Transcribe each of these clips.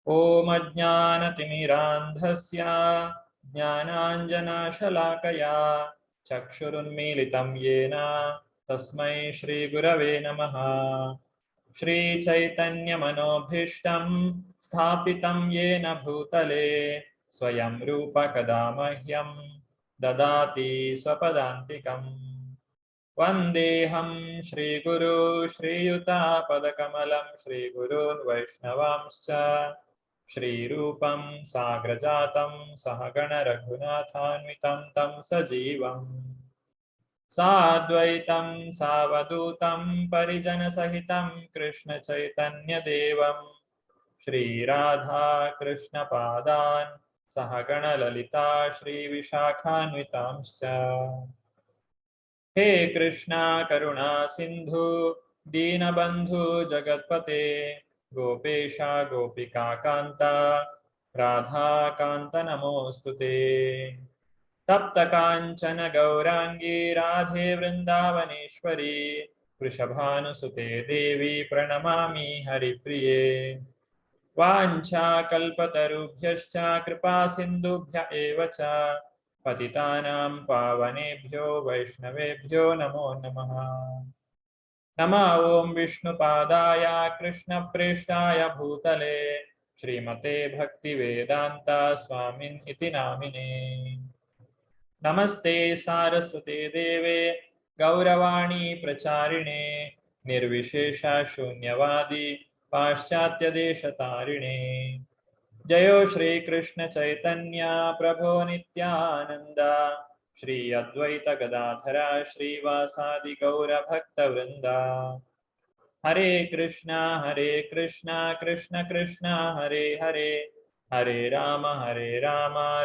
ಓಂ ಅಜ್ಞಾನತಿಮಿರಾಂಧಸ್ಯ ಜ್ಞಾನಾಂಜನಶಲಾಕಯಾ ಚಕ್ಷುರುನ್ಮೀಲಿತಂ ಯೇನ ತಸ್ಮೈ ಶ್ರೀ ಗುರವೇ ನಮಃ. ಶ್ರೀ ಚೈತನ್ಯ ಮನೋಭೀಷ್ಟಂ ಸ್ಥಾಪಿತಂ ಯೇನ ಭೂತಲೆ ಸ್ವಯಂ ರೂಪ ಕದಾ ಮಹ್ಯಂ ದದಾತಿ ಸ್ವಪದಾಂತಿಕಂ. ವಂದೇಹಂ ಶ್ರೀಗುರು ಶ್ರೀಯುತಾಪದಕಮಲಂ ಶ್ರೀಗುರುನ್ ವೈಷ್ಣವಾಂಶ್ಚ ಶ್ರೀರೂಪಂ ಸಾಗ್ರಜಾತಂ ಸಹಗಣ ರಘುನಾಥಾನ್ವಿತಂ ತಂ ಸಜೀವಂ ಸಾದ್ವೈತಂ ಸಾವಧೂತಂ ಪರಿಜನ ಸಹಿತಂ ಕೃಷ್ಣ ಚೈತನ್ಯ ದೇವಂ ಶ್ರೀ ರಾಧಾ ಕೃಷ್ಣ ಪಾದಾನ್ ಸಹಗಣ ಲಲಿತಾ ಶ್ರೀ ವಿಶಾಖಾನ್ವಿತಾಂಶ್ಚ. ಹೇ ಕೃಷ್ಣ ಕರುಣಾ ಸಿಂಧು ದೀನಬಂಧು ಜಗತ್ಪತೆ ಗೋಪೇಶ ಗೋಪಿಕಾ ಕಾಂತ ರಾಧಾ ಕಾಂತ ನಮೋಸ್ತುತೆ. ತಪ್ತ ಕಾಂಚನ ಗೌರಾಂಗಿ ರಾಧೆ ವೃಂದಾವನೇಶ್ವರಿ ವೃಷಭಾನುಸುತೆ ದೇವಿ ಪ್ರಣಮಾಮಿ ಹರಿಪ್ರಿಯೆ. ವಾಂಛಾ ಕಲ್ಪತರುಭ್ಯಶ್ಚ ಕೃಪಾ ಸಿಂಧುಭ್ಯ ಏವ ಚ ಪತಿತಾನಾಂ ಪಾವನೇಭ್ಯೋ ವೈಷ್ಣವೇಭ್ಯೋ ನಮೋ ನಮಃ. ನಮಃ ಓಂ ವಿಷ್ಣುಪಾದಾಯ ಕೃಷ್ಣಪ್ರೇಷ್ಠಾಯ ಭೂತಲೆ ಶ್ರೀಮತೆ ಭಕ್ತಿವೇದಾಂತ ಸ್ವಾಮಿನ್ ಇತಿ ನಾಮಿನೇ. ನಮಸ್ತೆ ಸಾರಸ್ವತೆ ದೇವೆ ಗೌರವಾಣಿ ಪ್ರಚಾರಿಣೆ ನಿರ್ವಿಶೇಷ ಶೂನ್ಯವಾದಿ ಪಾಶ್ಚಾತ್ಯ ದೇಶತಾರಿಣೆ. ಜಯೋ ಶ್ರೀ ಕೃಷ್ಣ ಚೈತನ್ಯ ಪ್ರಭೋ ನಿತ್ಯಾನಂದ ಶ್ರೀ ಅದ್ವೈತ ಗದಾಧರ ಶ್ರೀವಾಸಾದಿ ಗೌರ ಭಕ್ತ ವೃಂದ. ಹರೇ ಕೃಷ್ಣ ಕೃಷ್ಣ ಕೃಷ್ಣ ಹರೇ ಹರೇ ಹರೇ ರಾಮ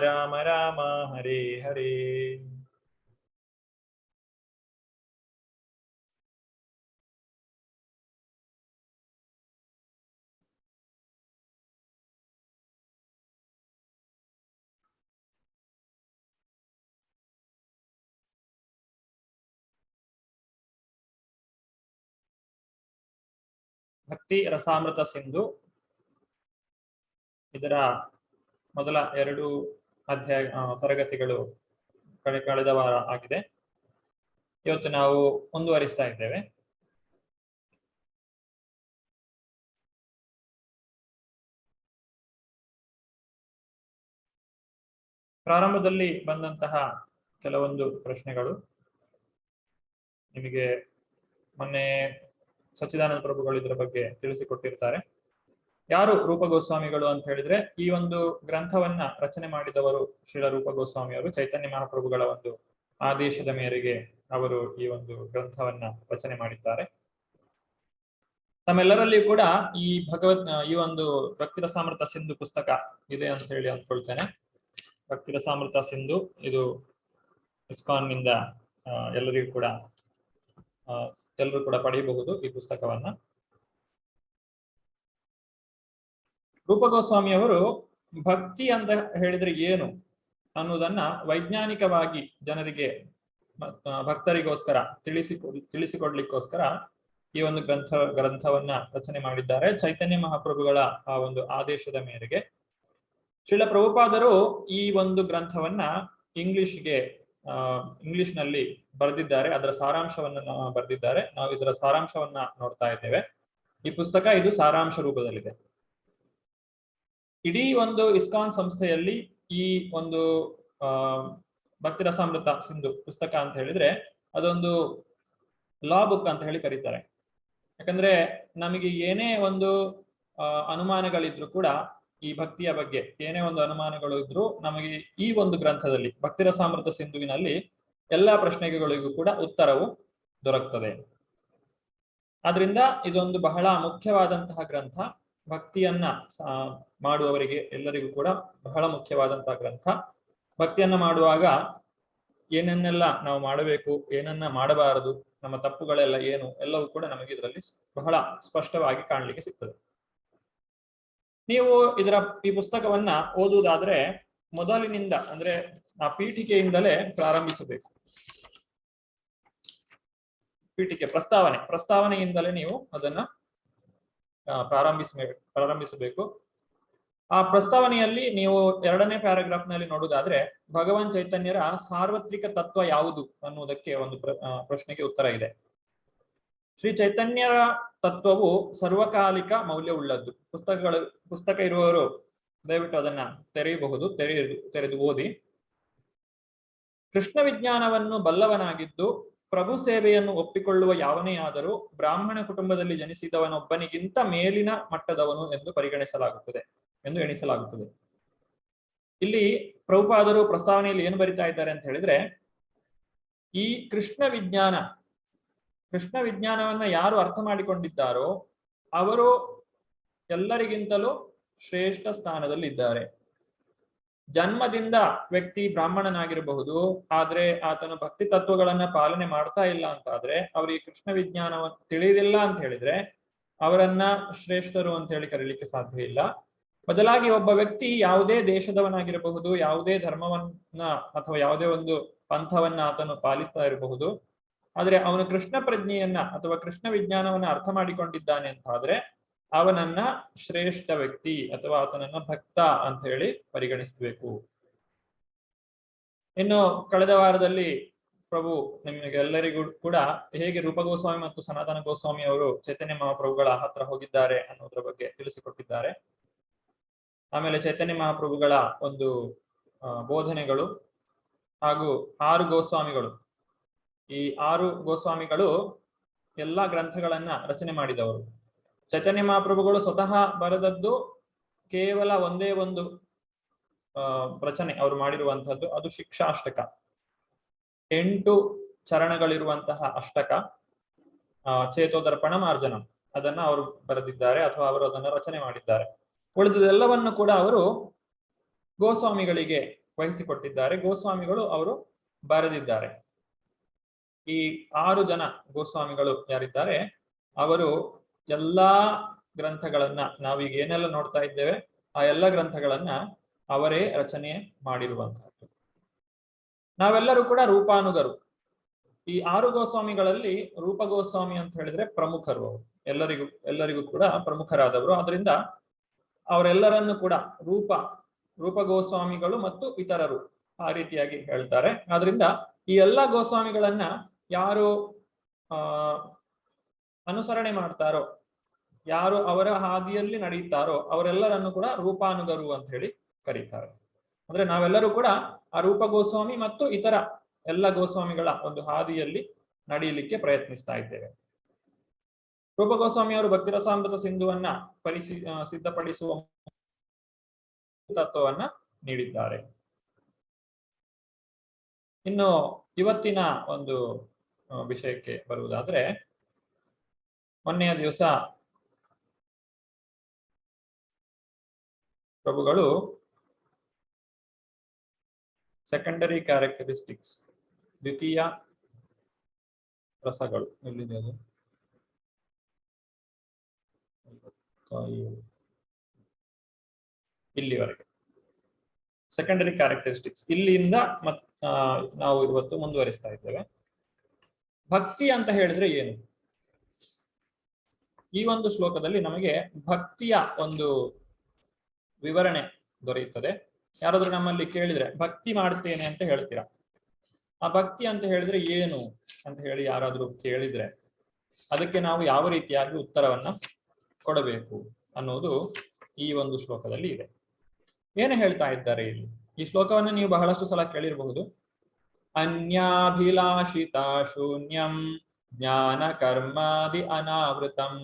ರಾಮ ರಾಮ ಹರೇ ಹರೇ. ಭಕ್ತಿ ರಸಾಮೃತ ಸಿಂಧು ಇದರ ಮೊದಲ 2 ಅಧ್ಯಾಯ ತರಗತಿಗಳು ಕಳೆದ ವಾರ ಆಗಿದೆ. ಇವತ್ತು ನಾವು ಮುಂದುವರಿಸ್ತಾ ಇದ್ದೇವೆ. ಪ್ರಾರಂಭದಲ್ಲಿ ಬಂದಂತಹ ಕೆಲವೊಂದು ಪ್ರಶ್ನೆಗಳು ನಿಮಗೆ ಮೊನ್ನೆ ಸಚ್ಚಿದಾನಂದ ಪ್ರಭುಗಳು ಇದರ ಬಗ್ಗೆ ತಿಳಿಸಿಕೊಟ್ಟಿರ್ತಾರೆ. ಯಾರು ರೂಪ ಗೋಸ್ವಾಮಿಗಳು ಅಂತ ಹೇಳಿದ್ರೆ, ಈ ಒಂದು ಗ್ರಂಥವನ್ನ ರಚನೆ ಮಾಡಿದವರು ಶ್ರೀಲ ರೂಪ ಗೋಸ್ವಾಮಿಯವರು ಚೈತನ್ಯ ಮಹಾಪ್ರಭುಗಳ ಒಂದು ಆದೇಶದ ಮೇರೆಗೆ ಅವರು ಈ ಒಂದು ಗ್ರಂಥವನ್ನ ರಚನೆ ಮಾಡಿದ್ದಾರೆ. ತಮ್ಮೆಲ್ಲರಲ್ಲಿ ಕೂಡ ಈ ಒಂದು ಭಕ್ತಿರಸಾಮೃತ ಸಿಂಧು ಪುಸ್ತಕ ಇದೆ ಅಂತ ಹೇಳಿ ಅಂದ್ಕೊಳ್ತೇನೆ. ಭಕ್ತಿರಸಾಮೃತ ಸಿಂಧು ಇದು ಇಸ್ಕಾನ್ ನಿಂದ ಎಲ್ಲರೂ ಕೂಡ ಪಡೆಯಬಹುದು ಈ ಪುಸ್ತಕವನ್ನ. ರೂಪ ಗೋಸ್ವಾಮಿಯವರು ಭಕ್ತಿ ಅಂತ ಹೇಳಿದ್ರೆ ಏನು ಅನ್ನೋದನ್ನ ವೈಜ್ಞಾನಿಕವಾಗಿ ಜನರಿಗೆ ಭಕ್ತರಿಗೋಸ್ಕರ ತಿಳಿಸಿಕೊಡ್ಲಿಕ್ಕೋಸ್ಕರ ಈ ಒಂದು ಗ್ರಂಥವನ್ನ ರಚನೆ ಮಾಡಿದ್ದಾರೆ. ಚೈತನ್ಯ ಮಹಾಪ್ರಭುಗಳ ಆ ಒಂದು ಆದೇಶದ ಮೇರೆಗೆ ಶ್ರೀಲ ಪ್ರಭುಪಾದರು ಈ ಒಂದು ಗ್ರಂಥವನ್ನ ಇಂಗ್ಲಿಷ್ನಲ್ಲಿ ಬರೆದಿದ್ದಾರೆ. ಅದರ ಸಾರಾಂಶವನ್ನ ಬರೆದಿದ್ದಾರೆ. ನಾವು ಇದರ ಸಾರಾಂಶವನ್ನ ನೋಡ್ತಾ ಇದ್ದೇವೆ. ಈ ಪುಸ್ತಕ ಇದು ಸಾರಾಂಶ ರೂಪದಲ್ಲಿದೆ. ಇಡೀ ಒಂದು ಇಸ್ಕಾನ್ ಸಂಸ್ಥೆಯಲ್ಲಿ ಈ ಒಂದು ಭಕ್ತಿರಸಾಮೃತ ಸಿಂಧು ಪುಸ್ತಕ ಅಂತ ಹೇಳಿದ್ರೆ ಅದೊಂದು ಲಾ ಬುಕ್ ಅಂತ ಹೇಳಿ ಕರೀತಾರೆ. ಯಾಕಂದ್ರೆ ನಮಗೆ ಏನೇ ಒಂದು ಅನುಮಾನಗಳಿದ್ರು ಕೂಡ, ಈ ಭಕ್ತಿಯ ಬಗ್ಗೆ ಏನೇ ಒಂದು ಅನುಮಾನಗಳು ಇದ್ರು ನಮಗೆ ಈ ಒಂದು ಗ್ರಂಥದಲ್ಲಿ ಭಕ್ತಿರಸಾಮೃತ ಸಿಂಧುವಿನಲ್ಲಿ ಎಲ್ಲಾ ಪ್ರಶ್ನೆಗಳಿಗೂ ಕೂಡ ಉತ್ತರವು ದೊರಕುತ್ತದೆ. ಆದ್ರಿಂದ ಇದೊಂದು ಬಹಳ ಮುಖ್ಯವಾದಂತಹ ಗ್ರಂಥ. ಭಕ್ತಿಯನ್ನ ಮಾಡುವವರಿಗೆ ಎಲ್ಲರಿಗೂ ಕೂಡ ಬಹಳ ಮುಖ್ಯವಾದಂತಹ ಗ್ರಂಥ. ಭಕ್ತಿಯನ್ನ ಮಾಡುವಾಗ ಏನನ್ನೆಲ್ಲ ನಾವು ಮಾಡಬೇಕು, ಏನನ್ನ ಮಾಡಬಾರದು, ನಮ್ಮ ತಪ್ಪುಗಳೆಲ್ಲ ಏನು, ಎಲ್ಲವೂ ಕೂಡ ನಮಗೆ ಇದರಲ್ಲಿ ಬಹಳ ಸ್ಪಷ್ಟವಾಗಿ ಕಾಣಲಿಕ್ಕೆ ಸಿಗ್ತದೆ. ನೀವು ಈ ಪುಸ್ತಕವನ್ನ ಓದುವುದಾದ್ರೆ ಮೊದಲಿನಿಂದ ಅಂದ್ರೆ ಆ ಪೀಠಿಕೆಯಿಂದಲೇ ಪ್ರಾರಂಭಿಸಬೇಕು. ಪೀಠಿಕೆ ಪ್ರಸ್ತಾವನೆಯಿಂದಲೇ ನೀವು ಅದನ್ನ ಪ್ರಾರಂಭಿಸಬೇಕು. ಆ ಪ್ರಸ್ತಾವನೆಯಲ್ಲಿ ನೀವು 2ನೇ ಪ್ಯಾರಾಗ್ರಾಫ್ ನಲ್ಲಿ ನೋಡುವುದಾದ್ರೆ ಭಗವಾನ್ ಚೈತನ್ಯರ ಸಾರ್ವತ್ರಿಕ ತತ್ವ ಯಾವುದು ಅನ್ನುವುದಕ್ಕೆ ಒಂದು ಪ್ರಶ್ನೆಗೆ ಉತ್ತರ ಇದೆ. ಶ್ರೀ ಚೈತನ್ಯರ ತತ್ವವು ಸರ್ವಕಾಲಿಕ ಮೌಲ್ಯವುಳ್ಳದ್ದು. ಪುಸ್ತಕ ಇರುವವರು ದಯವಿಟ್ಟು ಅದನ್ನ ತೆರೆಯಬಹುದು, ತೆರೆದು ಓದಿ. ಕೃಷ್ಣ ವಿಜ್ಞಾನವನ್ನು ಬಲ್ಲವನಾಗಿದ್ದು ಪ್ರಭು ಸೇವೆಯನ್ನು ಒಪ್ಪಿಕೊಳ್ಳುವ ಯಾವನೇ ಆದರೂ ಬ್ರಾಹ್ಮಣ ಕುಟುಂಬದಲ್ಲಿ ಜನಿಸಿದವನೊಬ್ಬನಿಗಿಂತ ಮೇಲಿನ ಮಟ್ಟದವನು ಎಂದು ಪರಿಗಣಿಸಲಾಗುತ್ತದೆ ಎಂದು ಎಣಿಸಲಾಗುತ್ತದೆ. ಇಲ್ಲಿ ಪ್ರಭುಪಾದರು ಪ್ರಸ್ತಾವನೆಯಲ್ಲಿ ಏನು ಬರಿತಾ ಇದ್ದಾರೆ ಅಂತ ಹೇಳಿದ್ರೆ, ಈ ಕೃಷ್ಣ ವಿಜ್ಞಾನವನ್ನ ಯಾರು ಅರ್ಥ ಮಾಡಿಕೊಂಡಿದ್ದಾರೋ ಅವರು ಎಲ್ಲರಿಗಿಂತಲೂ ಶ್ರೇಷ್ಠ ಸ್ಥಾನದಲ್ಲಿದ್ದಾರೆ. ಜನ್ಮದಿಂದ ವ್ಯಕ್ತಿ ಬ್ರಾಹ್ಮಣನಾಗಿರಬಹುದು, ಆದ್ರೆ ಆತನು ಭಕ್ತಿ ತತ್ವಗಳನ್ನ ಪಾಲನೆ ಮಾಡ್ತಾ ಇಲ್ಲ ಅಂತಾದ್ರೆ, ಅವರಿಗೆ ಕೃಷ್ಣ ವಿಜ್ಞಾನವನ್ನು ತಿಳಿದಿಲ್ಲ ಅಂತ ಹೇಳಿದ್ರೆ ಅವರನ್ನ ಶ್ರೇಷ್ಠರು ಅಂತ ಹೇಳಿ ಕರೀಲಿಕ್ಕೆ ಸಾಧ್ಯ ಇಲ್ಲ. ಬದಲಾಗಿ ಒಬ್ಬ ವ್ಯಕ್ತಿ ಯಾವುದೇ ದೇಶದವನಾಗಿರಬಹುದು, ಯಾವುದೇ ಧರ್ಮವನ್ನ ಅಥವಾ ಯಾವುದೇ ಒಂದು ಪಂಥವನ್ನ ಆತನು ಪಾಲಿಸ್ತಾ ಇರಬಹುದು, ಆದ್ರೆ ಅವನು ಕೃಷ್ಣ ಪ್ರಜ್ಞೆಯನ್ನ ಅಥವಾ ಕೃಷ್ಣ ವಿಜ್ಞಾನವನ್ನ ಅರ್ಥ ಮಾಡಿಕೊಂಡಿದ್ದಾನೆ ಅಂತ ಆದ್ರೆ ಅವನನ್ನ ಶ್ರೇಷ್ಠ ವ್ಯಕ್ತಿ ಅಥವಾ ಆತನನ್ನ ಭಕ್ತ ಅಂತ ಹೇಳಿ ಪರಿಗಣಿಸಬೇಕು. ಇನ್ನು ಕಳೆದ ವಾರದಲ್ಲಿ ಪ್ರಭು ನಿಮಗೆಲ್ಲರಿಗೂ ಕೂಡ ಹೇಗೆ ರೂಪ ಗೋಸ್ವಾಮಿ ಮತ್ತು ಸನಾತನ ಗೋಸ್ವಾಮಿ ಅವರು ಚೈತನ್ಯ ಮಹಾಪ್ರಭುಗಳ ಹತ್ರ ಹೋಗಿದ್ದಾರೆ ಅನ್ನೋದ್ರ ಬಗ್ಗೆ ತಿಳಿಸಿಕೊಟ್ಟಿದ್ದಾರೆ. ಆಮೇಲೆ ಚೈತನ್ಯ ಮಹಾಪ್ರಭುಗಳ ಒಂದು ಬೋಧನೆಗಳು ಹಾಗೂ 6 ಗೋಸ್ವಾಮಿಗಳು, ಈ 6 ಗೋಸ್ವಾಮಿಗಳು ಎಲ್ಲಾ ಗ್ರಂಥಗಳನ್ನ ರಚನೆ ಮಾಡಿದವರು. ಚೈತನ್ಯ ಮಹಾಪ್ರಭುಗಳು ಸ್ವತಃ ಬರೆದದ್ದು ಕೇವಲ ಒಂದೇ ಒಂದು ರಚನೆ ಅವರು ಮಾಡಿರುವಂತಹದ್ದು, ಅದು ಶಿಕ್ಷಾಷ್ಟಕ. 8 ಚರಣಗಳಿರುವಂತಹ ಅಷ್ಟಕ, ಚೇತೋದರ್ಪಣ ಮಾರ್ಜನಂ, ಅದನ್ನ ಅವರು ಬರೆದಿದ್ದಾರೆ ಅಥವಾ ಅವರು ಅದನ್ನು ರಚನೆ ಮಾಡಿದ್ದಾರೆ. ಉಳಿದೆಲ್ಲವನ್ನು ಕೂಡ ಅವರು ಗೋಸ್ವಾಮಿಗಳಿಗೆ ವಹಿಸಿಕೊಟ್ಟಿದ್ದಾರೆ. ಗೋಸ್ವಾಮಿಗಳು ಅವರು ಬರೆದಿದ್ದಾರೆ. ಈ 6 ಜನ ಗೋಸ್ವಾಮಿಗಳು ಯಾರಿದ್ದಾರೆ ಅವರು ಎಲ್ಲಾ ಗ್ರಂಥಗಳನ್ನ, ನಾವೀಗ ಏನೆಲ್ಲ ನೋಡ್ತಾ ಇದ್ದೇವೆ ಆ ಎಲ್ಲ ಗ್ರಂಥಗಳನ್ನ ಅವರೇ ರಚನೆ ಮಾಡಿರುವಂತಹದ್ದು. ನಾವೆಲ್ಲರೂ ಕೂಡ ರೂಪಾನುಗರು. ಈ 6 ಗೋಸ್ವಾಮಿಗಳಲ್ಲಿ ರೂಪ ಗೋಸ್ವಾಮಿ ಅಂತ ಹೇಳಿದ್ರೆ ಪ್ರಮುಖರು. ಅವರು ಎಲ್ಲರಿಗೂ ಕೂಡ ಪ್ರಮುಖರಾದವರು. ಆದ್ರಿಂದ ಅವರೆಲ್ಲರನ್ನು ಕೂಡ ರೂಪ ಗೋಸ್ವಾಮಿಗಳು ಮತ್ತು ಇತರರು ಆ ರೀತಿಯಾಗಿ ಹೇಳ್ತಾರೆ. ಆದ್ರಿಂದ ಈ ಎಲ್ಲಾ ಗೋಸ್ವಾಮಿಗಳನ್ನ ಯಾರು ಅನುಸರಣೆ ಮಾಡ್ತಾರೋ, ಯಾರು ಅವರ ಹಾದಿಯಲ್ಲಿ ನಡೆಯುತ್ತಾರೋ ಅವರೆಲ್ಲರನ್ನು ಕೂಡ ರೂಪಾನುಗರು ಅಂತ ಹೇಳಿ ಕರೀತಾರೆ. ಅಂದ್ರೆ ನಾವೆಲ್ಲರೂ ಕೂಡ ಆ ರೂಪ ಗೋಸ್ವಾಮಿ ಮತ್ತು ಇತರ ಎಲ್ಲ ಗೋಸ್ವಾಮಿಗಳ ಒಂದು ಹಾದಿಯಲ್ಲಿ ನಡೆಯಲಿಕ್ಕೆ ಪ್ರಯತ್ನಿಸ್ತಾ ಇದ್ದೇವೆ. ರೂಪ ಗೋಸ್ವಾಮಿ ಅವರು ಭಕ್ತಿರಸಾಮೃತ ಸಿಂಧುವನ್ನ ಸಿದ್ಧಪಡಿಸುವ ತತ್ವವನ್ನ ನೀಡಿದ್ದಾರೆ. ಇನ್ನು ಇವತ್ತಿನ ಒಂದು ವಿಷಯಕ್ಕೆ ಬರುವುದಾದ್ರೆ, ಮೊನ್ನೆಯ ದಿವಸ ಪ್ರಭುಗಳು ಸೆಕೆಂಡರಿ ಕ್ಯಾರೆಕ್ಟರಿಸ್ಟಿಕ್ಸ್, ದ್ವಿತೀಯ ರಸಗಳು, ಎಲ್ಲಿದೆ ಅದು, ಇಲ್ಲಿವರೆಗೆ ಸೆಕೆಂಡರಿ ಕ್ಯಾರೆಕ್ಟರಿಸ್ಟಿಕ್ಸ್, ಇಲ್ಲಿಂದ ನಾವು ಇವತ್ತು ಮುಂದುವರಿಸ್ತಾ ಇದ್ದೇವೆ. ಭಕ್ತಿ ಅಂತ ಹೇಳಿದ್ರೆ ಏನು? ಈ ಒಂದು ಶ್ಲೋಕದಲ್ಲಿ ನಮಗೆ ಭಕ್ತಿಯ ಒಂದು ವಿವರಣೆ ದೊರೆಯುತ್ತದೆ. ಯಾರಾದ್ರೂ ನಮ್ಮಲ್ಲಿ ಕೇಳಿದ್ರೆ ಭಕ್ತಿ ಮಾಡ್ತೇನೆ ಅಂತ ಹೇಳ್ತೀರಾ, ಆ ಭಕ್ತಿ ಅಂತ ಹೇಳಿದ್ರೆ ಏನು ಅಂತ ಹೇಳಿ ಯಾರಾದ್ರೂ ಕೇಳಿದ್ರೆ ಅದಕ್ಕೆ ನಾವು ಯಾವ ರೀತಿಯಾಗಿ ಉತ್ತರವನ್ನ ಕೊಡಬೇಕು ಅನ್ನೋದು ಈ ಒಂದು ಶ್ಲೋಕದಲ್ಲಿ ಇದೆ. ಏನು ಹೇಳ್ತಾ ಇದ್ದಾರೆ ಇಲ್ಲಿ? ಈ ಶ್ಲೋಕವನ್ನು ನೀವು ಬಹಳಷ್ಟು ಸಲ ಕೇಳಿರಬಹುದು. ಅನ್ಯಾಭಿಲಾಷಿತ ಶೂನ್ಯಂ ಜ್ಞಾನ ಕರ್ಮಾದಿ ಅನಾವೃತಂ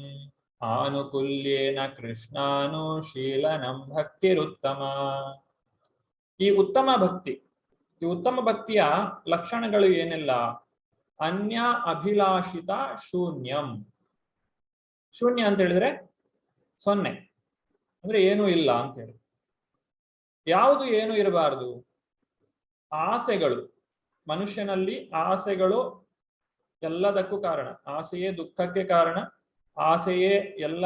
ಆನುಕೂಲ್ಯೇನ ಕೃಷ್ಣಾನುಶೀಲನಂ ಭಕ್ತಿರುತ್ತಮ. ಈ ಉತ್ತಮ ಭಕ್ತಿಯ ಲಕ್ಷಣಗಳು ಏನೆಲ್ಲ? ಅನ್ಯ ಅಭಿಲಾಷಿತ ಶೂನ್ಯಂ. ಶೂನ್ಯ ಅಂತ ಹೇಳಿದ್ರೆ 0, ಅಂದ್ರೆ ಏನೂ ಇಲ್ಲ ಅಂತ ಹೇಳಿ. ಯಾವುದು ಏನು ಇರಬಾರದು? ಆಸೆಗಳು. ಮನುಷ್ಯನಲ್ಲಿ ಆಸೆಗಳು ಎಲ್ಲದಕ್ಕೂ ಕಾರಣ. ಆಸೆಯೇ ದುಃಖಕ್ಕೆ ಕಾರಣ. ಆಸೆಯೇ ಎಲ್ಲ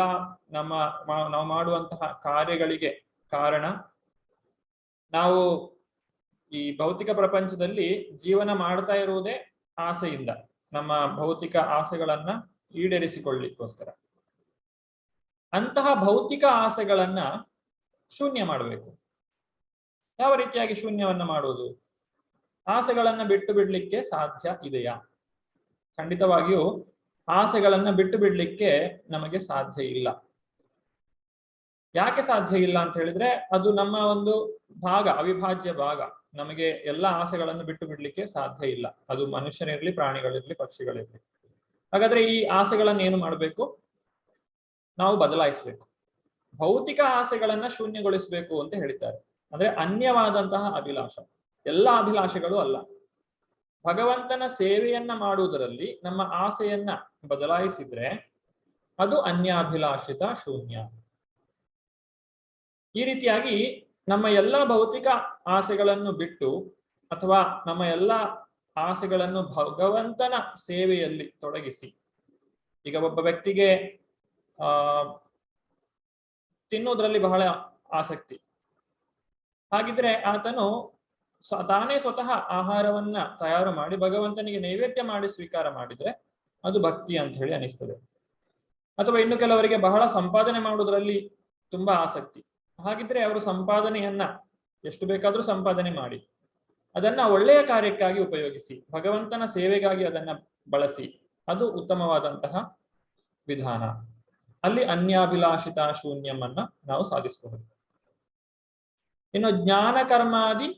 ನಾವು ಮಾಡುವಂತಹ ಕಾರ್ಯಗಳಿಗೆ ಕಾರಣ. ನಾವು ಈ ಭೌತಿಕ ಪ್ರಪಂಚದಲ್ಲಿ ಜೀವನ ಮಾಡ್ತಾ ಇರುವುದೇ ಆಸೆಯಿಂದ, ನಮ್ಮ ಭೌತಿಕ ಆಸೆಗಳನ್ನ ಈಡೇರಿಸಿಕೊಳ್ಳಿಕ್ಕೋಸ್ಕರ. ಅಂತಹ ಭೌತಿಕ ಆಸೆಗಳನ್ನ ಶೂನ್ಯ ಮಾಡಬೇಕು. ಯಾವ ರೀತಿಯಾಗಿ ಶೂನ್ಯವನ್ನ ಮಾಡುವುದು? ಆಸೆಗಳನ್ನ ಬಿಟ್ಟು ಬಿಡ್ಲಿಕ್ಕೆ ಸಾಧ್ಯ ಇದೆಯಾ? ಖಂಡಿತವಾಗಿಯೂ ಆಸೆಗಳನ್ನ ಬಿಟ್ಟು ಬಿಡ್ಲಿಕ್ಕೆ ನಮಗೆ ಸಾಧ್ಯ ಇಲ್ಲ. ಯಾಕೆ ಸಾಧ್ಯ ಇಲ್ಲ ಅಂತ ಹೇಳಿದ್ರೆ, ಅದು ನಮ್ಮ ಒಂದು ಭಾಗ, ಅವಿಭಾಜ್ಯ ಭಾಗ. ನಮಗೆ ಎಲ್ಲ ಆಸೆಗಳನ್ನು ಬಿಟ್ಟು ಬಿಡ್ಲಿಕ್ಕೆ ಸಾಧ್ಯ ಇಲ್ಲ. ಅದು ಮನುಷ್ಯನಿರ್ಲಿ, ಪ್ರಾಣಿಗಳಿರ್ಲಿ, ಪಕ್ಷಿಗಳಿರ್ಲಿ. ಹಾಗಾದ್ರೆ ಈ ಆಸೆಗಳನ್ನ ಏನು ಮಾಡಬೇಕು? ನಾವು ಬದಲಾಯಿಸಬೇಕು. ಭೌತಿಕ ಆಸೆಗಳನ್ನ ಶೂನ್ಯಗೊಳಿಸಬೇಕು ಅಂತ ಹೇಳಿದ್ದಾರೆ. ಅಂದ್ರೆ ಅನ್ಯವಾದಂತಹ ಅಭಿಲಾಷ, ಎಲ್ಲ ಅಭಿಲಾಷೆಗಳು ಅಲ್ಲ. ಭಗವಂತನ ಸೇವೆಯನ್ನ ಮಾಡುವುದರಲ್ಲಿ ನಮ್ಮ ಆಸೆಯನ್ನ ಬದಲಾಯಿಸಿದ್ರೆ ಅದು ಅನ್ಯಾಭಿಲಾಷಿತ ಶೂನ್ಯ. ಈ ರೀತಿಯಾಗಿ ನಮ್ಮ ಎಲ್ಲ ಭೌತಿಕ ಆಸೆಗಳನ್ನು ಬಿಟ್ಟು, ಅಥವಾ ನಮ್ಮ ಎಲ್ಲ ಆಸೆಗಳನ್ನು ಭಗವಂತನ ಸೇವೆಯಲ್ಲಿ ತೊಡಗಿಸಿ. ಈಗ ಒಬ್ಬ ವ್ಯಕ್ತಿಗೆ ತಿನ್ನೋದ್ರಲ್ಲಿ ಬಹಳ ಆಸಕ್ತಿ. ಹಾಗಿದ್ರೆ ಆತನು ತಾನೇ ಸ್ವತಃ ಆಹಾರವನ್ನ ತಯಾರು ಮಾಡಿ ಭಗವಂತನಿಗೆ ನೈವೇದ್ಯ ಮಾಡಿ ಸ್ವೀಕಾರ ಮಾಡಿದ್ರೆ ಅದು ಭಕ್ತಿ ಅಂತ ಹೇಳಿ ಅನಿಸ್ತದೆ. ಅಥವಾ ಇನ್ನು ಕೆಲವರಿಗೆ ಬಹಳ ಸಂಪಾದನೆ ಮಾಡುವುದರಲ್ಲಿ ತುಂಬಾ ಆಸಕ್ತಿ. ಹಾಗಿದ್ರೆ ಅವರು ಸಂಪಾದನೆಯನ್ನ ಎಷ್ಟು ಬೇಕಾದ್ರೂ ಸಂಪಾದನೆ ಮಾಡಿ ಅದನ್ನ ಒಳ್ಳೆಯ ಕಾರ್ಯಕ್ಕಾಗಿ ಉಪಯೋಗಿಸಿ, ಭಗವಂತನ ಸೇವೆಗಾಗಿ ಅದನ್ನ ಬಳಸಿ, ಅದು ಉತ್ತಮವಾದಂತಹ ವಿಧಾನ. ಅಲ್ಲಿ ಅನ್ಯಾಭಿಲಾಷಿತ ಶೂನ್ಯಮನ್ನ ನಾವು ಸಾಧಿಸಬಹುದು. ಇನ್ನು ಜ್ಞಾನ ಕರ್ಮಾದಿ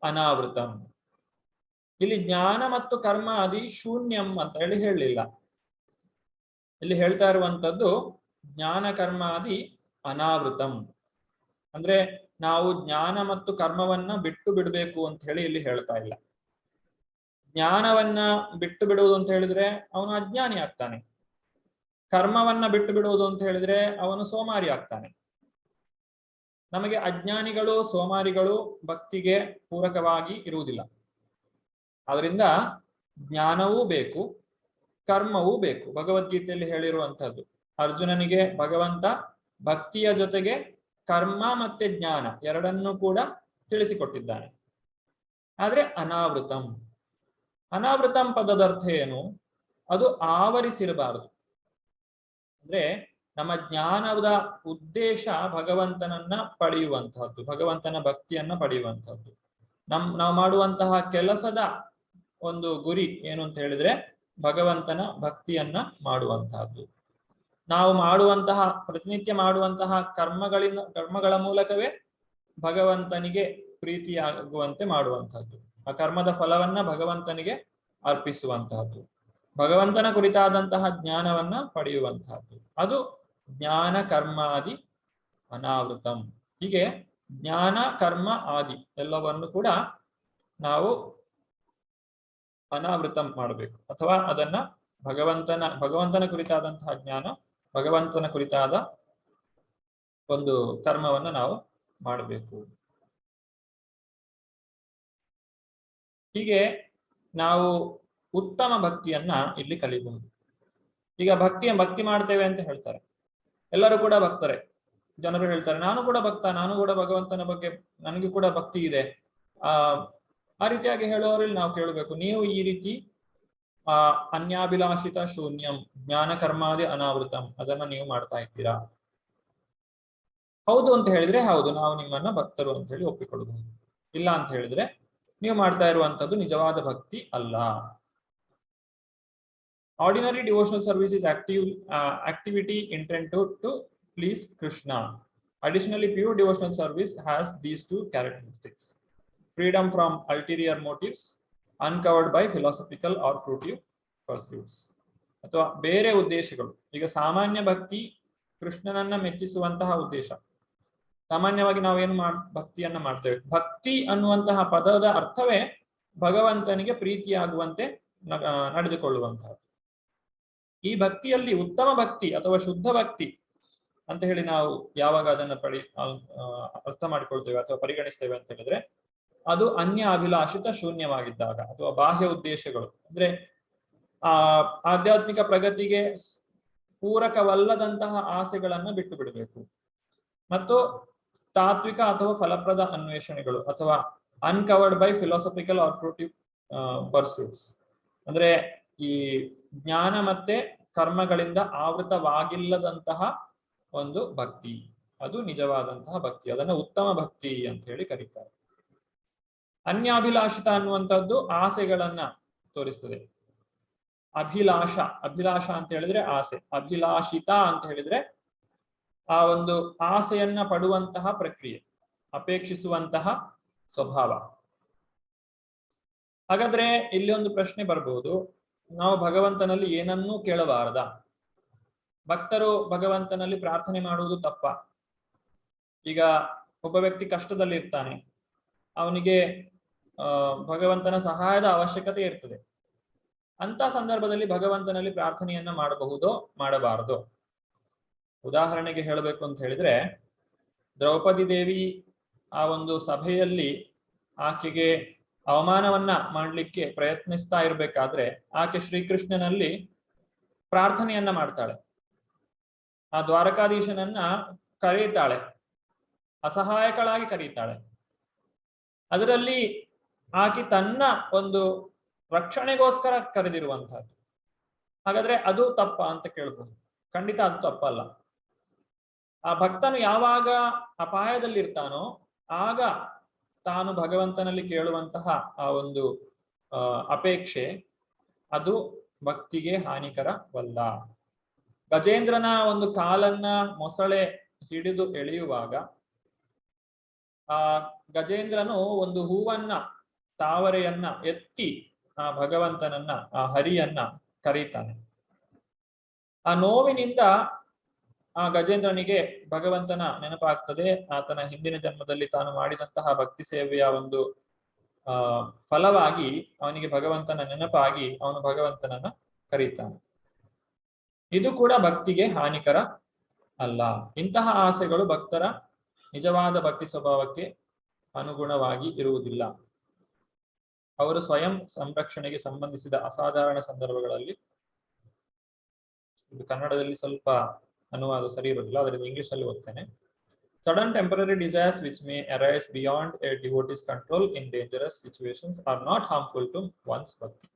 ಅನಾವೃತಂ. ಇಲ್ಲಿ ಜ್ಞಾನ ಮತ್ತು ಕರ್ಮಾದಿ ಶೂನ್ಯಂ ಅಂತ ಹೇಳಿ ಹೇಳಲಿಲ್ಲ. ಇಲ್ಲಿ ಹೇಳ್ತಾ ಇರುವಂತದ್ದು ಜ್ಞಾನ ಕರ್ಮಾದಿ ಅನಾವೃತಂ. ಅಂದ್ರೆ ನಾವು ಜ್ಞಾನ ಮತ್ತು ಕರ್ಮವನ್ನ ಬಿಟ್ಟು ಬಿಡಬೇಕು ಅಂತ ಹೇಳಿ ಇಲ್ಲಿ ಹೇಳ್ತಾ ಇಲ್ಲ. ಜ್ಞಾನವನ್ನ ಬಿಟ್ಟು ಬಿಡುವುದು ಅಂತ ಹೇಳಿದ್ರೆ ಅವನು ಅಜ್ಞಾನಿ ಆಗ್ತಾನೆ. ಕರ್ಮವನ್ನ ಬಿಟ್ಟು ಬಿಡುವುದು ಅಂತ ಹೇಳಿದ್ರೆ ಅವನು ಸೋಮಾರಿ ಆಗ್ತಾನೆ. ನಮಗೆ ಅಜ್ಞಾನಿಗಳು, ಸೋಮಾರಿಗಳು ಭಕ್ತಿಗೆ ಪೂರಕವಾಗಿ ಇರುವುದಿಲ್ಲ. ಆದ್ರಿಂದ ಜ್ಞಾನವೂ ಬೇಕು, ಕರ್ಮವೂ ಬೇಕು. ಭಗವದ್ಗೀತೆಯಲ್ಲಿ ಹೇಳಿರುವಂತಹದ್ದು, ಅರ್ಜುನನಿಗೆ ಭಗವಂತ ಭಕ್ತಿಯ ಜೊತೆಗೆ ಕರ್ಮ ಮತ್ತೆ ಜ್ಞಾನ ಎರಡನ್ನೂ ಕೂಡ ತಿಳಿಸಿಕೊಟ್ಟಿದ್ದಾನೆ. ಆದ್ರೆ ಅನಾವೃತಂ. ಅನಾವೃತಂ ಪದದ ಅರ್ಥ ಏನು? ಅದು ಆವರಿಸಿರಬಾರದು. ಅಂದ್ರೆ ನಮ್ಮ ಜ್ಞಾನದ ಉದ್ದೇಶ ಭಗವಂತನನ್ನ ಪಡೆಯುವಂತಹದ್ದು, ಭಗವಂತನ ಭಕ್ತಿಯನ್ನ ಪಡೆಯುವಂತಹದ್ದು. ನಾವು ಮಾಡುವಂತಹ ಕೆಲಸದ ಒಂದು ಗುರಿ ಏನು ಅಂತ ಹೇಳಿದ್ರೆ ಭಗವಂತನ ಭಕ್ತಿಯನ್ನ ಮಾಡುವಂತಹದ್ದು. ನಾವು ಮಾಡುವಂತಹ ಪ್ರತಿನಿತ್ಯ ಮಾಡುವಂತಹ ಕರ್ಮಗಳ ಮೂಲಕವೇ ಭಗವಂತನಿಗೆ ಪ್ರೀತಿಯಾಗುವಂತೆ ಮಾಡುವಂತಹದ್ದು. ಆ ಕರ್ಮದ ಫಲವನ್ನ ಭಗವಂತನಿಗೆ ಅರ್ಪಿಸುವಂತಹದ್ದು, ಭಗವಂತನ ಕುರಿತಾದಂತಹ ಜ್ಞಾನವನ್ನ ಪಡೆಯುವಂತಹದ್ದು. ಅದು ಜ್ಞಾನ ಕರ್ಮಾದಿ ಅನಾವೃತಂ. ಹೀಗೆ ಜ್ಞಾನ, ಕರ್ಮ, ಆದಿ ಎಲ್ಲವನ್ನು ಕೂಡ ನಾವು ಅನಾವೃತಂ ಮಾಡಬೇಕು. ಅಥವಾ ಅದನ್ನ ಭಗವಂತನ ಕುರಿತಾದಂತಹ ಜ್ಞಾನ, ಭಗವಂತನ ಕುರಿತಾದ ಒಂದು ಕರ್ಮವನ್ನು ನಾವು ಮಾಡಬೇಕು. ಹೀಗೆ ನಾವು ಉತ್ತಮ ಭಕ್ತಿಯನ್ನ ಇಲ್ಲಿ ಕಲಿಬಹುದು. ಈಗ ಭಕ್ತಿ ಮಾಡ್ತೇವೆ ಅಂತ ಹೇಳ್ತಾರೆ, ಎಲ್ಲರೂ ಕೂಡ ಭಕ್ತರೆ. ಜನರು ಹೇಳ್ತಾರೆ ನಾನು ಕೂಡ ಭಕ್ತ, ನಾನು ಕೂಡ ಭಗವಂತನ ಬಗ್ಗೆ ನನಗೂ ಕೂಡ ಭಕ್ತಿ ಇದೆ. ಆ ರೀತಿಯಾಗಿ ಹೇಳುವವರಲ್ಲಿ ನಾವು ಕೇಳಬೇಕು, ನೀವು ಈ ರೀತಿ ಅನ್ಯಾಭಿಲಾಷಿತ ಶೂನ್ಯಂ, ಜ್ಞಾನ ಕರ್ಮಾದಿ ಅನಾವೃತಂ ಅದನ್ನ ನೀವು ಮಾಡ್ತಾ ಇದ್ದೀರಾ? ಹೌದು ಅಂತ ಹೇಳಿದ್ರೆ ಹೌದು, ನಾವು ನಿಮ್ಮನ್ನ ಭಕ್ತರು ಅಂತ ಹೇಳಿ ಒಪ್ಪಿಕೊಳ್ಳಬಹುದು. ಇಲ್ಲ ಅಂತ ಹೇಳಿದ್ರೆ ನೀವು ಮಾಡ್ತಾ ಇರುವಂತದ್ದು ನಿಜವಾದ ಭಕ್ತಿ ಅಲ್ಲ. Ordinary devotional service is activity intended to please Krishna. Additionally, pure devotional service has these two characteristics: freedom from ulterior motives, uncovered by philosophical or fruitive pursuits. ಅಥವಾ ಬೇರೆ ಉದ್ದೇಶಗಳು. ಈಗ ಸಾಮಾನ್ಯ ಭಕ್ತಿ ಕೃಷ್ಣನನ್ನ ಮೆಚ್ಚಿಸುವಂತಹ ಉದ್ದೇಶ. ಸಾಮಾನ್ಯವಾಗಿ ನಾವೇನು ಭಕ್ತಿಯನ್ನ ಮಾಡ್ತೇವೆ? ಭಕ್ತಿ ಅನ್ನುವಂತಹ ಪದದ ಅರ್ಥವೇ ಭಗವಂತನಿಗೆ ಪ್ರೀತಿಯಾಗುವಂತೆ ನಡೆದುಕೊಳ್ಳುವಂತಹದ್ದು. ಈ ಭಕ್ತಿಯಲ್ಲಿ ಉತ್ತಮ ಭಕ್ತಿ ಅಥವಾ ಶುದ್ಧ ಭಕ್ತಿ ಅಂತ ಹೇಳಿ ನಾವು ಯಾವಾಗ ಅದನ್ನ ಅರ್ಥ ಮಾಡಿಕೊಳ್ತೇವೆ ಅಥವಾ ಪರಿಗಣಿಸ್ತೇವೆ ಅಂತ ಹೇಳಿದ್ರೆ ಅದು ಅನ್ಯ ಅಭಿಲಾಷಿತ ಶೂನ್ಯವಾಗಿದ್ದಾಗ, ಅಥವಾ ಬಾಹ್ಯ ಉದ್ದೇಶಗಳು ಅಂದ್ರೆ ಆಧ್ಯಾತ್ಮಿಕ ಪ್ರಗತಿಗೆ ಪೂರಕವಲ್ಲದಂತಹ ಆಸೆಗಳನ್ನ ಬಿಟ್ಟು ಬಿಡಬೇಕು. ಮತ್ತು ತಾತ್ವಿಕ ಅಥವಾ ಫಲಪ್ರದ ಅನ್ವೇಷಣೆಗಳು ಅಥವಾ uncovered by philosophical or fruitive pursuits ಅಂದ್ರೆ ಈ ಜ್ಞಾನ ಮತ್ತೆ ಕರ್ಮಗಳಿಂದ ಆವೃತವಾಗಿಲ್ಲದಂತಹ ಒಂದು ಭಕ್ತಿ. ಅದು ನಿಜವಾದಂತಹ ಭಕ್ತಿ, ಅದನ್ನ ಉತ್ತಮ ಭಕ್ತಿ ಅಂತ ಹೇಳಿ ಕರೀತಾರೆ. ಅನ್ಯಾಭಿಲಾಷಿತ ಅನ್ನುವಂಥದ್ದು ಆಸೆಗಳನ್ನ ತೋರಿಸ್ತದೆ. ಅಭಿಲಾಷ, ಅಭಿಲಾಷ ಅಂತ ಹೇಳಿದ್ರೆ ಆಸೆ, ಅಭಿಲಾಷಿತ ಅಂತ ಹೇಳಿದ್ರೆ ಆ ಒಂದು ಆಸೆಯನ್ನ ಪಡುವಂತಹ ಪ್ರಕ್ರಿಯೆ, ಅಪೇಕ್ಷಿಸುವಂತಹ ಸ್ವಭಾವ. ಹಾಗಾದ್ರೆ ಇಲ್ಲಿ ಒಂದು ಪ್ರಶ್ನೆ ಬರ್ಬೋದು, ನಾವು ಭಗವಂತನಲ್ಲಿ ಏನನ್ನೂ ಕೇಳಬಾರದ? ಭಕ್ತರು ಭಗವಂತನಲ್ಲಿ ಪ್ರಾರ್ಥನೆ ಮಾಡುವುದು ತಪ್ಪ? ಈಗ ಒಬ್ಬ ವ್ಯಕ್ತಿ ಕಷ್ಟದಲ್ಲಿ ಇರ್ತಾನೆ, ಅವನಿಗೆ ಭಗವಂತನ ಸಹಾಯದ ಅವಶ್ಯಕತೆ ಇರ್ತದೆ. ಅಂತ ಸಂದರ್ಭದಲ್ಲಿ ಭಗವಂತನಲ್ಲಿ ಪ್ರಾರ್ಥನೆಯನ್ನ ಮಾಡಬಹುದೋ ಮಾಡಬಾರದು? ಉದಾಹರಣೆಗೆ ಹೇಳಬೇಕು ಅಂತ ಹೇಳಿದ್ರೆ, ದ್ರೌಪದಿ ದೇವಿ ಆ ಒಂದು ಸಭೆಯಲ್ಲಿ ಆಕೆಗೆ ಅವಮಾನವನ್ನ ಮಾಡಲಿಕ್ಕೆ ಪ್ರಯತ್ನಿಸ್ತಾ ಇರ್ಬೇಕಾದ್ರೆ ಆಕೆ ಶ್ರೀಕೃಷ್ಣನಲ್ಲಿ ಪ್ರಾರ್ಥನೆಯನ್ನ ಮಾಡ್ತಾಳೆ, ಆ ದ್ವಾರಕಾಧೀಶನನ್ನ ಕರೀತಾಳೆ, ಅಸಹಾಯಕಳಾಗಿ ಕರೀತಾಳೆ. ಅದರಲ್ಲಿ ಆಕೆ ತನ್ನ ಒಂದು ರಕ್ಷಣೆಗೋಸ್ಕರ ಕರೆದಿರುವಂತಹದ್ದು. ಹಾಗಾದ್ರೆ ಅದು ತಪ್ಪ ಅಂತ ಕೇಳ್ಬೋದು? ಖಂಡಿತ ಅದು ತಪ್ಪಲ್ಲ. ಆ ಭಕ್ತನು ಯಾವಾಗ ಅಪಾಯದಲ್ಲಿರ್ತಾನೋ ಆಗ ತಾನು ಭಗವಂತನಲ್ಲಿ ಕೇಳುವಂತಹ ಆ ಒಂದು ಅಪೇಕ್ಷೆ ಅದು ಭಕ್ತಿಗೆ ಹಾನಿಕರವಲ್ಲ. ಗಜೇಂದ್ರನ ಒಂದು ಕಾಲನ್ನ ಮೊಸಳೆ ಹಿಡಿದು ಎಳೆಯುವಾಗ ಆ ಗಜೇಂದ್ರನು ಒಂದು ಹೂವನ್ನ, ತಾವರೆಯನ್ನ ಎತ್ತಿ ಆ ಭಗವಂತನನ್ನ, ಆ ಹರಿಯನ್ನ ಕರೀತಾನೆ. ಆ ನೋವಿನಿಂದ ಆ ಗಜೇಂದ್ರನಿಗೆ ಭಗವಂತನ ನೆನಪಾಗ್ತದೆ. ಆತನ ಹಿಂದಿನ ಜನ್ಮದಲ್ಲಿ ತಾನು ಮಾಡಿದಂತಹ ಭಕ್ತಿ ಸೇವೆಯ ಒಂದು ಫಲವಾಗಿ ಅವನಿಗೆ ಭಗವಂತನ ನೆನಪಾಗಿ ಅವನು ಭಗವಂತನನ್ನ ಕರೀತಾನೆ. ಇದು ಕೂಡ ಭಕ್ತಿಗೆ ಹಾನಿಕರ ಅಲ್ಲ. ಇಂತಹ ಆಸೆಗಳು ಭಕ್ತರ ನಿಜವಾದ ಭಕ್ತಿ ಸ್ವಭಾವಕ್ಕೆ ಅನುಗುಣವಾಗಿ ಇರುವುದಿಲ್ಲ. ಅವರು ಸ್ವಯಂ ಸಂರಕ್ಷಣೆಗೆ ಸಂಬಂಧಿಸಿದ ಅಸಾಧಾರಣ ಸಂದರ್ಭಗಳಲ್ಲಿ, ಕನ್ನಡದಲ್ಲಿ ಸ್ವಲ್ಪ ಅನುವಾದ ಸರಿ ಇರೋದಿಲ್ಲ, ಅದರಿಂದ ಇಂಗ್ಲಿಷ್ ಅಲ್ಲಿ ಓದ್ತೇನೆ. Sudden temporary desires which may arise beyond a devotee's control in dangerous situations are not harmful to one's bhakti.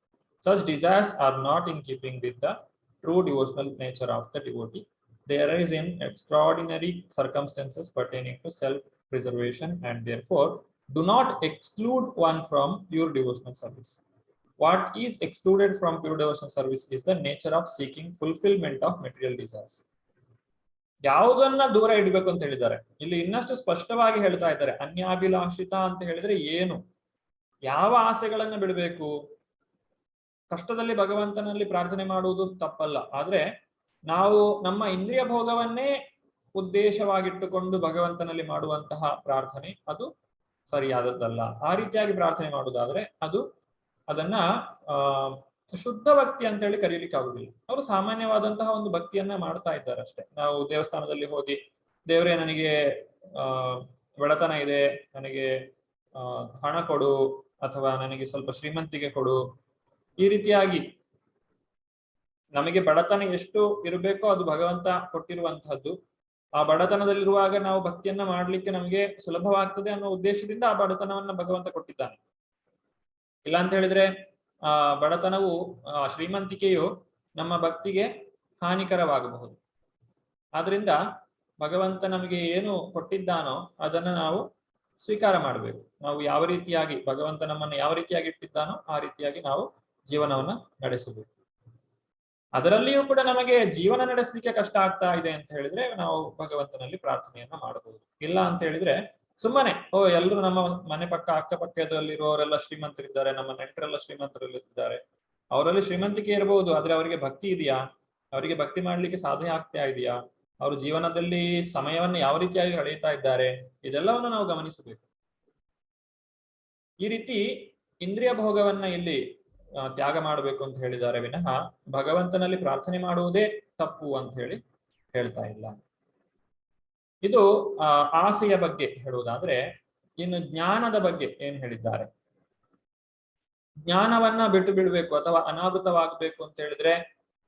Such desires are not in keeping with the true devotional nature of the devotee. They arise in extraordinary circumstances pertaining to self-preservation and therefore do not exclude one from pure devotional service. What is excluded from pure devotional service is the nature of seeking fulfillment of material desires. ಯಾವುದನ್ನ ದೂರ ಇಡಬೇಕು ಅಂತ ಹೇಳಿದ್ದಾರೆ ಇಲ್ಲಿ ಇನ್ನಷ್ಟು ಸ್ಪಷ್ಟವಾಗಿ ಹೇಳ್ತಾ ಇದ್ದಾರೆ. ಅನ್ಯಾಭಿಲಾಷಿತ ಅಂತ ಹೇಳಿದ್ರೆ ಏನು, ಯಾವ ಆಸೆಗಳನ್ನ ಬಿಡಬೇಕು? ಕಷ್ಟದಲ್ಲಿ ಭಗವಂತನಲ್ಲಿ ಪ್ರಾರ್ಥನೆ ಮಾಡುವುದು ತಪ್ಪಲ್ಲ, ಆದ್ರೆ ನಾವು ನಮ್ಮ ಇಂದ್ರಿಯ ಭೋಗವನ್ನೇ ಉದ್ದೇಶವಾಗಿಟ್ಟುಕೊಂಡು ಭಗವಂತನಲ್ಲಿ ಮಾಡುವಂತಹ ಪ್ರಾರ್ಥನೆ ಅದು ಸರಿಯಾದದ್ದಲ್ಲ. ಆ ರೀತಿಯಾಗಿ ಪ್ರಾರ್ಥನೆ ಮಾಡುವುದಾದ್ರೆ ಅದನ್ನ ಶುದ್ಧ ಭಕ್ತಿ ಅಂತ ಹೇಳಿ ಕರೀಲಿಕ್ಕೆ ಆಗುದಿಲ್ಲ. ಅವರು ಸಾಮಾನ್ಯವಾದಂತಹ ಒಂದು ಭಕ್ತಿಯನ್ನ ಮಾಡ್ತಾ ಇದ್ದಾರೆ ಅಷ್ಟೇ. ನಾವು ದೇವಸ್ಥಾನದಲ್ಲಿ ಹೋಗಿ ದೇವರೇ ನನಗೆ ಬಡತನ ಇದೆ, ನನಗೆ ಹಣ ಕೊಡು, ಅಥವಾ ನನಗೆ ಸ್ವಲ್ಪ ಶ್ರೀಮಂತಿಗೆ ಕೊಡು, ಈ ರೀತಿಯಾಗಿ ನಮಗೆ ಬಡತನ ಎಷ್ಟು ಇರಬೇಕೋ ಅದು ಭಗವಂತ ಕೊಟ್ಟಿರುವಂತಹದ್ದು. ಆ ಬಡತನದಲ್ಲಿರುವಾಗ ನಾವು ಭಕ್ತಿಯನ್ನ ಮಾಡ್ಲಿಕ್ಕೆ ನಮಗೆ ಸುಲಭವಾಗ್ತದೆ ಅನ್ನೋ ಉದ್ದೇಶದಿಂದ ಆ ಬಡತನವನ್ನ ಭಗವಂತ ಕೊಟ್ಟಿದ್ದಾನೆ. ಇಲ್ಲ ಅಂತ ಹೇಳಿದ್ರೆ ಆ ಬಡತನವು, ಶ್ರೀಮಂತಿಕೆಯು ನಮ್ಮ ಭಕ್ತಿಗೆ ಹಾನಿಕರವಾಗಬಹುದು. ಆದ್ರಿಂದ ಭಗವಂತ ನಮಗೆ ಏನು ಕೊಟ್ಟಿದ್ದಾನೋ ಅದನ್ನ ನಾವು ಸ್ವೀಕಾರ ಮಾಡಬೇಕು. ನಾವು ಯಾವ ರೀತಿಯಾಗಿ ಭಗವಂತ ನಮ್ಮನ್ನು ಯಾವ ರೀತಿಯಾಗಿ ಇಟ್ಟಿದ್ದಾನೋ ಆ ರೀತಿಯಾಗಿ ನಾವು ಜೀವನವನ್ನ ನಡೆಸಬೇಕು. ಅದರಲ್ಲಿಯೂ ಕೂಡ ನಮಗೆ ಜೀವನ ನಡೆಸಲಿಕ್ಕೆ ಕಷ್ಟ ಆಗ್ತಾ ಇದೆ ಅಂತ ಹೇಳಿದ್ರೆ ನಾವು ಭಗವಂತನಲ್ಲಿ ಪ್ರಾರ್ಥನೆಯನ್ನ ಮಾಡಬಹುದು. ಇಲ್ಲ ಅಂತ ಹೇಳಿದ್ರೆ ಸುಮ್ಮನೆ ಎಲ್ಲರೂ ನಮ್ಮ ಮನೆ ಪಕ್ಕ ಅಕ್ಕಪಕ್ಕದಲ್ಲಿರುವವರೆಲ್ಲ ಶ್ರೀಮಂತರಿದ್ದಾರೆ, ನಮ್ಮ ನೆಂಟರೆಲ್ಲ ಶ್ರೀಮಂತರಲ್ಲಿದ್ದಾರೆ, ಅವರಲ್ಲಿ ಶ್ರೀಮಂತಿಕೆ ಇರಬಹುದು, ಆದ್ರೆ ಅವರಿಗೆ ಭಕ್ತಿ ಇದೆಯಾ? ಅವರಿಗೆ ಭಕ್ತಿ ಮಾಡ್ಲಿಕ್ಕೆ ಸಾಧ್ಯ ಆಗ್ತಾ ಇದೆಯಾ? ಅವರು ಜೀವನದಲ್ಲಿ ಸಮಯವನ್ನು ಯಾವ ರೀತಿಯಾಗಿ ಕಳೆಯುತ್ತಾ ಇದ್ದಾರೆ? ಇದೆಲ್ಲವನ್ನು ನಾವು ಗಮನಿಸಬೇಕು. ಈ ರೀತಿ ಇಂದ್ರಿಯ ಭೋಗವನ್ನ ಇಲ್ಲಿ ತ್ಯಾಗ ಮಾಡಬೇಕು ಅಂತ ಹೇಳಿದ್ದಾರೆ ವಿನಃ ಭಗವಂತನಲ್ಲಿ ಪ್ರಾರ್ಥನೆ ಮಾಡುವುದೇ ತಪ್ಪು ಅಂತ ಹೇಳಿ ಹೇಳ್ತಾ ಇಲ್ಲ. ಇದು ಆಸೆಯ ಬಗ್ಗೆ ಹೇಳುವುದಾದ್ರೆ, ಇನ್ನು ಜ್ಞಾನದ ಬಗ್ಗೆ ಏನ್ ಹೇಳಿದ್ದಾರೆ? ಜ್ಞಾನವನ್ನ ಬಿಟ್ಟು ಬಿಡಬೇಕು ಅಥವಾ ಅನಾವೃತವಾಗಬೇಕು ಅಂತ ಹೇಳಿದ್ರೆ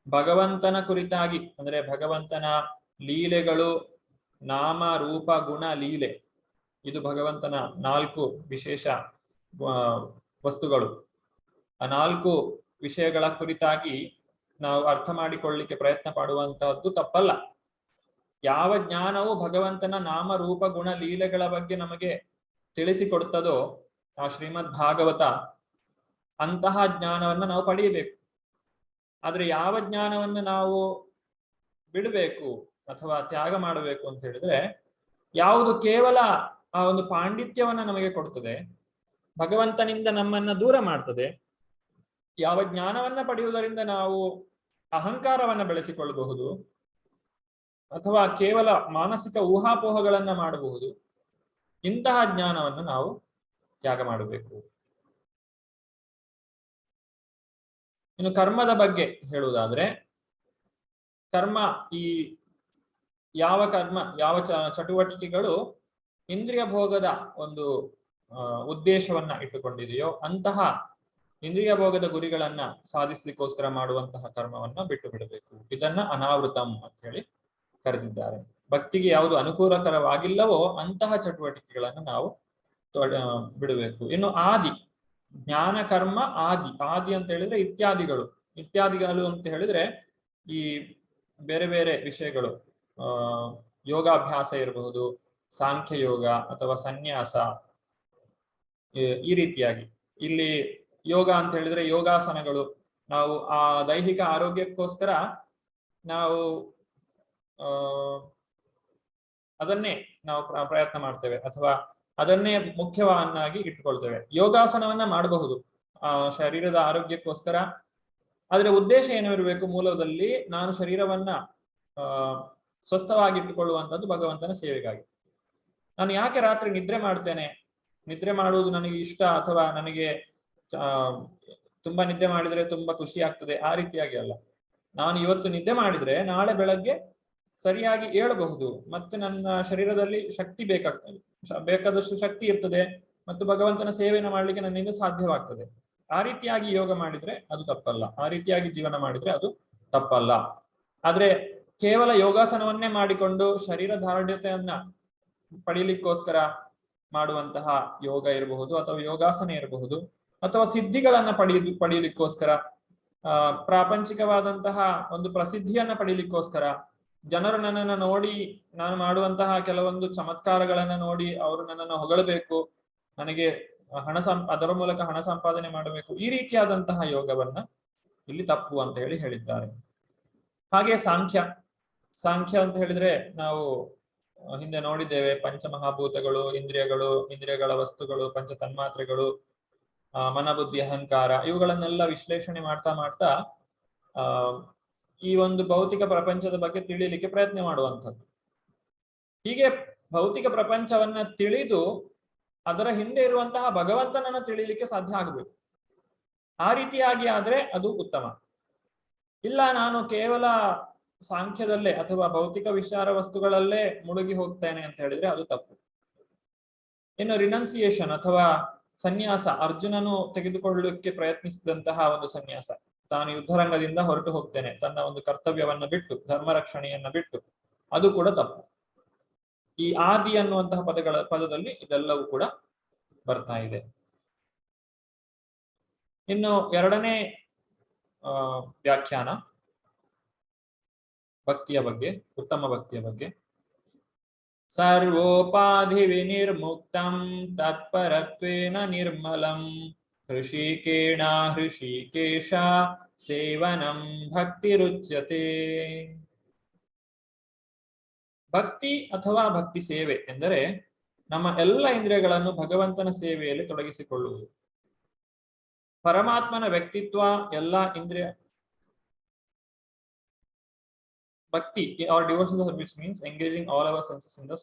ಭಗವಂತನ ಕುರಿತಾಗಿ, ಅಂದ್ರೆ ಭಗವಂತನ ಲೀಲೆಗಳು, ನಾಮ ರೂಪ ಗುಣ ಲೀಲೆ, ಇದು ಭಗವಂತನ 4 ವಿಶೇಷ ವಸ್ತುಗಳು. ಆ 4 ವಿಷಯಗಳ ಕುರಿತಾಗಿ ನಾವು ಅರ್ಥ ಮಾಡಿಕೊಳ್ಳಲಿಕ್ಕೆ ಪ್ರಯತ್ನ ಪಡುವಂತಹದ್ದು ತಪ್ಪಲ್ಲ. ಯಾವ ಜ್ಞಾನವು ಭಗವಂತನ ನಾಮ ರೂಪ ಗುಣ ಲೀಲೆಗಳ ಬಗ್ಗೆ ನಮಗೆ ತಿಳಿಸಿಕೊಡ್ತದೋ ಆ ಶ್ರೀಮದ್ ಭಾಗವತ, ಅಂತಹ ಜ್ಞಾನವನ್ನು ನಾವು ಪಡೆಯಬೇಕು. ಆದ್ರೆ ಯಾವ ಜ್ಞಾನವನ್ನು ನಾವು ಬಿಡಬೇಕು ಅಥವಾ ತ್ಯಾಗ ಮಾಡಬೇಕು ಅಂತ ಹೇಳಿದ್ರೆ, ಯಾವುದು ಕೇವಲ ಆ ಒಂದು ಪಾಂಡಿತ್ಯವನ್ನ ನಮಗೆ ಕೊಡ್ತದೆ, ಭಗವಂತನಿಂದ ನಮ್ಮನ್ನ ದೂರ ಮಾಡ್ತದೆ, ಯಾವ ಜ್ಞಾನವನ್ನ ಪಡೆಯುವುದರಿಂದ ನಾವು ಅಹಂಕಾರವನ್ನ ಬೆಳೆಸಿಕೊಳ್ಳಬಹುದು ಅಥವಾ ಕೇವಲ ಮಾನಸಿಕ ಊಹಾಪೋಹಗಳನ್ನ ಮಾಡಬಹುದು, ಇಂತಹ ಜ್ಞಾನವನ್ನು ನಾವು ತ್ಯಾಗ ಮಾಡಬೇಕು. ಇನ್ನು ಕರ್ಮದ ಬಗ್ಗೆ ಹೇಳುವುದಾದ್ರೆ, ಕರ್ಮ, ಈ ಯಾವ ಕರ್ಮ, ಯಾವ ಚಟುವಟಿಕೆಗಳು ಇಂದ್ರಿಯ ಭೋಗದ ಒಂದು ಉದ್ದೇಶವನ್ನ ಇಟ್ಟುಕೊಂಡಿದೆಯೋ ಅಂತಹ ಇಂದ್ರಿಯ ಭೋಗದ ಗುರಿಗಳನ್ನ ಸಾಧಿಸ್ಲಿಕ್ಕೋಸ್ಕರ ಮಾಡುವಂತಹ ಕರ್ಮವನ್ನ ಬಿಟ್ಟು ಬಿಡಬೇಕು. ಇದನ್ನ ಅನಾವೃತಂ ಅಂತ ಹೇಳಿ ಕರೆದಿದ್ದಾರೆ. ಭಕ್ತಿಗೆ ಯಾವುದು ಅನುಕೂಲಕರವಾಗಿಲ್ಲವೋ ಅಂತಹ ಚಟುವಟಿಕೆಗಳನ್ನು ನಾವು ಬಿಡಬೇಕು. ಇನ್ನು ಆದಿ, ಜ್ಞಾನ ಕರ್ಮ ಆದಿ. ಆದಿ ಅಂತ ಹೇಳಿದ್ರೆ ಇತ್ಯಾದಿಗಳು ಅಂತ ಹೇಳಿದ್ರೆ ಈ ಬೇರೆ ಬೇರೆ ವಿಷಯಗಳು, ಯೋಗಾಭ್ಯಾಸ ಇರಬಹುದು, ಸಾಂಖ್ಯ ಯೋಗ ಅಥವಾ ಸನ್ಯಾಸ, ಈ ರೀತಿಯಾಗಿ. ಇಲ್ಲಿ ಯೋಗ ಅಂತ ಹೇಳಿದ್ರೆ ಯೋಗಾಸನಗಳು, ನಾವು ಆ ದೈಹಿಕ ಆರೋಗ್ಯಕ್ಕೋಸ್ಕರ ನಾವು ಅದನ್ನೇ ನಾವು ಪ್ರಯತ್ನ ಮಾಡ್ತೇವೆ ಅಥವಾ ಅದನ್ನೇ ಮುಖ್ಯವನ್ನಾಗಿ ಇಟ್ಕೊಳ್ತೇವೆ. ಯೋಗಾಸನವನ್ನ ಮಾಡಬಹುದು ಶರೀರದ ಆರೋಗ್ಯಕ್ಕೋಸ್ಕರ, ಆದ್ರೆ ಉದ್ದೇಶ ಏನಿರಬೇಕು, ಮೂಲದಲ್ಲಿ ನಾನು ಶರೀರವನ್ನ ಸ್ವಸ್ಥವಾಗಿಟ್ಟುಕೊಳ್ಳುವಂಥದ್ದು ಭಗವಂತನ ಸೇವೆಗಾಗಿ. ನಾನು ಯಾಕೆ ರಾತ್ರಿ ನಿದ್ರೆ ಮಾಡ್ತೇನೆ, ನಿದ್ರೆ ಮಾಡುವುದು ನನಗೆ ಇಷ್ಟ ಅಥವಾ ನನಗೆ ತುಂಬಾ ನಿದ್ದೆ ಮಾಡಿದ್ರೆ ತುಂಬಾ ಖುಷಿ ಆಗ್ತದೆ, ಆ ರೀತಿಯಾಗಿ ಅಲ್ಲ. ನಾನು ಇವತ್ತು ನಿದ್ದೆ ಮಾಡಿದ್ರೆ ನಾಳೆ ಬೆಳಗ್ಗೆ ಸರಿಯಾಗಿ ಏಳಬಹುದು, ಮತ್ತೆ ನನ್ನ ಶರೀರದಲ್ಲಿ ಶಕ್ತಿ ಬೇಕಾದಷ್ಟು ಶಕ್ತಿ ಇರ್ತದೆ ಮತ್ತು ಭಗವಂತನ ಸೇವೆಯನ್ನು ಮಾಡ್ಲಿಕ್ಕೆ ನನ್ನಿಂದ ಸಾಧ್ಯವಾಗ್ತದೆ. ಆ ರೀತಿಯಾಗಿ ಯೋಗ ಮಾಡಿದ್ರೆ ಅದು ತಪ್ಪಲ್ಲ, ಆ ರೀತಿಯಾಗಿ ಜೀವನ ಮಾಡಿದ್ರೆ ಅದು ತಪ್ಪಲ್ಲ. ಆದ್ರೆ ಕೇವಲ ಯೋಗಾಸನವನ್ನೇ ಮಾಡಿಕೊಂಡು ಶರೀರ ದಾರ್ಢ್ಯತೆಯನ್ನ ಪಡೀಲಿಕ್ಕೋಸ್ಕರ ಮಾಡುವಂತಹ ಯೋಗ ಇರಬಹುದು ಅಥವಾ ಯೋಗಾಸನ ಇರಬಹುದು, ಅಥವಾ ಸಿದ್ಧಿಗಳನ್ನ ಪಡೆಯಲಿಕ್ಕೋಸ್ಕರ, ಪ್ರಾಪಂಚಿಕವಾದಂತಹ ಒಂದು ಪ್ರಸಿದ್ಧಿಯನ್ನ ಪಡೀಲಿಕ್ಕೋಸ್ಕರ, ಜನರು ನನ್ನನ್ನು ನೋಡಿ, ನಾನು ಮಾಡುವಂತಹ ಕೆಲವೊಂದು ಚಮತ್ಕಾರಗಳನ್ನ ನೋಡಿ ಅವರು ನನ್ನನ್ನು ಹೊಗಳಬೇಕು, ನನಗೆ ಅದರ ಮೂಲಕ ಹಣ ಸಂಪಾದನೆ ಮಾಡಬೇಕು, ಈ ರೀತಿಯಾದಂತಹ ಯೋಗವನ್ನ ಇಲ್ಲಿ ತಪ್ಪು ಅಂತ ಹೇಳಿದ್ದಾರೆ. ಹಾಗೆ ಸಾಂಖ್ಯ ಅಂತ ಹೇಳಿದ್ರೆ ನಾವು ಹಿಂದೆ ನೋಡಿದ್ದೇವೆ, ಪಂಚಮಹಾಭೂತಗಳು, ಇಂದ್ರಿಯಗಳ ವಸ್ತುಗಳು, ಪಂಚ ತನ್ಮಾತ್ರೆಗಳು, ಮನಬುದ್ಧಿ ಅಹಂಕಾರ, ಇವುಗಳನ್ನೆಲ್ಲ ವಿಶ್ಲೇಷಣೆ ಮಾಡ್ತಾ ಈ ಒಂದು ಭೌತಿಕ ಪ್ರಪಂಚದ ಬಗ್ಗೆ ತಿಳಿಯಲಿಕ್ಕೆ ಪ್ರಯತ್ನ ಮಾಡುವಂಥದ್ದು. ಹೀಗೆ ಭೌತಿಕ ಪ್ರಪಂಚವನ್ನ ತಿಳಿದು ಅದರ ಹಿಂದೆ ಇರುವಂತಹ ಭಗವಂತನನ್ನ ತಿಳಿಯಲಿಕ್ಕೆ ಸಾಧ್ಯ ಆಗಬೇಕು. ಆ ರೀತಿಯಾಗಿ ಆದ್ರೆ ಅದು ಉತ್ತಮ. ಇಲ್ಲ, ನಾನು ಕೇವಲ ಸಾಂಖ್ಯದಲ್ಲೇ ಅಥವಾ ಭೌತಿಕ ವಿಚಾರ ವಸ್ತುಗಳಲ್ಲೇ ಮುಳುಗಿ ಹೋಗ್ತೇನೆ ಅಂತ ಹೇಳಿದ್ರೆ ಅದು ತಪ್ಪು. ಇನ್ನು ರಿನನ್ಸಿಯೇಷನ್ ಅಥವಾ ಸನ್ಯಾಸ, ಅರ್ಜುನನು ತೆಗೆದುಕೊಳ್ಳಲಿಕ್ಕೆ ಪ್ರಯತ್ನಿಸಿದಂತಹ ಒಂದು ಸನ್ಯಾಸ, ತಾನು ಯುದ್ಧರಂಗದಿಂದ ಹೊರಟು ಹೋಗ್ತೇನೆ, ತನ್ನ ಒಂದು ಕರ್ತವ್ಯವನ್ನ ಬಿಟ್ಟು, ಧರ್ಮ ರಕ್ಷಣೆಯನ್ನ ಬಿಟ್ಟು, ಅದು ಕೂಡ ತಪ್ಪು. ಈ ಆದಿ ಅನ್ನುವಂತಹ ಪದದಲ್ಲಿ ಇದೆಲ್ಲವೂ ಕೂಡ ಬರ್ತಾ ಇದೆ. ಇನ್ನು ಎರಡನೇ ವ್ಯಾಖ್ಯಾನ ಭಕ್ತಿಯ ಬಗ್ಗೆ, ಉತ್ತಮ ಭಕ್ತಿಯ ಬಗ್ಗೆ, ಸರ್ವೋಪಾಧಿ ವಿನಿರ್ಮುಕ್ತಂ ತತ್ಪರತ್ವೇನ ನಿರ್ಮಲಂ ಹೃಷಿಕೇಣ ಹೃಷಿಕೇಶ ಸೇವನಂ ಭಕ್ತಿರುಚ್ಯತೆ. ಭಕ್ತಿ ಅಥವಾ ಭಕ್ತಿ ಸೇವೆ ಎಂದರೆ ನಮ್ಮ ಎಲ್ಲ ಇಂದ್ರಿಯಗಳನ್ನು ಭಗವಂತನ ಸೇವೆಯಲ್ಲಿ ತೊಡಗಿಸಿಕೊಳ್ಳುವುದು. ಪರಮಾತ್ಮನ ವ್ಯಕ್ತಿತ್ವ ಎಲ್ಲ ಇಂದ್ರಿಯ Bhakti or devotional service means engaging all our senses in the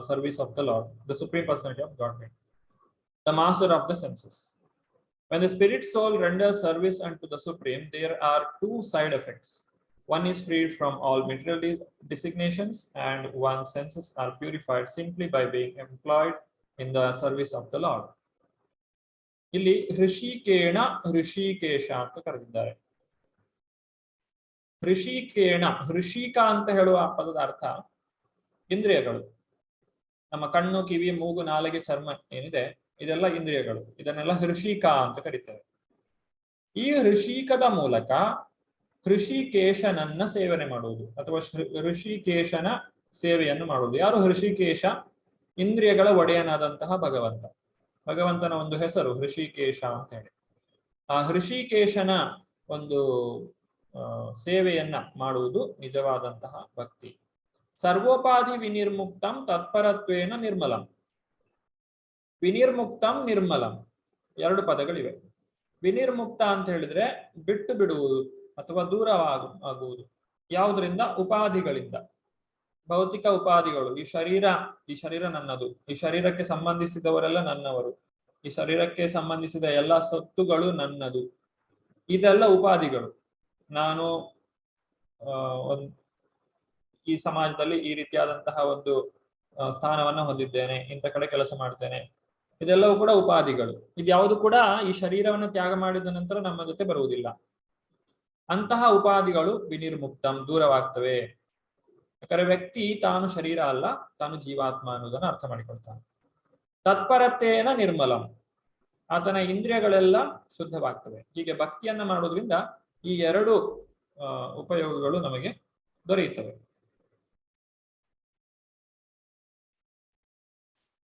service of the Lord, the Supreme Personality of Godhead, the Master of the senses. When the spirit soul renders service unto the Supreme, there are two side effects. One is freed from all material designations, and one's senses are purified simply by being employed in the service of the Lord. ಇಲ್ಲಿ ಹೃಷಿಕೇಣ ಹೃಷಿಕೇಶ ಅಂತ ಕರೆದಿದ್ದಾರೆ. ಹೃಷಿಕೇಣ, ಹೃಷಿಕ ಅಂತ ಹೇಳುವ ಪದದ ಅರ್ಥ ಇಂದ್ರಿಯಗಳು. ನಮ್ಮ ಕಣ್ಣು, ಕಿವಿ, ಮೂಗು, ನಾಲಿಗೆ, ಚರ್ಮ ಏನಿದೆ ಇದೆಲ್ಲ ಇಂದ್ರಿಯಗಳು. ಇದನ್ನೆಲ್ಲ ಹೃಷಿಕ ಅಂತ ಕರೀತಾರೆ. ಈ ಹೃಷಿಕದ ಮೂಲಕ ಹೃಷಿಕೇಶನನ್ನ ಸೇವನೆ ಮಾಡುವುದು ಅಥವಾ ಹೃಷಿಕೇಶನ ಸೇವೆಯನ್ನು ಮಾಡುವುದು. ಯಾರು? ಹೃಷಿಕೇಶ, ಇಂದ್ರಿಯಗಳ ಒಡೆಯನಾದಂತಹ ಭಗವಂತ. ಭಗವಂತನ ಒಂದು ಹೆಸರು ಹೃಷಿಕೇಶ ಅಂತ ಹೇಳಿ. ಆ ಹೃಷಿಕೇಶನ ಒಂದು ಸೇವೆಯನ್ನ ಮಾಡುವುದು ನಿಜವಾದಂತಹ ಭಕ್ತಿ. ಸರ್ವೋಪಾಧಿ ವಿನಿರ್ಮುಕ್ತಂ ತತ್ಪರತ್ವೇನ ನಿರ್ಮಲಂ. ವಿನಿರ್ಮುಕ್ತಂ ನಿರ್ಮಲಂ ಎರಡು ಪದಗಳಿವೆ. ವಿನಿರ್ಮುಕ್ತ ಅಂತ ಹೇಳಿದ್ರೆ ಬಿಟ್ಟು ಬಿಡುವುದು ಅಥವಾ ದೂರವಾಗುವುದು. ಯಾವುದರಿಂದ? ಉಪಾಧಿಗಳಿಂದ. ಭೌತಿಕ ಉಪಾಧಿಗಳು. ಈ ಶರೀರ ನನ್ನದು, ಈ ಶರೀರಕ್ಕೆ ಸಂಬಂಧಿಸಿದವರೆಲ್ಲ ನನ್ನವರು, ಈ ಶರೀರಕ್ಕೆ ಸಂಬಂಧಿಸಿದ ಎಲ್ಲ ಸೊತ್ತುಗಳು ನನ್ನದು, ಇದೆಲ್ಲ ಉಪಾಧಿಗಳು. ನಾನು ಈ ಸಮಾಜದಲ್ಲಿ ಈ ರೀತಿಯಾದಂತಹ ಒಂದು ಸ್ಥಾನವನ್ನ ಹೊಂದಿದ್ದೇನೆ, ಇಂಥ ಕಡೆ ಕೆಲಸ ಮಾಡ್ತೇನೆ, ಇದೆಲ್ಲವೂ ಕೂಡ ಉಪಾಧಿಗಳು. ಇದ್ಯಾವುದು ಕೂಡ ಈ ಶರೀರವನ್ನು ತ್ಯಾಗ ಮಾಡಿದ ನಂತರ ನಮ್ಮ ಜೊತೆ ಬರುವುದಿಲ್ಲ. ಅಂತಹ ಉಪಾಧಿಗಳು ವಿನಿರ್ಮುಕ್ತಂ, ದೂರವಾಗ್ತವೆ. ಯಾಕಂದ್ರೆ ವ್ಯಕ್ತಿ ತಾನು ಶರೀರ ಅಲ್ಲ, ತಾನು ಜೀವಾತ್ಮ ಅನ್ನೋದನ್ನು ಅರ್ಥ ಮಾಡಿಕೊಳ್ತಾನೆ. ತತ್ಪರತ್ವೇನ ನಿರ್ಮಲಂ, ಆತನ ಇಂದ್ರಿಯಗಳೆಲ್ಲ ಶುದ್ಧವಾಗ್ತವೆ. ಹೀಗೆ ಭಕ್ತಿಯನ್ನ ಮಾಡೋದ್ರಿಂದ ಈ ಎರಡು ಉಪಯೋಗಗಳು ನಮಗೆ ದೊರೆಯುತ್ತವೆ.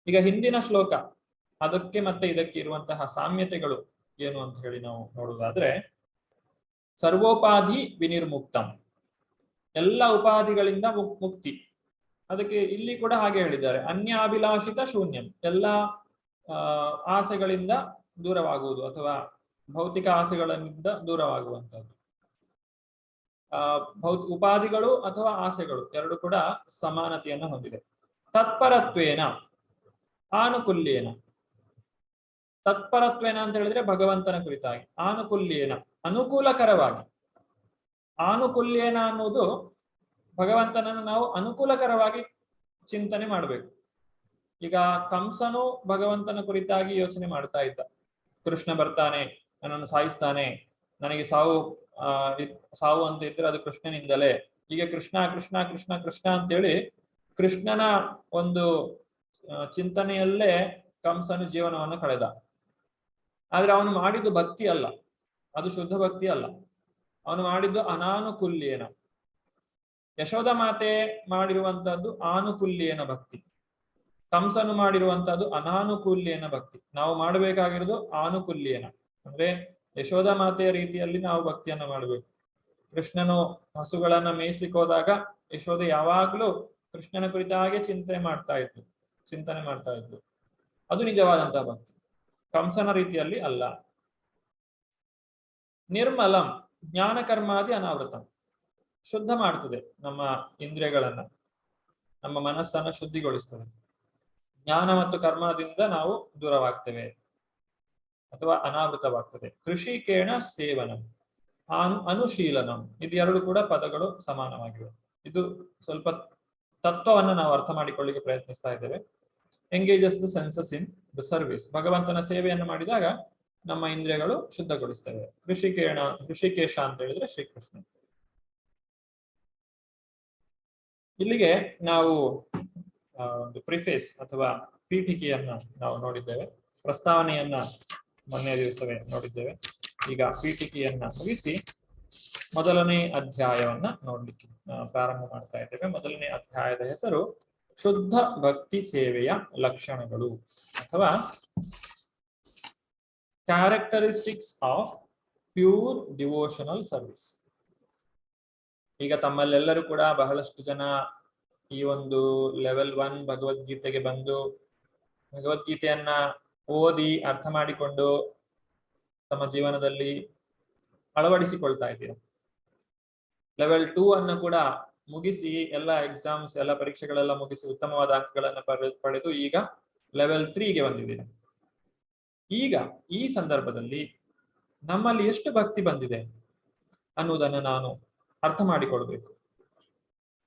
ಈಗ ಹಿಂದಿನ ಶ್ಲೋಕ, ಅದಕ್ಕೆ ಮತ್ತೆ ಇದಕ್ಕೆ ಇರುವಂತಹ ಸಾಮ್ಯತೆಗಳು ಏನು ಅಂತ ಹೇಳಿ ನಾವು ನೋಡುವುದಾದ್ರೆ, ಸರ್ವೋಪಾಧಿ ವಿನಿರ್ಮುಕ್ತಂ, ಎಲ್ಲ ಉಪಾಧಿಗಳಿಂದ ಮುಕ್ತಿ. ಅದಕ್ಕೆ ಇಲ್ಲಿ ಕೂಡ ಹಾಗೆ ಹೇಳಿದ್ದಾರೆ, ಅನ್ಯಾಭಿಲಾಷಿತ ಶೂನ್ಯಂ, ಎಲ್ಲ ಆಸೆಗಳಿಂದ ದೂರವಾಗುವುದು ಅಥವಾ ಭೌತಿಕ ಆಸೆಗಳಿಂದ ದೂರವಾಗುವಂಥದ್ದು. ಉಪಾಧಿಗಳು ಅಥವಾ ಆಸೆಗಳು ಎರಡು ಕೂಡ ಸಮಾನತೆಯನ್ನು ಹೊಂದಿದೆ. ತತ್ಪರತ್ವೇನ ಆನುಕೂಲ್ಯೇನ, ತತ್ಪರತ್ವೇನ ಅಂತ ಹೇಳಿದ್ರೆ ಭಗವಂತನ ಕುರಿತಾಗಿ, ಆನುಕೂಲ್ಯೇನ ಅನುಕೂಲಕರವಾಗಿ. ಆನುಕೂಲ್ಯೇನ ಅನ್ನೋದು ಭಗವಂತನನ್ನು ನಾವು ಅನುಕೂಲಕರವಾಗಿ ಚಿಂತನೆ ಮಾಡಬೇಕು. ಈಗ ಕಂಸನು ಭಗವಂತನ ಕುರಿತಾಗಿ ಯೋಚನೆ ಮಾಡ್ತಾ ಇದ್ದ, ಕೃಷ್ಣ ಬರ್ತಾನೆ, ನನ್ನನ್ನು ಸಾಯಿಸ್ತಾನೆ, ನನಗೆ ಸಾವು ಅಂತ ಇದ್ರೆ ಅದು ಕೃಷ್ಣನಿಂದಲೇ. ಹೀಗೆ ಕೃಷ್ಣ ಕೃಷ್ಣ ಕೃಷ್ಣ ಕೃಷ್ಣ ಅಂತೇಳಿ ಕೃಷ್ಣನ ಒಂದು ಚಿಂತನೆಯಲ್ಲೇ ಕಂಸನು ಜೀವನವನ್ನು ಕಳೆದ. ಆದ್ರೆ ಅವನು ಮಾಡಿದ್ದು ಭಕ್ತಿ ಅಲ್ಲ, ಅದು ಶುದ್ಧ ಭಕ್ತಿ ಅಲ್ಲ. ಅವನು ಮಾಡಿದ್ದು ಅನಾನುಕೂಲ್ಯೇನ. ಯಶೋಧ ಮಾತೆ ಮಾಡಿರುವಂತಹದ್ದು ಆನುಕೂಲ್ಯೇನ ಭಕ್ತಿ, ಕಂಸನು ಮಾಡಿರುವಂತಹದ್ದು ಅನಾನುಕೂಲ್ಯೇನ ಭಕ್ತಿ. ನಾವು ಮಾಡಬೇಕಾಗಿರೋದು ಆನುಕೂಲ್ಯೇನ, ಅಂದ್ರೆ ಯಶೋಧ ಮಾತೆಯ ರೀತಿಯಲ್ಲಿ ನಾವು ಭಕ್ತಿಯನ್ನ ಮಾಡಬೇಕು. ಕೃಷ್ಣನು ಹಸುಗಳನ್ನ ಮೇಯಿಸ್ಲಿಕ್ಕೆ ಹೋದಾಗ ಯಶೋಧ ಯಾವಾಗ್ಲೂ ಕೃಷ್ಣನ ಕುರಿತಾಗೆ ಚಿಂತನೆ ಮಾಡ್ತಾ ಇದ್ಲು. ಅದು ನಿಜವಾದಂತಹ ಭಕ್ತಿ, ಕಂಸನ ರೀತಿಯಲ್ಲಿ ಅಲ್ಲ. ನಿರ್ಮಲಂ ಜ್ಞಾನ ಕರ್ಮಾದಿ ಅನಾವೃತಂ, ಶುದ್ಧ ಮಾಡ್ತದೆ ನಮ್ಮ ಇಂದ್ರಿಯಗಳನ್ನ, ನಮ್ಮ ಮನಸ್ಸನ್ನ ಶುದ್ಧಿಗೊಳಿಸ್ತದೆ. ಜ್ಞಾನ ಮತ್ತು ಕರ್ಮದಿಂದ ನಾವು ದೂರವಾಗ್ತೇವೆ ಅಥವಾ ಅನಾವೃತವಾಗ್ತದೆ. ಕೃಷಿಕೇಣ ಸೇವನಂ ಅನುಶೀಲನಂ, ಇದು ಎರಡು ಕೂಡ ಪದಗಳು ಸಮಾನವಾಗಿವೆ. ಇದು ಸ್ವಲ್ಪ ತತ್ವವನ್ನು ನಾವು ಅರ್ಥ ಮಾಡಿಕೊಳ್ಳಿಕ್ಕೆ ಪ್ರಯತ್ನಿಸ್ತಾ ಇದ್ದೇವೆ. Engages the senses in the service, ಭಗವಂತನ ಸೇವೆಯನ್ನು ಮಾಡಿದಾಗ ನಮ್ಮ ಇಂದ್ರಿಯಗಳು ಶುದ್ಧಗೊಳಿಸ್ತವೆ. ಋಷಿಕೇಶ ಅಂತ ಹೇಳಿದ್ರೆ ಶ್ರೀಕೃಷ್ಣ. ಇಲ್ಲಿಗೆ ನಾವು ಒಂದು ಪ್ರಿಫೇಸ್ ಅಥವಾ ಪೀಠಿಕೆಯನ್ನ ನಾವು ನೋಡಿದ್ದೇವೆ. ಪ್ರಸ್ತಾವನೆಯನ್ನ ಮೊನ್ನೆ ದಿವಸವೇ ನೋಡಿದ್ದೇವೆ. ಈಗ ಪೀಠಿಕೆಯನ್ನ ಮುಗಿಸಿ ಮೊದಲನೇ ಅಧ್ಯಾಯವನ್ನ ನೋಡ್ಲಿಕ್ಕೆ ಪ್ರಾರಂಭ ಮಾಡ್ತಾ ಇದ್ದೇವೆ. ಮೊದಲನೇ ಅಧ್ಯಾಯದ ಹೆಸರು ಶುದ್ಧ ಭಕ್ತಿ ಸೇವೆಯ ಲಕ್ಷಣಗಳು ಅಥವಾ characteristics of pure devotional service. ಈಗ ತಮ್ಮಲ್ಲೆಲ್ಲರೂ ಕೂಡ ಬಹಳಷ್ಟು ಜನ ಈ ಒಂದು ಲೆವೆಲ್ 1 ಭಗವದ್ಗೀತೆಗೆ ಬಂದು ಭಗವದ್ಗೀತೆಯನ್ನ ಓದಿ ಅರ್ಥ ಮಾಡಿಕೊಂಡು ತಮ್ಮ ಜೀವನದಲ್ಲಿ ಅಳವಡಿಸಿಕೊಳ್ತಾ ಇದ್ದೀರಾ. ಲೆವೆಲ್ 2 ಅನ್ನು ಕೂಡ ಮುಗಿಸಿ ಎಲ್ಲ ಎಕ್ಸಾಮ್ಸ್, ಎಲ್ಲ ಪರೀಕ್ಷೆಗಳೆಲ್ಲ ಮುಗಿಸಿ ಉತ್ತಮವಾದ ಅಂಕಗಳನ್ನು ಪಡೆದು ಈಗ ಲೆವೆಲ್ 3ಗೆ ಬಂದಿದ್ದೀರಾ. ಈಗ ಈ ಸಂದರ್ಭದಲ್ಲಿ ನಮ್ಮಲ್ಲಿ ಎಷ್ಟು ಭಕ್ತಿ ಬಂದಿದೆ ಅನ್ನುವುದನ್ನು ನಾನು ಅರ್ಥ ಮಾಡಿಕೊಳ್ಬೇಕು.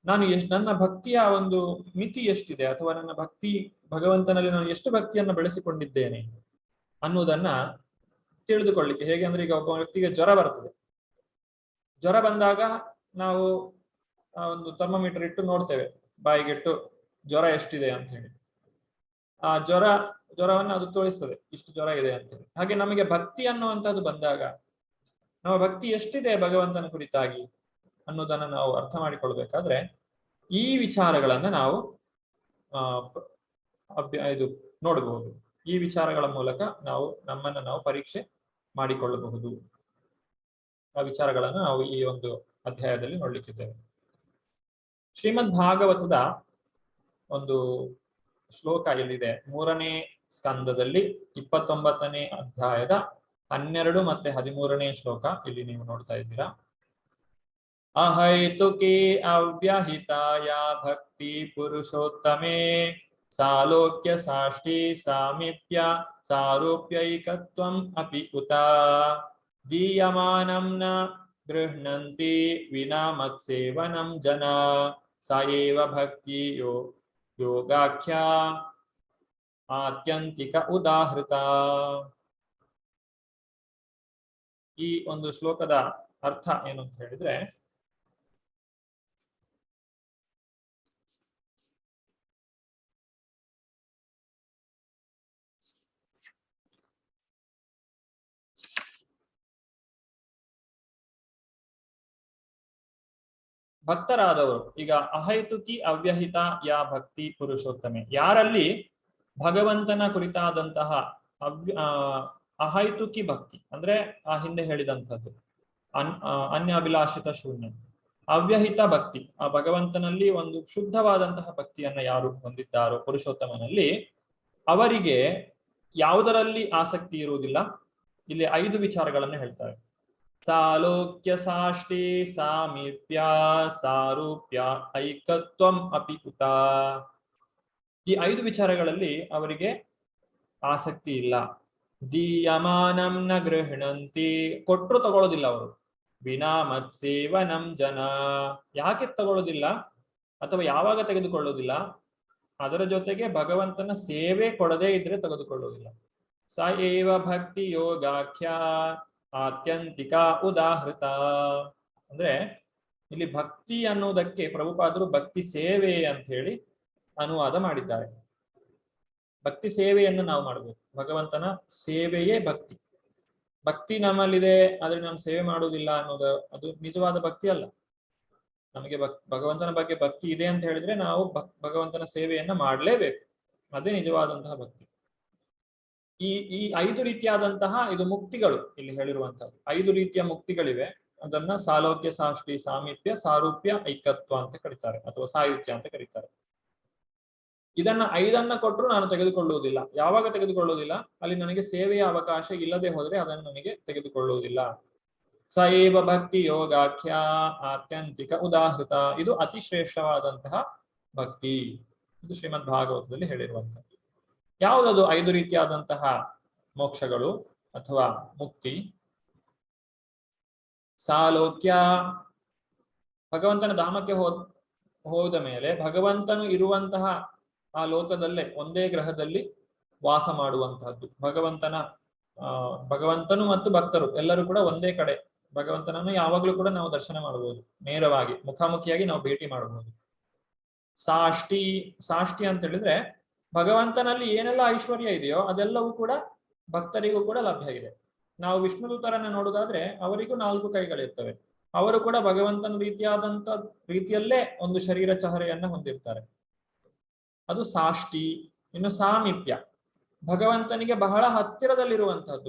ನನ್ನ ಭಕ್ತಿಯ ಒಂದು ಮಿತಿ ಎಷ್ಟಿದೆ, ಅಥವಾ ನನ್ನ ಭಕ್ತಿ ಭಗವಂತನಲ್ಲಿ ನಾನು ಎಷ್ಟು ಭಕ್ತಿಯನ್ನು ಬೆಳೆಸಿಕೊಂಡಿದ್ದೇನೆ ಅನ್ನುವುದನ್ನ ತಿಳಿದುಕೊಳ್ಳಿಕ್ಕೆ. ಹೇಗೆ ಅಂದ್ರೆ, ಈಗ ಒಬ್ಬ ವ್ಯಕ್ತಿಗೆ ಜ್ವರ ಬರ್ತದೆ. ಜ್ವರ ಬಂದಾಗ ನಾವು ಒಂದು ಥರ್ಮೋಮೀಟರ್ ಇಟ್ಟು ನೋಡ್ತೇವೆ, ಬಾಯಿಗಿಟ್ಟು ಜ್ವರ ಎಷ್ಟಿದೆ ಅಂತ ಹೇಳಿ. ಆ ಜ್ವರವನ್ನು ಅದು ತೋರಿಸ್ತದೆ, ಇಷ್ಟು ಜ್ವರ ಇದೆ ಅಂತ ಹೇಳಿ. ಹಾಗೆ ನಮಗೆ ಭಕ್ತಿ ಅನ್ನುವಂಥದ್ದು ಬಂದಾಗ ನಮ್ಮ ಭಕ್ತಿ ಎಷ್ಟಿದೆ ಭಗವಂತನ ಕುರಿತಾಗಿ ಅನ್ನೋದನ್ನ ನಾವು ಅರ್ಥ ಮಾಡಿಕೊಳ್ಬೇಕಾದ್ರೆ ಈ ವಿಚಾರಗಳನ್ನ ನಾವು ಇದು ನೋಡಬಹುದು. ಈ ವಿಚಾರಗಳ ಮೂಲಕ ನಮ್ಮನ್ನು ನಾವು ಪರೀಕ್ಷೆ ಮಾಡಿಕೊಳ್ಳಬಹುದು. ಆ ವಿಚಾರಗಳನ್ನು ನಾವು ಈ ಒಂದು ಅಧ್ಯಾಯದಲ್ಲಿ ನೋಡ್ಲಿಕ್ಕಿದ್ದೇವೆ. ಶ್ರೀಮದ್ ಭಾಗವತದ ಒಂದು ಶ್ಲೋಕ ಇಲ್ಲಿದೆ. 3ನೇ ಸ್ಕಂದದಲ್ಲಿ 29ನೇ ಅಧ್ಯಾಯದ 12 ಮತ್ತೆ 13ನೇ ಶ್ಲೋಕ ಇಲ್ಲಿ ನೀವು ನೋಡ್ತಾ ಇದ್ದೀರಾ. ಅಹೈತುಕಿ ಅವ್ಯಹಿತಾಯ ಭಕ್ತಿ ಪುರುಷೋತ್ತಮೇ ಸಾಲೋಕ್ಯ ಸಾಷ್ಟಿ ಸಾಮೀಪ್ಯ ಸಾರೂಪ್ಯೈಕತ್ವಂ ಅಪಿ ಉತ ದೀಯಮಾನಂ ನ ಗೃಹ್ಣಂತಿ ವಿನಾ ಮತ್ಸೇವನಂ ಜನ ಸ ಏವ ಭಕ್ತಿ ಯೋಗಾಖ್ಯ ಆತ್ಯಂತಿಕ ಉದಾಹೃತ. ಈ ಒಂದು ಶ್ಲೋಕದ ಅರ್ಥ ಏನು ಅಂತ ಹೇಳಿದ್ರೆ, ಭಕ್ತರಾದವರು ಈಗ ಅಹೈತುಕಿ ಅವ್ಯಹಿತ ಯಾ ಭಕ್ತಿ ಪುರುಷೋತ್ತಮೆ, ಯಾರಲ್ಲಿ ಭಗವಂತನ ಕುರಿತಾದಂತಹ ಅಹೈತುಕಿ ಭಕ್ತಿ ಅಂದ್ರೆ ಆ ಹಿಂದೆ ಹೇಳಿದಂಥದ್ದು ಅನ್ಯಾಭಿಲಾಷಿತ ಶೂನ್ಯ, ಅವ್ಯಹಿತ ಭಕ್ತಿ ಆ ಭಗವಂತನಲ್ಲಿ ಒಂದು ಶುದ್ಧವಾದಂತಹ ಭಕ್ತಿಯನ್ನ ಯಾರು ಹೊಂದಿದ್ದಾರೋ ಪುರುಷೋತ್ತಮನಲ್ಲಿ, ಅವರಿಗೆ ಯಾವುದರಲ್ಲಿ ಆಸಕ್ತಿ ಇರುವುದಿಲ್ಲ. ಇಲ್ಲಿ 5 ವಿಚಾರಗಳನ್ನು ಹೇಳ್ತಾರೆ. ಸಾಲೋಕ್ಯ ಸಾಷ್ಟಿ ಸಾಮೀಪ್ಯ ಸಾರೂಪ್ಯ ಐಕತ್ವಂ ಅಪಿ ಉತ. ಈ 5 ವಿಚಾರಗಳಲ್ಲಿ ಅವರಿಗೆ ಆಸಕ್ತಿ ಇಲ್ಲ. ದೀಯಮಾನಂ ನ ಗೃಹಣಂತಿ, ಕೊಟ್ಟರು ತಗೊಳ್ಳೋದಿಲ್ಲ ಅವರು. ವಿನಾ ಮತ್ಸೇವನಂ ಜನ, ಯಾಕೆ ತಗೊಳ್ಳೋದಿಲ್ಲ ಅಥವಾ ಯಾವಾಗ ತೆಗೆದುಕೊಳ್ಳೋದಿಲ್ಲ, ಅದರ ಜೊತೆಗೆ ಭಗವಂತನ ಸೇವೆ ಕೊಡದೇ ಇದ್ರೆ ತೆಗೆದುಕೊಳ್ಳುವುದಿಲ್ಲ. ಸ ಏವ ಭಕ್ತಿ ಯೋಗಾಖ್ಯ ಆತ್ಯಂತಿಕ ಉದಾಹೃತ. ಅಂದ್ರೆ ಇಲ್ಲಿ ಭಕ್ತಿ ಅನ್ನುವುದಕ್ಕೆ ಪ್ರಭುಪಾದರು ಭಕ್ತಿ ಸೇವೆ ಅಂತ ಹೇಳಿ ಅನುವಾದ ಮಾಡಿದ್ದಾರೆ. ಭಕ್ತಿ ಸೇವೆಯನ್ನು ನಾವು ಮಾಡಬೇಕು. ಭಗವಂತನ ಸೇವೆಯೇ ಭಕ್ತಿ. ಭಕ್ತಿ ನಮ್ಮಲ್ಲಿದೆ ಆದ್ರೆ ನಾವು ಸೇವೆ ಮಾಡುವುದಿಲ್ಲ ಅನ್ನೋದು ಅದು ನಿಜವಾದ ಭಕ್ತಿ ಅಲ್ಲ. ನಮಗೆ ಭಗವಂತನ ಬಗ್ಗೆ ಭಕ್ತಿ ಇದೆ ಅಂತ ಹೇಳಿದ್ರೆ ನಾವು ಭಗವಂತನ ಸೇವೆಯನ್ನ ಮಾಡಲೇಬೇಕು. ಅದೇ ನಿಜವಾದಂತಹ ಭಕ್ತಿ. ಈ 5 ರೀತಿಯಾದಂತಹ ಇದು ಮುಕ್ತಿಗಳು ಇಲ್ಲಿ ಹೇಳಿರುವಂತಹದ್ದು. 5 ರೀತಿಯ ಮುಕ್ತಿಗಳಿವೆ. ಅದನ್ನ ಸಾಲೋಕ್ಯ ಸಾಷ್ಟಿ ಸಾಮೀಪ್ಯ ಸಾರೂಪ್ಯ ಐಕತ್ವ ಅಂತ ಕರೀತಾರೆ, ಅಥವಾ ಸಾಯುಜ್ಯ ಅಂತ ಕರೀತಾರೆ. ಇದನ್ನ 5 ಕೊಟ್ಟರು ನಾನು ತೆಗೆದುಕೊಳ್ಳುವುದಿಲ್ಲ. ಯಾವಾಗ ತೆಗೆದುಕೊಳ್ಳುವುದಿಲ್ಲ? ಅಲ್ಲಿ ನನಗೆ ಸೇವೆಯ ಅವಕಾಶ ಇಲ್ಲದೆ ಹೋದ್ರೆ ಅದನ್ನು ನನಗೆ ತೆಗೆದುಕೊಳ್ಳುವುದಿಲ್ಲ. ಸ ಏವ ಭಕ್ತಿ ಯೋಗಾಖ್ಯ ಆತ್ಯಂತಿಕ ಉದಾಹೃತ. ಇದು ಅತಿ ಶ್ರೇಷ್ಠವಾದಂತಹ ಭಕ್ತಿ. ಇದು ಶ್ರೀಮದ್ ಭಾಗವತದಲ್ಲಿ ಹೇಳಿರುವಂತಹ. ಯಾವುದದು 5 ರೀತಿಯಾದಂತಹ ಮೋಕ್ಷಗಳು ಅಥವಾ ಮುಕ್ತಿ? ಸಾಲೋಕ್ಯ, ಭಗವಂತನ ಧಾಮಕ್ಕೆ ಹೋದ ಮೇಲೆ ಭಗವಂತನು ಇರುವಂತಹ ಆ ಲೋಕದಲ್ಲೇ ಒಂದೇ ಗ್ರಹದಲ್ಲಿ ವಾಸ ಮಾಡುವಂತಹದ್ದು. ಭಗವಂತನು ಮತ್ತು ಭಕ್ತರು ಎಲ್ಲರೂ ಕೂಡ ಒಂದೇ ಕಡೆ ಭಗವಂತನನ್ನು ಯಾವಾಗಲೂ ಕೂಡ ನಾವು ದರ್ಶನ ಮಾಡಬಹುದು. ನೇರವಾಗಿ ಮುಖಾಮುಖಿಯಾಗಿ ನಾವು ಭೇಟಿ ಮಾಡಬಹುದು. ಸಾಷ್ಟಿ ಅಂತ ಹೇಳಿದ್ರೆ ಭಗವಂತನಲ್ಲಿ ಏನೆಲ್ಲ ಐಶ್ವರ್ಯ ಇದೆಯೋ ಅದೆಲ್ಲವೂ ಕೂಡ ಭಕ್ತರಿಗೂ ಕೂಡ ಲಭ್ಯ ಇದೆ. ನಾವು ವಿಷ್ಣುದೂತರನ್ನ ನೋಡುವುದಾದ್ರೆ ಅವರಿಗೂ 4 ಕೈಗಳಿರ್ತವೆ. ಅವರು ಕೂಡ ಭಗವಂತನ ರೀತಿಯಲ್ಲೇ ಒಂದು ಶರೀರ ಚಹರೆಯನ್ನ ಹೊಂದಿರ್ತಾರೆ. ಅದು ಸಾಷ್ಟಿ. ಇನ್ನು ಸಾಮೀಪ್ಯ, ಭಗವಂತನಿಗೆ ಬಹಳ ಹತ್ತಿರದಲ್ಲಿರುವಂತಹದ್ದು.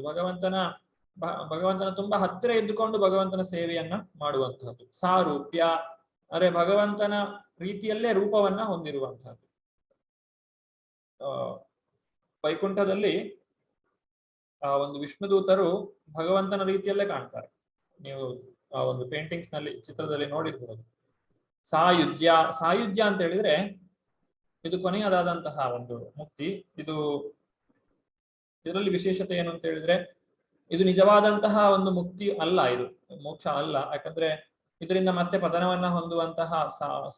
ಭಗವಂತನ ತುಂಬಾ ಹತ್ತಿರ ಇದ್ದುಕೊಂಡು ಭಗವಂತನ ಸೇವೆಯನ್ನ ಮಾಡುವಂತಹದ್ದು. ಸಾರೂಪ್ಯ ಅಂದ್ರೆ ಭಗವಂತನ ರೀತಿಯಲ್ಲೇ ರೂಪವನ್ನ ಹೊಂದಿರುವಂತಹದ್ದು. ವೈಕುಂಠದಲ್ಲಿ ಆ ಒಂದು ವಿಷ್ಣುದೂತರು ಭಗವಂತನ ರೀತಿಯಲ್ಲೇ ಕಾಣ್ತಾರೆ. ನೀವು ಆ ಒಂದು ಪೇಂಟಿಂಗ್ಸ್ ನಲ್ಲಿ ಚಿತ್ರದಲ್ಲಿ ನೋಡಿರ್ಬೋದು. ಸಾಯುಜ್ಯ ಅಂತ ಹೇಳಿದ್ರೆ ಇದು ಕೊನೆಯದಾದಂತಹ ಒಂದು ಮುಕ್ತಿ. ಇದರಲ್ಲಿ ವಿಶೇಷತೆ ಏನು ಅಂತ ಹೇಳಿದ್ರೆ ಇದು ನಿಜವಾದಂತಹ ಒಂದು ಮುಕ್ತಿ ಅಲ್ಲ, ಇದು ಮೋಕ್ಷ ಅಲ್ಲ. ಯಾಕಂದ್ರೆ ಇದರಿಂದ ಮತ್ತೆ ಪತನವನ್ನ ಹೊಂದುವಂತಹ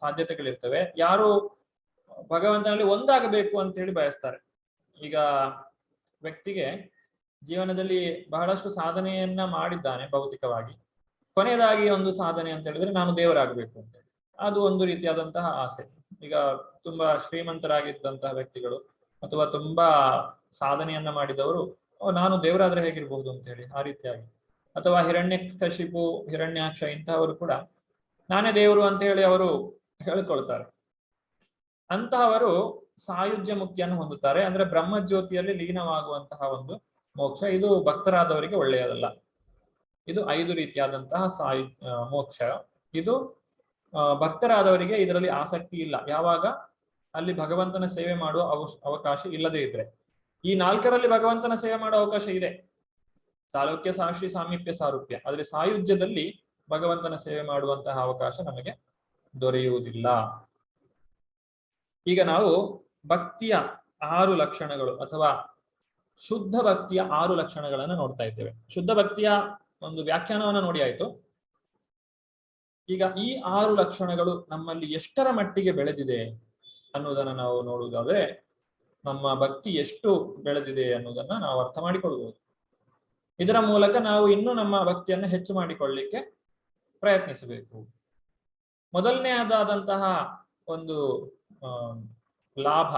ಸಾಧ್ಯತೆಗಳಿರ್ತವೆ. ಯಾರು ಭಗವಂತನಲ್ಲಿ ಒಂದಾಗಬೇಕು ಅಂತ ಹೇಳಿ ಬಯಸ್ತಾರೆ. ಈಗ ವ್ಯಕ್ತಿಗೆ ಜೀವನದಲ್ಲಿ ಬಹಳಷ್ಟು ಸಾಧನೆಯನ್ನ ಮಾಡಿದ್ದಾನೆ ಭೌತಿಕವಾಗಿ, ಕೊನೆಯದಾಗಿ ಒಂದು ಸಾಧನೆ ಅಂತ ಹೇಳಿದ್ರೆ ನಾನು ದೇವರಾಗಬೇಕು ಅಂತ ಹೇಳಿ, ಅದು ಒಂದು ರೀತಿಯಾದಂತಹ ಆಸೆ. ಈಗ ತುಂಬಾ ಶ್ರೀಮಂತರಾಗಿದ್ದಂತಹ ವ್ಯಕ್ತಿಗಳು ಅಥವಾ ತುಂಬಾ ಸಾಧನೆಯನ್ನ ಮಾಡಿದವರು ನಾನು ದೇವರಾದ್ರೆ ಹೇಗಿರ್ಬಹುದು ಅಂತ ಹೇಳಿ ಆ ರೀತಿಯಾಗಿ, ಅಥವಾ ಹಿರಣ್ಯಾಕ್ಷ ಇಂತಹವರು ಕೂಡ ನಾನೇ ದೇವರು ಅಂತ ಹೇಳಿ ಅವರು ಹೇಳ್ಕೊಳ್ತಾರೆ. ಅಂತಹವರು ಸಾಯುಜ್ಯ ಮುಕ್ತಿಯನ್ನು ಹೊಂದುತ್ತಾರೆ. ಅಂದ್ರೆ ಬ್ರಹ್ಮಜ್ಯೋತಿಯಲ್ಲಿ ಲೀನವಾಗುವಂತಹ ಒಂದು ಮೋಕ್ಷ. ಇದು ಭಕ್ತರಾದವರಿಗೆ ಒಳ್ಳೆಯದಲ್ಲ. ಇದು 5 ರೀತಿಯಾದಂತಹ ಮೋಕ್ಷ. ಇದು ಭಕ್ತರಾದವರಿಗೆ ಇದರಲ್ಲಿ ಆಸಕ್ತಿ ಇಲ್ಲ. ಯಾವಾಗ ಅಲ್ಲಿ ಭಗವಂತನ ಸೇವೆ ಮಾಡುವ ಅವಕಾಶ ಇಲ್ಲದೇ ಇದ್ರೆ. ಈ 4ರಲ್ಲಿ ಭಗವಂತನ ಸೇವೆ ಮಾಡುವ ಅವಕಾಶ ಇದೆ. ಸಾಲೋಕ್ಯ, ಸಾಕ್ಷಿ, ಸಾಮೀಪ್ಯ, ಸಾರೂಪ್ಯ. ಆದ್ರೆ ಸಾಯುಜ್ಯದಲ್ಲಿ ಭಗವಂತನ ಸೇವೆ ಮಾಡುವಂತಹ ಅವಕಾಶ ನಮಗೆ ದೊರೆಯುವುದಿಲ್ಲ. ಈಗ ನಾವು ಭಕ್ತಿಯ 6 ಲಕ್ಷಣಗಳು ಅಥವಾ ಶುದ್ಧ ಭಕ್ತಿಯ 6 ಲಕ್ಷಣಗಳನ್ನು ನೋಡ್ತಾ ಇದ್ದೇವೆ. ಶುದ್ಧ ಭಕ್ತಿಯ ಒಂದು ವ್ಯಾಖ್ಯಾನವನ್ನು ನೋಡಿ ಆಯ್ತು. ಈಗ ಈ 6 ಲಕ್ಷಣಗಳು ನಮ್ಮಲ್ಲಿ ಎಷ್ಟರ ಮಟ್ಟಿಗೆ ಬೆಳೆದಿದೆ ಅನ್ನೋದನ್ನ ನಾವು ನೋಡುವುದಾದ್ರೆ, ನಮ್ಮ ಭಕ್ತಿ ಎಷ್ಟು ಬೆಳೆದಿದೆ ಅನ್ನೋದನ್ನ ನಾವು ಅರ್ಥ ಮಾಡಿಕೊಳ್ಳಬಹುದು. ಇದರ ಮೂಲಕ ನಾವು ಇನ್ನೂ ನಮ್ಮ ಭಕ್ತಿಯನ್ನು ಹೆಚ್ಚು ಮಾಡಿಕೊಳ್ಳಲಿಕ್ಕೆ ಪ್ರಯತ್ನಿಸಬೇಕು. ಮೊದಲನೆಯದಾದಂತಹ ಒಂದು ಲಾಭ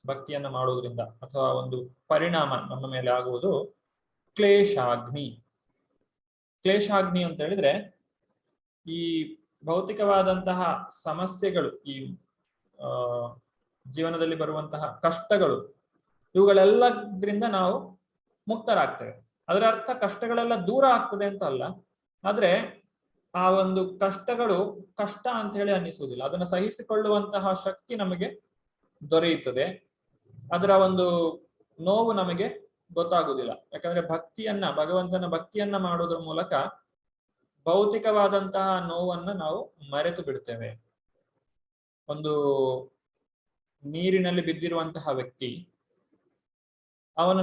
ಭಕ್ತಿಯನ್ನ ಮಾಡುವುದರಿಂದ ಅಥವಾ ಒಂದು ಪರಿಣಾಮ ನಮ್ಮ ಮೇಲೆ ಆಗುವುದು ಕ್ಲೇಶಾಗ್ನಿ. ಕ್ಲೇಶಾಗ್ನಿ ಅಂತ ಹೇಳಿದ್ರೆ, ಈ ಭೌತಿಕವಾದಂತಹ ಸಮಸ್ಯೆಗಳು, ಈ ಜೀವನದಲ್ಲಿ ಬರುವಂತಹ ಕಷ್ಟಗಳು, ಇವುಗಳೆಲ್ಲದ್ರಿಂದ ನಾವು ಮುಕ್ತರಾಗ್ತೇವೆ. ಅದರ ಅರ್ಥ ಕಷ್ಟಗಳೆಲ್ಲ ದೂರ ಆಗ್ತದೆ ಅಂತ ಅಲ್ಲ. ಆದ್ರೆ ಆ ಒಂದು ಕಷ್ಟಗಳು ಕಷ್ಟ ಅಂತ ಹೇಳಿ ಅನ್ನಿಸುವುದಿಲ್ಲ. ಅದನ್ನು ಸಹಿಸಿಕೊಳ್ಳುವಂತಹ ಶಕ್ತಿ ನಮಗೆ ದೊರೆಯುತ್ತದೆ. ಅದರ ಒಂದು ನೋವು ನಮಗೆ ಗೊತ್ತಾಗುವುದಿಲ್ಲ. ಯಾಕಂದ್ರೆ ಭಗವಂತನ ಭಕ್ತಿಯನ್ನ ಮಾಡೋದ್ರ ಮೂಲಕ ಭೌತಿಕವಾದಂತಹ ನೋವನ್ನ ನಾವು ಮರೆತು ಬಿಡ್ತೇವೆ. ಒಂದು ನೀರಿನಲ್ಲಿ ಬಿದ್ದಿರುವಂತಹ ವ್ಯಕ್ತಿ, ಅವನು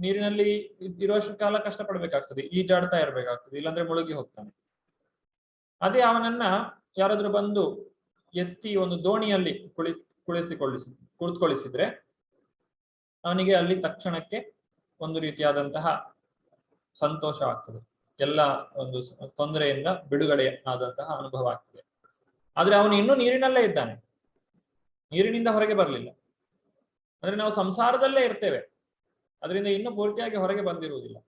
ನೀರಿನಲ್ಲಿ ಇರುವಷ್ಟು ಕಾಲ ಕಷ್ಟಪಡ್ಬೇಕಾಗ್ತದೆ, ಈಜಾಡ್ತಾ ಇರ್ಬೇಕಾಗ್ತದೆ, ಇಲ್ಲಾಂದ್ರೆ ಮುಳುಗಿ ಹೋಗ್ತಾನೆ. ಅದೇ ಅವನನ್ನ ಯಾರಾದ್ರೂ ಬಂದು ಎತ್ತಿ ಒಂದು ದೋಣಿಯಲ್ಲಿ ಕುಳಿತುಕೊಳ್ಳಿಸಿದ್ರೆ ಅವನಿಗೆ ಅಲ್ಲಿ ತಕ್ಷಣಕ್ಕೆ ಒಂದು ರೀತಿಯಾದಂತಹ ಸಂತೋಷ ಆಗ್ತದೆ. ಎಲ್ಲ ಒಂದು ತೊಂದರೆಯಿಂದ ಬಿಡುಗಡೆ ಆದಂತಹ ಅನುಭವ ಆಗ್ತದೆ. ಆದ್ರೆ ಅವನು ಇನ್ನೂ ನೀರಿನಲ್ಲೇ ಇದ್ದಾನೆ, ನೀರಿನಿಂದ ಹೊರಗೆ ಬರಲಿಲ್ಲ. ಅಂದ್ರೆ ನಾವು ಸಂಸಾರದಲ್ಲೇ ಇರ್ತೇವೆ, ಅದರಿಂದ ಇನ್ನೂ ಪೂರ್ತಿಯಾಗಿ ಹೊರಗೆ ಬಂದಿರುವುದಿಲ್ಲ.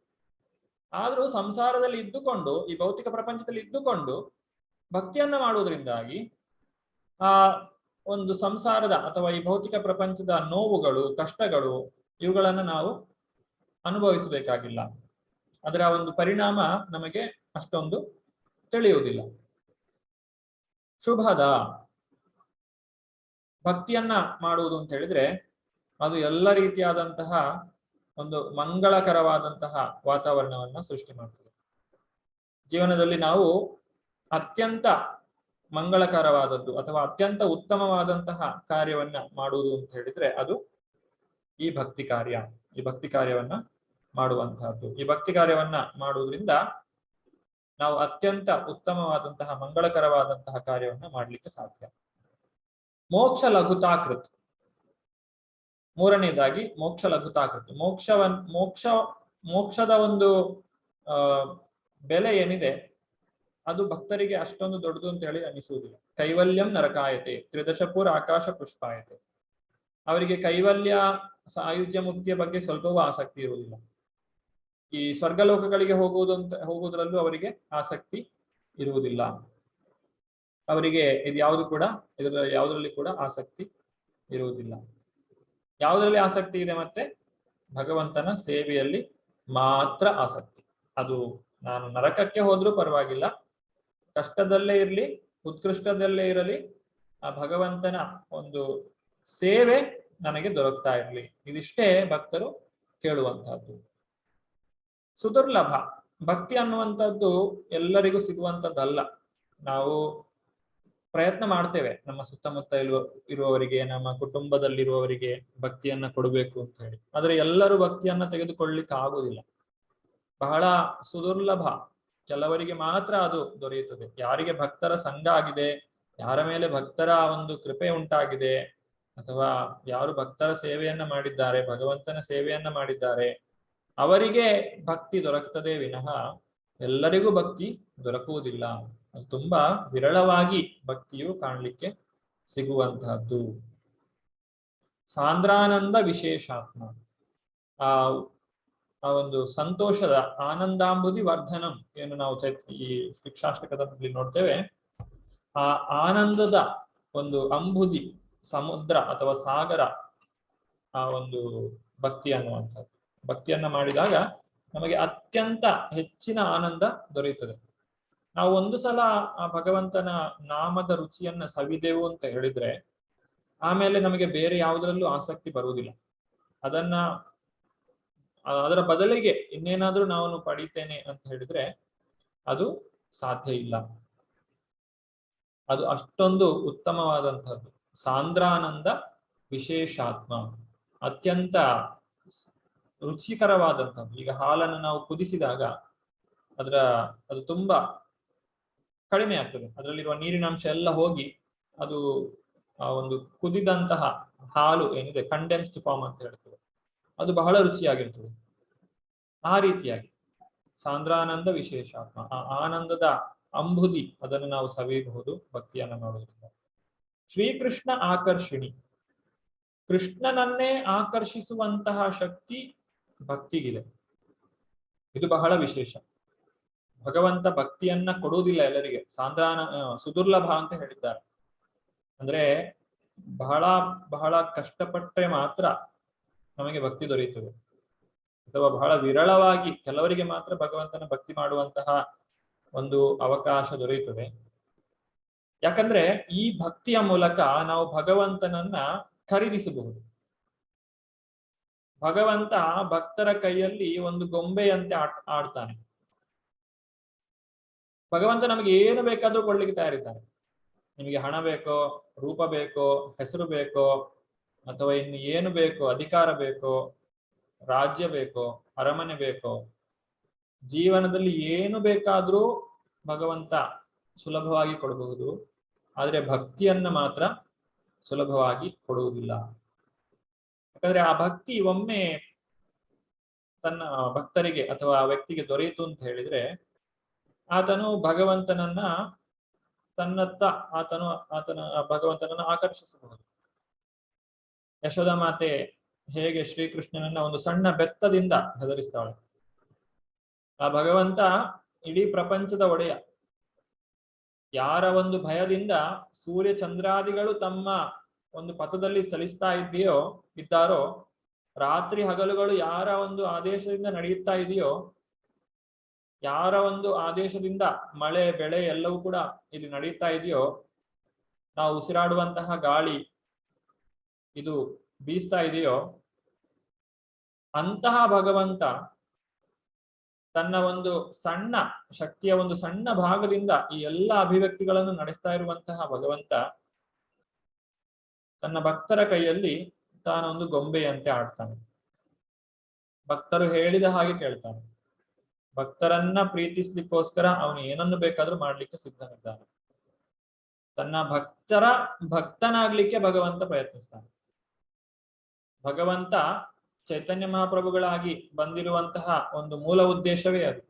ಆದ್ರೂ ಸಂಸಾರದಲ್ಲಿ ಇದ್ದುಕೊಂಡು, ಈ ಭೌತಿಕ ಪ್ರಪಂಚದಲ್ಲಿ ಇದ್ದುಕೊಂಡು ಭಕ್ತಿಯನ್ನ ಮಾಡುವುದರಿಂದಾಗಿ ಆ ಒಂದು ಸಂಸಾರದ ಅಥವಾ ಈ ಭೌತಿಕ ಪ್ರಪಂಚದ ನೋವುಗಳು, ಕಷ್ಟಗಳು, ಇವುಗಳನ್ನು ನಾವು ಅನುಭವಿಸಬೇಕಾಗಿಲ್ಲ. ಅದರ ಒಂದು ಪರಿಣಾಮ ನಮಗೆ ಅಷ್ಟೊಂದು ತಿಳಿಯುವುದಿಲ್ಲ. ಶುಭದ ಭಕ್ತಿಯನ್ನ ಮಾಡುವುದು ಅಂತ ಹೇಳಿದ್ರೆ, ಅದು ಎಲ್ಲ ರೀತಿಯಾದಂತಹ ಒಂದು ಮಂಗಳಕರವಾದಂತಹ ವಾತಾವರಣವನ್ನ ಸೃಷ್ಟಿ ಮಾಡ್ತದೆ. ಜೀವನದಲ್ಲಿ ನಾವು ಅತ್ಯಂತ ಮಂಗಳಕರವಾದದ್ದು ಅಥವಾ ಅತ್ಯಂತ ಉತ್ತಮವಾದಂತಹ ಕಾರ್ಯವನ್ನ ಮಾಡುವುದು ಅಂತ ಹೇಳಿದ್ರೆ ಅದು ಈ ಭಕ್ತಿ ಕಾರ್ಯ. ಈ ಭಕ್ತಿ ಕಾರ್ಯವನ್ನ ಮಾಡುವಂತಹದ್ದು. ಈ ಭಕ್ತಿ ಕಾರ್ಯವನ್ನ ಮಾಡುವುದರಿಂದ ನಾವು ಅತ್ಯಂತ ಉತ್ತಮವಾದಂತಹ ಮಂಗಳಕರವಾದಂತಹ ಕಾರ್ಯವನ್ನ ಮಾಡಲಿಕ್ಕೆ ಸಾಧ್ಯ. ಮೋಕ್ಷ ಲಘುತಾಕೃತ್. ಮೂರನೇದಾಗಿ ಮೋಕ್ಷ ಲಘುತಾಕೃತ್. ಮೋಕ್ಷದ ಒಂದು ಬೆಲೆ ಏನಿದೆ ಅದು ಭಕ್ತರಿಗೆ ಅಷ್ಟೊಂದು ದೊಡ್ಡದು ಅಂತ ಹೇಳಿ ಅನಿಸುವುದಿಲ್ಲ. ಕೈವಲ್ಯಂ ನರಕಾಯತೆ ತ್ರಿದಶಪುರ ಆಕಾಶ ಪುಷ್ಪಾಯತೆ. ಅವರಿಗೆ ಕೈವಲ್ಯ, ಸಾಯುಜ್ಯ ಮುಕ್ತಿಯ ಬಗ್ಗೆ ಸ್ವಲ್ಪವೂ ಆಸಕ್ತಿ ಇರುವುದಿಲ್ಲ. ಈ ಸ್ವರ್ಗಲೋಕಗಳಿಗೆ ಹೋಗುವುದರಲ್ಲೂ ಅವರಿಗೆ ಆಸಕ್ತಿ ಇರುವುದಿಲ್ಲ. ಅವರಿಗೆ ಯಾವುದರಲ್ಲಿ ಕೂಡ ಆಸಕ್ತಿ ಇರುವುದಿಲ್ಲ. ಯಾವುದರಲ್ಲಿ ಆಸಕ್ತಿ ಇದೆ? ಮತ್ತೆ ಭಗವಂತನ ಸೇವೆಯಲ್ಲಿ ಮಾತ್ರ ಆಸಕ್ತಿ. ಅದು ನಾನು ನರಕಕ್ಕೆ ಹೋದ್ರೂ ಪರವಾಗಿಲ್ಲ, ಕಷ್ಟದಲ್ಲೇ ಇರಲಿ, ಉತ್ಕೃಷ್ಟದಲ್ಲೇ ಇರಲಿ, ಆ ಭಗವಂತನ ಒಂದು ಸೇವೆ ನನಗೆ ದೊರಕ್ತಾ ಇರಲಿ. ಇದಿಷ್ಟೇ ಭಕ್ತರು ಕೇಳುವಂತಹದ್ದು. ಸುದುರ್ಲಭ. ಭಕ್ತಿ ಅನ್ನುವಂಥದ್ದು ಎಲ್ಲರಿಗೂ ಸಿಗುವಂಥದ್ದಲ್ಲ. ನಾವು ಪ್ರಯತ್ನ ಮಾಡ್ತೇವೆ ನಮ್ಮ ಸುತ್ತಮುತ್ತ ಇರುವವರಿಗೆ, ನಮ್ಮ ಕುಟುಂಬದಲ್ಲಿರುವವರಿಗೆ ಭಕ್ತಿಯನ್ನ ಕೊಡಬೇಕು ಅಂತ ಹೇಳಿ. ಆದ್ರೆ ಎಲ್ಲರೂ ಭಕ್ತಿಯನ್ನ ತೆಗೆದುಕೊಳ್ಳಲಿಕ್ಕೆ ಆಗುವುದಿಲ್ಲ. ಬಹಳ ಸುದುರ್ಲಭ. ಕೆಲವರಿಗೆ ಮಾತ್ರ ಅದು ದೊರೆಯುತ್ತದೆ. ಯಾರಿಗೆ ಭಕ್ತರ ಸಂಘ ಆಗಿದೆ, ಯಾರ ಮೇಲೆ ಭಕ್ತರ ಒಂದು ಕೃಪೆ ಉಂಟಾಗಿದೆ, ಅಥವಾ ಯಾರು ಭಕ್ತರ ಸೇವೆಯನ್ನ ಮಾಡಿದ್ದಾರೆ, ಭಗವಂತನ ಸೇವೆಯನ್ನ ಮಾಡಿದ್ದಾರೆ, ಅವರಿಗೆ ಭಕ್ತಿ ದೊರಕುತ್ತದೆ ವಿನಃ ಎಲ್ಲರಿಗೂ ಭಕ್ತಿ ದೊರಕುವುದಿಲ್ಲ. ಅದು ತುಂಬಾ ವಿರಳವಾಗಿ ಭಕ್ತಿಯು ಕಾಣಲಿಕ್ಕೆ ಸಿಗುವಂತಹದ್ದು. ಸಾಂದ್ರಾನಂದ ವಿಶೇಷಾತ್ಮ. ಆ ಒಂದು ಸಂತೋಷದ ಆನಂದಾಂಬುದಿ ವರ್ಧನಂ ಏನು ನಾವು ಈ ಶಿಕ್ಷಾಷ್ಟಕದಲ್ಲಿ ನೋಡ್ತೇವೆ. ಆ ಆನಂದದ ಒಂದು ಅಂಬುದಿ, ಸಮುದ್ರ ಅಥವಾ ಸಾಗರ ಆ ಒಂದು ಭಕ್ತಿ ಅನ್ನುವಂಥದ್ದು. ಭಕ್ತಿಯನ್ನ ಮಾಡಿದಾಗ ನಮಗೆ ಅತ್ಯಂತ ಹೆಚ್ಚಿನ ಆನಂದ ದೊರೆಯುತ್ತದೆ. ನಾವು ಒಂದು ಸಲ ಆ ಭಗವಂತನ ನಾಮದ ರುಚಿಯನ್ನ ಸವಿದೆವು ಅಂತ ಹೇಳಿದ್ರೆ ಆಮೇಲೆ ನಮಗೆ ಬೇರೆ ಯಾವುದರಲ್ಲೂ ಆಸಕ್ತಿ ಬರುವುದಿಲ್ಲ. ಅದರ ಬದಲಿಗೆ ಇನ್ನೇನಾದ್ರೂ ನಾನು ಪಡಿತೇನೆ ಅಂತ ಹೇಳಿದ್ರೆ ಅದು ಸಾಧ್ಯ ಇಲ್ಲ. ಅದು ಅಷ್ಟೊಂದು ಉತ್ತಮವಾದಂಥದ್ದು. ಸಾಂದ್ರಾನಂದ ವಿಶೇಷಾತ್ಮ, ಅತ್ಯಂತ ರುಚಿಕರವಾದಂಥದ್ದು. ಈಗ ಹಾಲನ್ನು ನಾವು ಕುದಿಸಿದಾಗ ಅದು ತುಂಬಾ ಕಡಿಮೆ ಆಗ್ತದೆ, ಅದರಲ್ಲಿರುವ ನೀರಿನಾಂಶ ಎಲ್ಲ ಹೋಗಿ ಅದು ಆ ಒಂದು ಕುದಿದಂತಹ ಹಾಲು ಏನಿದೆ ಕಂಡೆನ್ಸ್ಡ್ ಫಾರ್ಮ್ ಅಂತ ಹೇಳ್ತೇವೆ, ಅದು ಬಹಳ ರುಚಿಯಾಗಿರ್ತದೆ. ಆ ರೀತಿಯಾಗಿ ಸಾಂದ್ರಾನಂದ ವಿಶೇಷಾತ್ಮ, ಆ ಆನಂದದ ಅಂಬುದಿ, ಅದನ್ನು ನಾವು ಸವಿಯಬಹುದು ಭಕ್ತಿಯನ್ನು ಮಾಡೋದ್ರಿಂದ. ಶ್ರೀಕೃಷ್ಣ ಆಕರ್ಷಿಣಿ, ಕೃಷ್ಣನನ್ನೇ ಆಕರ್ಷಿಸುವಂತಹ ಶಕ್ತಿ ಭಕ್ತಿಗಿದೆ. ಇದು ಬಹಳ ವಿಶೇಷ. ಭಗವಂತ ಭಕ್ತಿಯನ್ನ ಕೊಡುವುದಿಲ್ಲ ಎಲ್ಲರಿಗೆ, ಸುದುರ್ಲಭ ಅಂತ ಹೇಳಿದ್ದಾರೆ. ಅಂದ್ರೆ ಬಹಳ ಬಹಳ ಕಷ್ಟಪಟ್ಟರೆ ಮಾತ್ರ ನಮಗೆ ಭಕ್ತಿ ದೊರೆಯುತ್ತದೆ, ಅಥವಾ ಬಹಳ ವಿರಳವಾಗಿ ಕೆಲವರಿಗೆ ಮಾತ್ರ ಭಗವಂತನ ಭಕ್ತಿ ಮಾಡುವಂತಹ ಒಂದು ಅವಕಾಶ ದೊರೆಯುತ್ತದೆ. ಯಾಕಂದ್ರೆ ಈ ಭಕ್ತಿಯ ಮೂಲಕ ನಾವು ಭಗವಂತನನ್ನ ಖರೀದಿಸಬಹುದು. ಭಗವಂತ ಭಕ್ತರ ಕೈಯಲ್ಲಿ ಒಂದು ಗೊಂಬೆಯಂತೆ ಆಡ್ತಾನೆ. ಭಗವಂತ ನಮಗೆ ಏನು ಬೇಕಾದ್ರೂ ಕೊಡ್ಲಿಕ್ಕೆ ತಯಾರಿದ್ದಾನೆ. ನಿಮಗೆ ಹಣ ಬೇಕೋ, ರೂಪ ಬೇಕೋ, ಹೆಸರು ಬೇಕೋ, ಅಥವಾ ಇನ್ನು ಏನು ಬೇಕೋ, ಅಧಿಕಾರ ಬೇಕೋ, ರಾಜ್ಯ ಬೇಕೋ, ಅರಮನೆ ಬೇಕೋ, ಜೀವನದಲ್ಲಿ ಏನು ಬೇಕಾದ್ರೂ ಭಗವಂತ ಸುಲಭವಾಗಿ ಕೊಡಬಹುದು. ಆದರೆ ಭಕ್ತಿಯನ್ನ ಮಾತ್ರ ಸುಲಭವಾಗಿ ಕೊಡುವುದಿಲ್ಲ. ಯಾಕಂದ್ರೆ ಆ ಭಕ್ತಿ ಒಮ್ಮೆ ತನ್ನ ಭಕ್ತರಿಗೆ ಅಥವಾ ಆ ವ್ಯಕ್ತಿಗೆ ದೊರೆಯಿತು ಅಂತ ಹೇಳಿದ್ರೆ ಆತನು ಭಗವಂತನನ್ನ ತನ್ನತ್ತ ಆತನ ಭಗವಂತನನ್ನ ಆಕರ್ಷಿಸಬಹುದು. ಯಶೋಧ ಮಾತೆ ಹೇಗೆ ಶ್ರೀಕೃಷ್ಣನನ್ನ ಒಂದು ಸಣ್ಣ ಬೆತ್ತದಿಂದ ಹೆದರಿಸ್ತಾಳೆ, ಆ ಭಗವಂತ ಇಡೀ ಪ್ರಪಂಚದ ಒಡೆಯ. ಯಾರ ಒಂದು ಭಯದಿಂದ ಸೂರ್ಯ ಚಂದ್ರಾದಿಗಳು ತಮ್ಮ ಒಂದು ಪಥದಲ್ಲಿ ಇದ್ದಾರೋ, ರಾತ್ರಿ ಹಗಲುಗಳು ಯಾರ ಒಂದು ಆದೇಶದಿಂದ ನಡೆಯುತ್ತಾ ಇದೆಯೋ, ಯಾರ ಒಂದು ಆದೇಶದಿಂದ ಮಳೆ ಬೆಳೆ ಎಲ್ಲವೂ ಕೂಡ ಇಲ್ಲಿ ನಡೆಯುತ್ತಾ ಇದೆಯೋ, ನಾವು ಉಸಿರಾಡುವಂತಹ ಗಾಳಿ ಇದು ಬೀಸ್ತಾ ಇದೆಯೋ, ಅಂತಹ ಭಗವಂತ ತನ್ನ ಒಂದು ಸಣ್ಣ ಶಕ್ತಿಯ ಒಂದು ಸಣ್ಣ ಭಾಗದಿಂದ ಈ ಎಲ್ಲ ಅಭಿವ್ಯಕ್ತಿಗಳನ್ನು ನಡೆಸ್ತಾ ಇರುವಂತಹ ಭಗವಂತ ತನ್ನ ಭಕ್ತರ ಕೈಯಲ್ಲಿ ತಾನೊಂದು ಗೊಂಬೆಯಂತೆ ಆಡ್ತಾನೆ. ಭಕ್ತರು ಹೇಳಿದ ಹಾಗೆ ಕೇಳ್ತಾನೆ. ಭಕ್ತರನ್ನ ಪ್ರೀತಿಸ್ಲಿಕ್ಕೋಸ್ಕರ ಅವನು ಏನನ್ನು ಬೇಕಾದ್ರೂ ಮಾಡ್ಲಿಕ್ಕೆ ಸಿದ್ಧನಿದ್ದಾನೆ. ತನ್ನ ಭಕ್ತನಾಗ್ಲಿಕ್ಕೆ ಭಗವಂತ ಪ್ರಯತ್ನಿಸ್ತಾನೆ. ಭಗವಂತ ಚೈತನ್ಯ ಮಹಾಪ್ರಭುಗಳಾಗಿ ಬಂದಿರುವಂತಹ ಒಂದು ಮೂಲ ಉದ್ದೇಶವೇ ಅದು.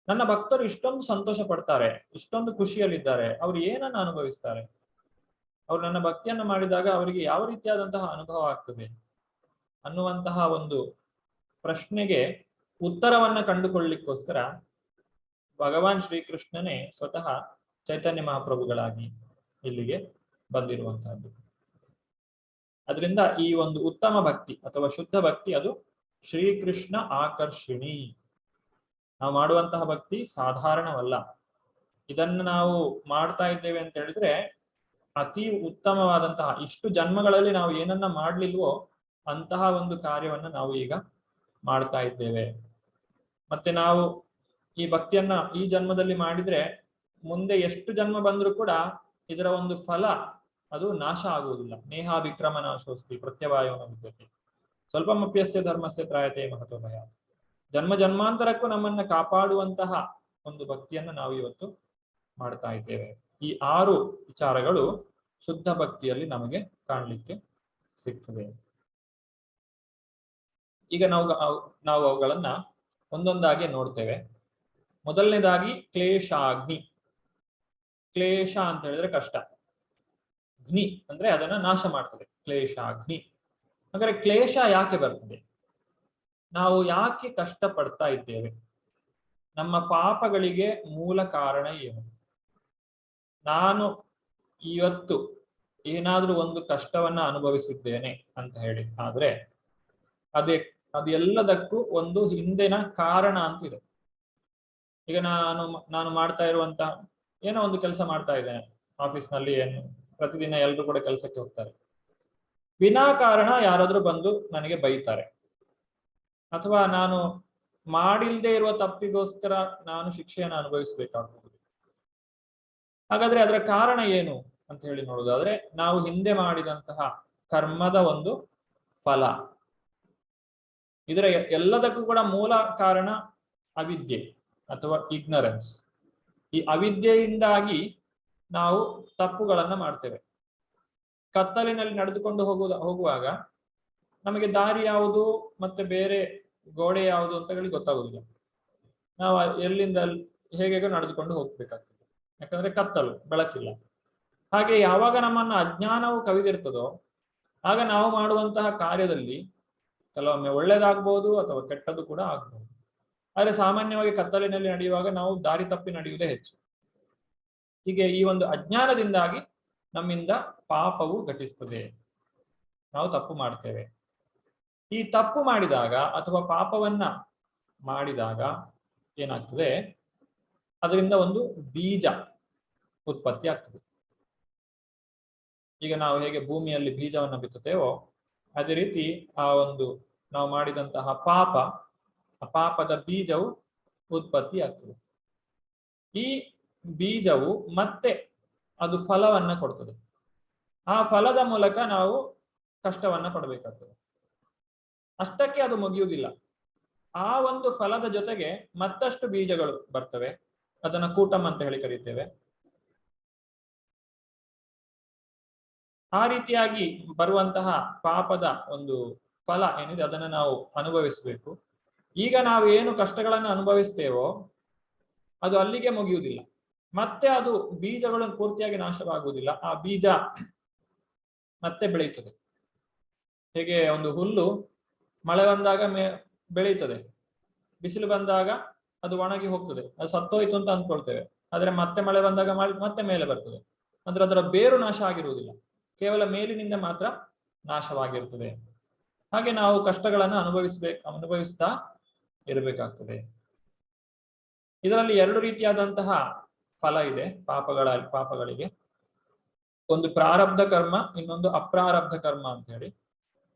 ನನ್ನ ಭಕ್ತರು ಇಷ್ಟೊಂದು ಸಂತೋಷ ಪಡ್ತಾರೆ, ಇಷ್ಟೊಂದು ಖುಷಿಯಲ್ಲಿದ್ದಾರೆ, ಅವ್ರು ಏನನ್ನು ಅನುಭವಿಸ್ತಾರೆ, ಅವ್ರು ನನ್ನ ಭಕ್ತಿಯನ್ನು ಮಾಡಿದಾಗ ಅವರಿಗೆ ಯಾವ ರೀತಿಯಾದಂತಹ ಅನುಭವ ಆಗ್ತದೆ ಅನ್ನುವಂತಹ ಒಂದು ಪ್ರಶ್ನೆಗೆ ಉತ್ತರವನ್ನ ಕಂಡುಕೊಳ್ಳಲಿಕ್ಕೋಸ್ಕರ ಭಗವಾನ್ ಶ್ರೀಕೃಷ್ಣನೇ ಸ್ವತಃ ಚೈತನ್ಯ ಮಹಾಪ್ರಭುಗಳಾಗಿ ಇಲ್ಲಿಗೆ ಬಂದಿರುವಂತಹದ್ದು. ಅದರಿಂದ ಈ ಒಂದು ಉತ್ತಮ ಭಕ್ತಿ ಅಥವಾ ಶುದ್ಧ ಭಕ್ತಿ ಅದು ಶ್ರೀಕೃಷ್ಣ ಆಕರ್ಷಿಣಿ. ನಾವು ಮಾಡುವಂತಹ ಭಕ್ತಿ ಸಾಧಾರಣವಲ್ಲ. ಇದನ್ನು ನಾವು ಮಾಡ್ತಾ ಇದ್ದೇವೆ ಅಂತ ಹೇಳಿದ್ರೆ ಅತಿ ಉತ್ತಮವಾದಂತಹ, ಇಷ್ಟು ಜನ್ಮಗಳಲ್ಲಿ ನಾವು ಏನನ್ನ ಮಾಡ್ಲಿಲ್ವೋ ಅಂತಹ ಒಂದು ಕಾರ್ಯವನ್ನ ನಾವು ಈಗ ಮಾಡ್ತಾ ಇದ್ದೇವೆ. ಮತ್ತೆ ನಾವು ಈ ಭಕ್ತಿಯನ್ನ ಈ ಜನ್ಮದಲ್ಲಿ ಮಾಡಿದ್ರೆ ಮುಂದೆ ಎಷ್ಟು ಜನ್ಮ ಬಂದ್ರೂ ಕೂಡ ಇದರ ಒಂದು ಫಲ ಅದು ನಾಶ ಆಗುವುದಿಲ್ಲ. ನೇಹಾಭಿಕ್ರಮ ನಾಶೋಸ್ತಿ ಪ್ರತ್ಯವಾಯೋನ ವಿದ್ಯತೆ ಸ್ವಲ್ಪಮಪ್ಯಸ್ಯ ಧರ್ಮಸ್ಯ ತ್ರಾಯತೆ ಮಹತ್ವ ಭಯ. ಜನ್ಮ ಜನ್ಮಾಂತರಕ್ಕೂ ನಮ್ಮನ್ನ ಕಾಪಾಡುವಂತಹ ಒಂದು ಭಕ್ತಿಯನ್ನ ನಾವು ಇವತ್ತು ಮಾಡ್ತಾ ಇದ್ದೇವೆ. ಈ 6 ವಿಚಾರಗಳು ಶುದ್ಧ ಭಕ್ತಿಯಲ್ಲಿ ನಮಗೆ ಕಾಣಲಿಕ್ಕೆ ಸಿಗ್ತದೆ. ಈಗ ನಾವು ಅವುಗಳನ್ನ ಒಂದೊಂದಾಗಿ ನೋಡ್ತೇವೆ. ಮೊದಲನೇದಾಗಿ ಕ್ಲೇಶಾಗ್ನಿ. ಕ್ಲೇಶ ಅಂತ ಹೇಳಿದ್ರೆ ಕಷ್ಟ, ಅಗ್ನಿ ಅಂದ್ರೆ ಅದನ್ನ ನಾಶ ಮಾಡ್ತದೆ. ಕ್ಲೇಶಾಗ್ನಿ ಅಂದ್ರೆ ಕ್ಲೇಶ ಯಾಕೆ ಬರ್ತದೆ, ನಾವು ಯಾಕೆ ಕಷ್ಟ ಪಡ್ತಾ ಇದ್ದೇವೆ, ನಮ್ಮ ಪಾಪಗಳಿಗೆ ಮೂಲ ಕಾರಣ ಏನು, ನಾನು ಇವತ್ತು ಏನಾದ್ರೂ ಒಂದು ಕಷ್ಟವನ್ನ ಅನುಭವಿಸಿದ್ದೇನೆ ಅಂತ ಹೇಳಿ ಆದ್ರೆ ಅದು ಎಲ್ಲದಕ್ಕೂ ಒಂದು ಹಿಂದಿನ ಕಾರಣ ಅಂತಿದೆ. ಈಗ ನಾನು ಮಾಡ್ತಾ ಇರುವಂತಹ ಏನೋ ಒಂದು ಕೆಲಸ ಮಾಡ್ತಾ ಇದ್ದೇನೆ ಆಫೀಸ್ನಲ್ಲಿ, ಏನು ಪ್ರತಿದಿನ ಎಲ್ಲರೂ ಕೂಡ ಕೆಲಸಕ್ಕೆ ಹೋಗ್ತಾರೆ. ವಿನಾಕಾರಣ ಯಾರಾದ್ರೂ ಬಂದು ನನಗೆ ಬೈತಾರೆ, ಅಥವಾ ನಾನು ಮಾಡಿಲ್ದೇ ಇರುವ ತಪ್ಪಿಗೋಸ್ಕರ ನಾನು ಶಿಕ್ಷೆಯನ್ನು ಅನುಭವಿಸಬೇಕಾಗಬಹುದು. ಹಾಗಾದ್ರೆ ಅದರ ಕಾರಣ ಏನು ಅಂತ ಹೇಳಿ ನೋಡೋದಾದ್ರೆ, ನಾವು ಹಿಂದೆ ಮಾಡಿದಂತಹ ಕರ್ಮದ ಒಂದು ಫಲ. ಇದರ ಎಲ್ಲದಕ್ಕೂ ಕೂಡ ಮೂಲ ಕಾರಣ ಅವಿದ್ಯೆ ಅಥವಾ ಇಗ್ನರೆನ್ಸ್. ಈ ಅವಿದ್ಯೆಯಿಂದಾಗಿ ನಾವು ತಪ್ಪುಗಳನ್ನ ಮಾಡ್ತೇವೆ. ಕತ್ತಲಿನಲ್ಲಿ ನಡೆದುಕೊಂಡು ಹೋಗುವಾಗ ನಮಗೆ ದಾರಿ ಯಾವುದು ಮತ್ತೆ ಬೇರೆ ಗೋಡೆ ಯಾವುದು ಅಂತ ಹೇಳಿ ಗೊತ್ತಾಗುದಿಲ್ಲ. ನಾವು ಎಲ್ಲಿಂದ ಹೇಗೆ ನಡೆದುಕೊಂಡು ಹೋಗ್ಬೇಕಾಗ್ತದೆ, ಯಾಕಂದ್ರೆ ಕತ್ತಲು, ಬೆಳಕಿಲ್ಲ. ಹಾಗೆ ಯಾವಾಗ ನಮ್ಮನ್ನ ಅಜ್ಞಾನವು ಕವಿದಿರ್ತದೋ ಆಗ ನಾವು ಮಾಡುವಂತಹ ಕಾರ್ಯದಲ್ಲಿ ಕೆಲವೊಮ್ಮೆ ಒಳ್ಳೇದಾಗ್ಬೋದು ಅಥವಾ ಕೆಟ್ಟದ್ದು ಕೂಡ ಆಗ್ಬೋದು. ಆದ್ರೆ ಸಾಮಾನ್ಯವಾಗಿ ಕತ್ತಲಿನಲ್ಲಿ ನಡೆಯುವಾಗ ನಾವು ದಾರಿ ತಪ್ಪಿ ನಡೆಯುವುದೇ ಹೆಚ್ಚು. ಹೀಗೆ ಈ ಒಂದು ಅಜ್ಞಾನದಿಂದಾಗಿ ನಮ್ಮಿಂದ ಪಾಪವು ಘಟಿಸ್ತದೆ, ನಾವು ತಪ್ಪು ಮಾಡ್ತೇವೆ. ಈ ತಪ್ಪು ಮಾಡಿದಾಗ ಅಥವಾ ಪಾಪವನ್ನ ಮಾಡಿದಾಗ ಏನಾಗ್ತದೆ, ಅದರಿಂದ ಒಂದು ಬೀಜ ಉತ್ಪತ್ತಿ ಆಗ್ತದೆ. ಈಗ ನಾವು ಹೇಗೆ ಭೂಮಿಯಲ್ಲಿ ಬೀಜವನ್ನು ಬಿತ್ತುತ್ತೇವೋ ಅದೇ ರೀತಿ ಆ ಒಂದು ನಾವು ಮಾಡಿದಂತಹ ಪಾಪದ ಬೀಜವು ಉತ್ಪತ್ತಿ ಆಗ್ತದೆ. ಈ ಬೀಜವು ಮತ್ತೆ ಅದು ಫಲವನ್ನ ಕೊಡ್ತದೆ. ಆ ಫಲದ ಮೂಲಕ ನಾವು ಕಷ್ಟವನ್ನ ಪಡಬೇಕಾಗ್ತದೆ. ಅಷ್ಟಕ್ಕೆ ಅದು ಮುಗಿಯುವುದಿಲ್ಲ. ಆ ಒಂದು ಫಲದ ಜೊತೆಗೆ ಮತ್ತಷ್ಟು ಬೀಜಗಳು ಬರ್ತವೆ, ಅದನ್ನ ಕೂಟಂ ಅಂತ ಹೇಳಿ ಕರೀತೇವೆ. ಆ ರೀತಿಯಾಗಿ ಬರುವಂತಹ ಪಾಪದ ಒಂದು ಫಲ ಏನಿದೆ ಅದನ್ನು ನಾವು ಅನುಭವಿಸಬೇಕು. ಈಗ ನಾವು ಏನು ಕಷ್ಟಗಳನ್ನು ಅನುಭವಿಸ್ತೇವೋ ಅದು ಅಲ್ಲಿಗೆ ಮುಗಿಯುವುದಿಲ್ಲ. ಮತ್ತೆ ಅದು ಬೀಜಗಳು ಪೂರ್ತಿಯಾಗಿ ನಾಶವಾಗುವುದಿಲ್ಲ. ಆ ಬೀಜ ಮತ್ತೆ ಬೆಳೆಯುತ್ತದೆ. ಹೇಗೆ ಒಂದು ಹುಲ್ಲು ಮಳೆ ಬಂದಾಗ ಬೆಳೆಯುತ್ತದೆ, ಬಿಸಿಲು ಬಂದಾಗ ಅದು ಒಣಗಿ ಹೋಗ್ತದೆ, ಅದು ಸತ್ತೋಯ್ತು ಅಂತ ಅಂದ್ಕೊಳ್ತೇವೆ. ಆದ್ರೆ ಮತ್ತೆ ಮಳೆ ಬಂದಾಗ ಮತ್ತೆ ಮೇಲೆ ಬರ್ತದೆ. ಅಂದ್ರೆ ಅದರ ಬೇರು ನಾಶ ಆಗಿರುವುದಿಲ್ಲ, ಕೇವಲ ಮೇಲಿನಿಂದ ಮಾತ್ರ ನಾಶವಾಗಿರ್ತದೆ. ಹಾಗೆ ನಾವು ಕಷ್ಟಗಳನ್ನು ಅನುಭವಿಸ್ತಾ ಇರಬೇಕಾಗ್ತದೆ. ಇದರಲ್ಲಿ ಎರಡು ರೀತಿಯಾದಂತಹ ಫಲ ಇದೆ ಪಾಪಗಳಿಗೆ. ಒಂದು ಪ್ರಾರಬ್ಧ ಕರ್ಮ, ಇನ್ನೊಂದು ಅಪ್ರಾರಬ್ಧ ಕರ್ಮ ಅಂತ ಹೇಳಿ.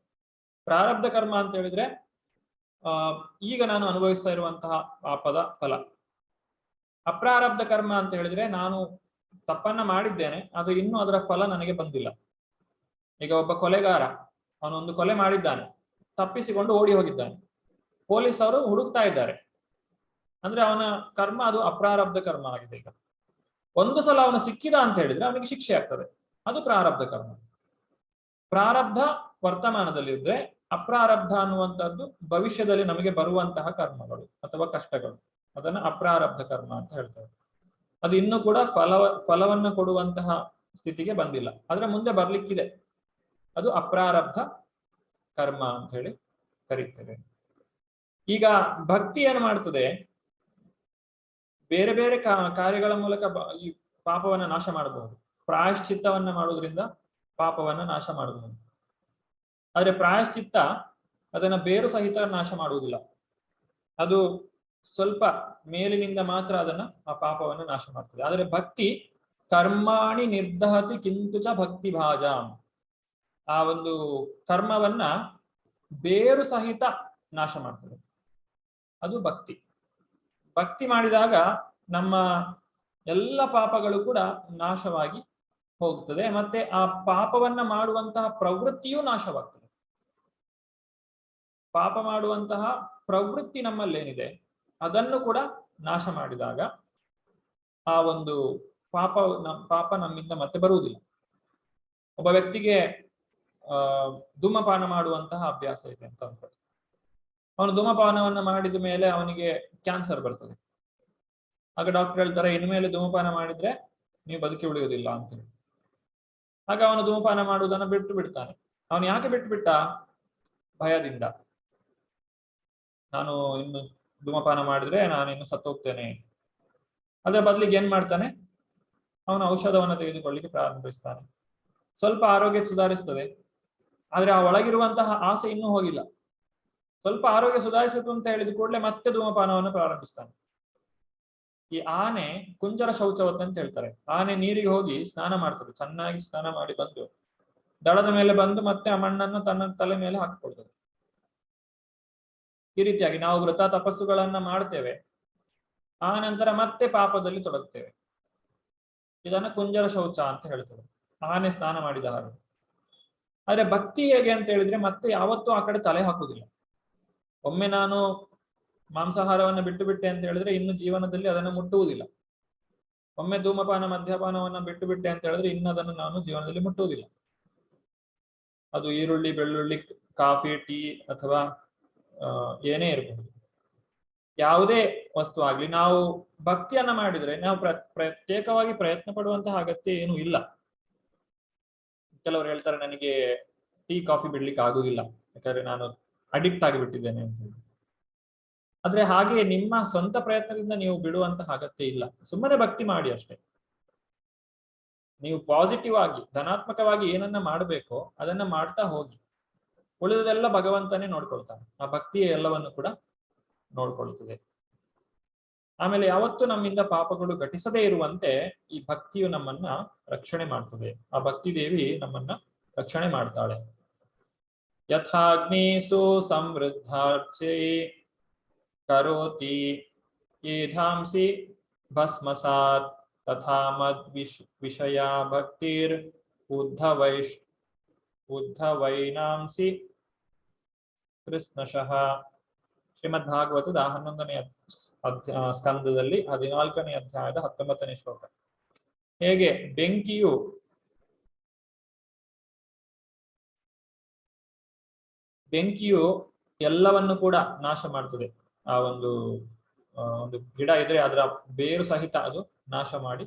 ಪ್ರಾರಬ್ಧ ಕರ್ಮ ಅಂತ ಹೇಳಿದ್ರೆ ಈಗ ನಾನು ಅನುಭವಿಸ್ತಾ ಇರುವಂತಹ ಪಾಪದ ಫಲ. ಅಪ್ರಾರಬ್ಧ ಕರ್ಮ ಅಂತ ಹೇಳಿದ್ರೆ ನಾನು ತಪ್ಪನ್ನ ಮಾಡಿದ್ದೇನೆ, ಅದು ಇನ್ನೂ ಅದರ ಫಲ ನನಗೆ ಬಂದಿಲ್ಲ. ಈಗ ಒಬ್ಬ ಕೊಲೆಗಾರ, ಅವನೊಂದು ಕೊಲೆ ಮಾಡಿದ್ದಾನೆ, ತಪ್ಪಿಸಿಕೊಂಡು ಓಡಿ ಹೋಗಿದ್ದಾನೆ, ಪೊಲೀಸರು ಹುಡುಕ್ತಾ ಇದ್ದಾರೆ. ಅಂದ್ರೆ ಅವನ ಕರ್ಮ ಅದು ಅಪ್ರಾರಬ್ಧ ಕರ್ಮ ಆಗಿದೆ. ಈಗ ಒಂದು ಸಲ ಅವನು ಸಿಕ್ಕಿದ ಅಂತ ಹೇಳಿದ್ರೆ ಅವನಿಗೆ ಶಿಕ್ಷೆ ಆಗ್ತದೆ, ಅದು ಪ್ರಾರಬ್ಧ ಕರ್ಮ. ಪ್ರಾರಬ್ಧ ವರ್ತಮಾನದಲ್ಲಿ ಇದ್ರೆ, ಅಪ್ರಾರಬ್ಧ ಅನ್ನುವಂಥದ್ದು ಭವಿಷ್ಯದಲ್ಲಿ ನಮಗೆ ಬರುವಂತಹ ಕರ್ಮಗಳು ಅಥವಾ ಕಷ್ಟಗಳು, ಅದನ್ನ ಅಪ್ರಾರಬ್ಧ ಕರ್ಮ ಅಂತ ಹೇಳ್ತಾರೆ. ಅದು ಇನ್ನೂ ಕೂಡ ಫಲವನ್ನು ಕೊಡುವಂತಹ ಸ್ಥಿತಿಗೆ ಬಂದಿಲ್ಲ, ಆದ್ರೆ ಮುಂದೆ ಬರ್ಲಿಕ್ಕಿದೆ. ಅದು ಅಪ್ರಾರಬ್ಧ ಕರ್ಮ ಅಂತ ಹೇಳಿ ಕರೀತೇವೆ. ಈಗ ಭಕ್ತಿ ಏನು ಮಾಡ್ತದೆ, ಬೇರೆ ಬೇರೆ ಕಾರ್ಯಗಳ ಮೂಲಕ ಈ ಪಾಪವನ್ನ ನಾಶ ಮಾಡಬಹುದು. ಪ್ರಾಯಶ್ಚಿತ್ತವನ್ನ ಮಾಡುವುದರಿಂದ ಪಾಪವನ್ನ ನಾಶ ಮಾಡಬಹುದು. ಆದ್ರೆ ಪ್ರಾಯಶ್ಚಿತ್ತ ಅದನ್ನ ಬೇರು ಸಹಿತ ನಾಶ ಮಾಡುವುದಿಲ್ಲ. ಅದು ಸ್ವಲ್ಪ ಮೇಲಿನಿಂದ ಮಾತ್ರ ಅದನ್ನ ಆ ಪಾಪವನ್ನು ನಾಶ ಮಾಡ್ತದೆ. ಆದ್ರೆ ಭಕ್ತಿ ಕರ್ಮಾಣಿ ನಿರ್ದಹತಿ ಕಿಂತುಚ ಭಕ್ತಿ ಭಾಜಾಂ, ಆ ಒಂದು ಕರ್ಮವನ್ನ ಬೇರು ಸಹಿತ ನಾಶ ಮಾಡ್ತದೆ, ಅದು ಭಕ್ತಿ. ಭಕ್ತಿ ಮಾಡಿದಾಗ ನಮ್ಮ ಎಲ್ಲ ಪಾಪಗಳು ಕೂಡ ನಾಶವಾಗಿ ಹೋಗ್ತದೆ, ಮತ್ತೆ ಆ ಪಾಪವನ್ನ ಮಾಡುವಂತಹ ಪ್ರವೃತ್ತಿಯೂ ನಾಶವಾಗ್ತದೆ. ಪಾಪ ಮಾಡುವಂತಹ ಪ್ರವೃತ್ತಿ ನಮ್ಮಲ್ಲೇನಿದೆ ಅದನ್ನು ಕೂಡ ನಾಶ ಮಾಡಿದಾಗ ಆ ಒಂದು ಪಾಪ ನಮ್ಮಿಂದ ಮತ್ತೆ ಬರುವುದಿಲ್ಲ. ಒಬ್ಬ ವ್ಯಕ್ತಿಗೆ ಧೂಮಪಾನ ಮಾಡುವಂತಹ ಅಭ್ಯಾಸ ಇದೆ ಅಂತ ಅನ್ಕೊಳ್ಳಿ. ಅವನು ಧೂಮಪಾನವನ್ನ ಮಾಡಿದ ಮೇಲೆ ಅವನಿಗೆ ಕ್ಯಾನ್ಸರ್ ಬರ್ತದೆ. ಆಗ ಡಾಕ್ಟರ್ ಹೇಳ್ತಾರೆ, ಇನ್ಮೇಲೆ ಧೂಮಪಾನ ಮಾಡಿದ್ರೆ ನೀವು ಬದುಕಿ ಉಳಿಯುವುದಿಲ್ಲ ಅಂತ ಹೇಳಿ. ಆಗ ಅವನು ಧೂಮಪಾನ ಮಾಡುವುದನ್ನು ಬಿಟ್ಟು ಬಿಡ್ತಾನೆ. ಅವನು ಯಾಕೆ ಬಿಟ್ಟು ಬಿಟ್ಟ? ಭಯದಿಂದ. ನಾನು ಇನ್ನು ಧೂಮಪಾನ ಮಾಡಿದ್ರೆ ನಾನು ಇನ್ನು ಸತ್ತೋಗ್ತೇನೆ. ಅದರ ಬದಲಿಗೆ ಏನ್ ಮಾಡ್ತಾನೆ, ಅವನು ಔಷಧವನ್ನು ತೆಗೆದುಕೊಳ್ಳಿಕ್ಕೆ ಪ್ರಾರಂಭಿಸ್ತಾನೆ. ಸ್ವಲ್ಪ ಆರೋಗ್ಯ ಸುಧಾರಿಸ್ತದೆ, ಆದ್ರೆ ಆ ಒಳಗಿರುವಂತಹ ಆಸೆ ಇನ್ನೂ ಹೋಗಿಲ್ಲ. ಸ್ವಲ್ಪ ಆರೋಗ್ಯ ಸುಧಾರಿಸಿತು ಅಂತ ಹೇಳಿದ ಕೂಡಲೇ ಮತ್ತೆ ಧೂಮಪಾನವನ್ನು ಪ್ರಾರಂಭಿಸ್ತಾನೆ. ಈ ಆನೆ ಕುಂಜರ ಶೌಚವತ್ ಅಂತ ಹೇಳ್ತಾರೆ. ಆನೆ ನೀರಿಗೆ ಹೋಗಿ ಸ್ನಾನ ಮಾಡ್ತದೆ, ಚೆನ್ನಾಗಿ ಸ್ನಾನ ಮಾಡಿ ಬಂದು ದಳದ ಮೇಲೆ ಬಂದು ಮತ್ತೆ ಆ ಮಣ್ಣನ್ನು ತನ್ನ ತಲೆ ಮೇಲೆ ಹಾಕಿಕೊಳ್ತದೆ. ಈ ರೀತಿಯಾಗಿ ನಾವು ವ್ರತ ತಪಸ್ಸುಗಳನ್ನ ಮಾಡ್ತೇವೆ, ಆ ನಂತರ ಮತ್ತೆ ಪಾಪದಲ್ಲಿ ತೊಡಗ್ತೇವೆ. ಇದನ್ನ ಕುಂಜರ ಶೌಚ ಅಂತ ಹೇಳ್ತೇವೆ, ಆನೆ ಸ್ನಾನ ಮಾಡಿದ ಹಾಗೆ. ಆದ್ರೆ ಭಕ್ತಿ ಹೇಗೆ ಅಂತ ಹೇಳಿದ್ರೆ ಮತ್ತೆ ಯಾವತ್ತೂ ಆ ಕಡೆ ತಲೆ ಹಾಕುದಿಲ್ಲ. ಒಮ್ಮೆ ನಾನು ಮಾಂಸಾಹಾರವನ್ನು ಬಿಟ್ಟು ಬಿಟ್ಟೆ ಅಂತ ಹೇಳಿದ್ರೆ ಇನ್ನು ಜೀವನದಲ್ಲಿ ಅದನ್ನು ಮುಟ್ಟುವುದಿಲ್ಲ. ಒಮ್ಮೆ ಧೂಮಪಾನ ಮದ್ಯಪಾನವನ್ನ ಬಿಟ್ಟು ಬಿಟ್ಟೆ ಅಂತ ಹೇಳಿದ್ರೆ ಇನ್ನು ಅದನ್ನು ನಾನು ಜೀವನದಲ್ಲಿ ಮುಟ್ಟುವುದಿಲ್ಲ. ಅದು ಈರುಳ್ಳಿ, ಬೆಳ್ಳುಳ್ಳಿ, ಕಾಫಿ, ಟೀ ಅಥವಾ ಏನೇ ಇರಬಹುದು, ಯಾವುದೇ ವಸ್ತು ಆಗ್ಲಿ, ನಾವು ಭಕ್ತಿಯನ್ನ ಮಾಡಿದ್ರೆ ನಾವು ಪ್ರತ್ಯೇಕವಾಗಿ ಪ್ರಯತ್ನ ಪಡುವಂತಹ ಅಗತ್ಯ ಏನು ಇಲ್ಲ. ಕೆಲವರು ಹೇಳ್ತಾರೆ ನನಗೆ ಟೀ ಕಾಫಿ ಬಿಡ್ಲಿಕ್ಕೆ ಆಗುದಿಲ್ಲ, ಯಾಕಂದ್ರೆ ನಾನು ಅಡಿಕ್ಟ್ ಆಗಿಬಿಟ್ಟಿದ್ದೇನೆ ಅಂತ ಹೇಳಿ. ಆದ್ರೆ ಹಾಗೆ ನಿಮ್ಮ ಸ್ವಂತ ಪ್ರಯತ್ನದಿಂದ ನೀವು ಬಿಡುವಂತಹ ಅಗತ್ಯ ಇಲ್ಲ. ಸುಮ್ಮನೆ ಭಕ್ತಿ ಮಾಡಿ ಅಷ್ಟೇ. ನೀವು ಪಾಸಿಟಿವ್ ಆಗಿ ಧನಾತ್ಮಕವಾಗಿ ಏನನ್ನ ಮಾಡಬೇಕೋ ಅದನ್ನ ಮಾಡ್ತಾ ಹೋಗಿ. ಉಳಿದದೆಲ್ಲ ಭಗವಂತನೇ ನೋಡ್ಕೊಳ್ತಾನೆ. ಆ ಭಕ್ತಿಯ ಎಲ್ಲವನ್ನು ಕೂಡ ನೋಡ್ಕೊಳ್ತದೆ. ಆಮೇಲೆ ಯಾವತ್ತೂ ನಮ್ಮಿಂದ ಪಾಪಗಳು ಘಟಿಸದೇ ಇರುವಂತೆ ಈ ಭಕ್ತಿಯು ನಮ್ಮನ್ನ ರಕ್ಷಣೆ ಮಾಡ್ತದೆ. ಆ ಭಕ್ತಿ ದೇವಿ ನಮ್ಮನ್ನ ರಕ್ಷಣೆ ಮಾಡ್ತಾಳೆ. ಯಥಾಗ್ನೇಸು ಸಮೃದ್ಧಾರ್ಚೆ ಕರೋತಿ ಏಧಾಂಸಿ ಭಸ್ಮಸಾತ್ ತಥಾ ಮದ್ ವಿಷಯ ಭಕ್ತಿರ್ ಉದ್ಧವೈನಾಂಸಿ ಕೃಷ್ಣಶಃ. ಶ್ರೀಮದ್ ಭಾಗವತದ 11ನೇ ಸ್ಕಂದದಲ್ಲಿ 14ನೇ ಅಧ್ಯಾಯದ 19ನೇ ಶ್ಲೋಕ. ಹೇಗೆ ಬೆಂಕಿಯು ಎಲ್ಲವನ್ನು ಕೂಡ ನಾಶ ಮಾಡ್ತದೆ. ಆ ಒಂದು ಗಿಡ ಇದ್ರೆ ಅದರ ಬೇರು ಸಹಿತ ಅದು ನಾಶ ಮಾಡಿ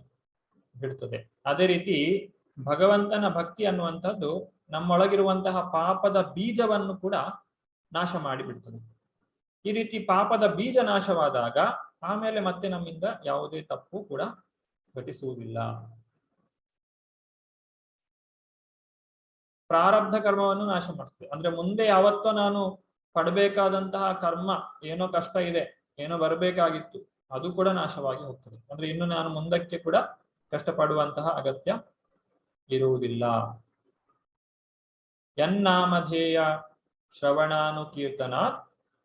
ಬಿಡ್ತದೆ. ಅದೇ ರೀತಿ ಭಗವಂತನ ಭಕ್ತಿ ಅನ್ನುವಂಥದ್ದು ನಮ್ಮೊಳಗಿರುವಂತಹ ಪಾಪದ ಬೀಜವನ್ನು ಕೂಡ ನಾಶ ಮಾಡಿ ಬಿಡ್ತದೆ. ಈ ರೀತಿ ಪಾಪದ ಬೀಜ ನಾಶವಾದಾಗ ಆಮೇಲೆ ಮತ್ತೆ ನಮ್ಮಿಂದ ಯಾವುದೇ ತಪ್ಪು ಕೂಡ ಘಟಿಸುವುದಿಲ್ಲ. ಪ್ರಾರಬ್ಧ ಕರ್ಮವನ್ನು ನಾಶ ಮಾಡ್ತದೆ. ಅಂದ್ರೆ ಮುಂದೆ ಯಾವತ್ತೋ ನಾನು ಪಡಬೇಕಾದಂತಹ ಕರ್ಮ, ಏನೋ ಕಷ್ಟ ಇದೆ, ಏನೋ ಬರಬೇಕಾಗಿತ್ತು, ಅದು ಕೂಡ ನಾಶವಾಗಿ ಹೋಗ್ತದೆ. ಅಂದ್ರೆ ಇನ್ನು ನಾನು ಮುಂದಕ್ಕೆ ಕೂಡ ಕಷ್ಟಪಡುವಂತಹ ಅಗತ್ಯ ಇರುವುದಿಲ್ಲ. ಯನ್ನಾಮಧೇಯ ಶ್ರವಣಾನುಕೀರ್ತನಾತ್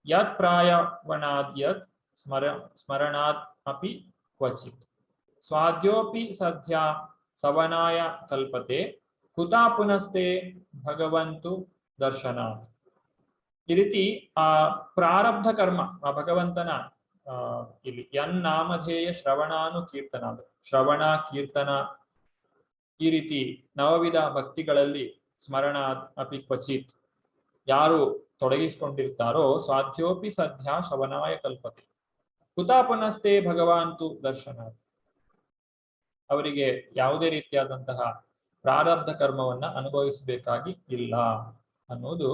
ಯತ್ ಪ್ರಾಯವಣಾದ್ ಯತ್ ಸ್ಮರಣಾತ್ ಅಪಿ ಕ್ವಚಿತ್ ಸ್ವಾದ್ಯೋಪಿ ಸದ್ಯ ಸವನಾಯ ಕಲ್ಪತೆ ಕುತಾ ಪುನಸ್ತೆ ಭಗವಂತು ದರ್ಶನಾತ್. ಈ ರೀತಿ ಆ ಪ್ರಾರಬ್ಧ ಕರ್ಮ, ಆ ಭಗವಂತನ ಇಲ್ಲಿ ಯನ್ನಾಮಧೇಯ ಶ್ರವಣಾನುಕೀರ್ತನ, ಶ್ರವಣ ಕೀರ್ತನ ಈ ರೀತಿ ನವವಿಧ ಭಕ್ತಿಗಳಲ್ಲಿ ಸ್ಮರಣ ಅಪಿ ಕ್ವಚಿತ್ ಯಾರು ತೊಡಗಿಸಿಕೊಂಡಿರ್ತಾರೋ ಸ್ವಾಧ್ಯೋಪಿ ಸದ್ಯ ಶವನಾಯ ಕಲ್ಪತೆ ಕುತಾ ಪುನಸ್ತೆ ಭಗವಂತು ದರ್ಶನ, ಅವರಿಗೆ ಯಾವುದೇ ರೀತಿಯಾದಂತಹ ಪ್ರಾರಬ್ಧ ಕರ್ಮವನ್ನ ಅನುಭವಿಸಬೇಕಾಗಿ ಇಲ್ಲ ಅನ್ನುವುದು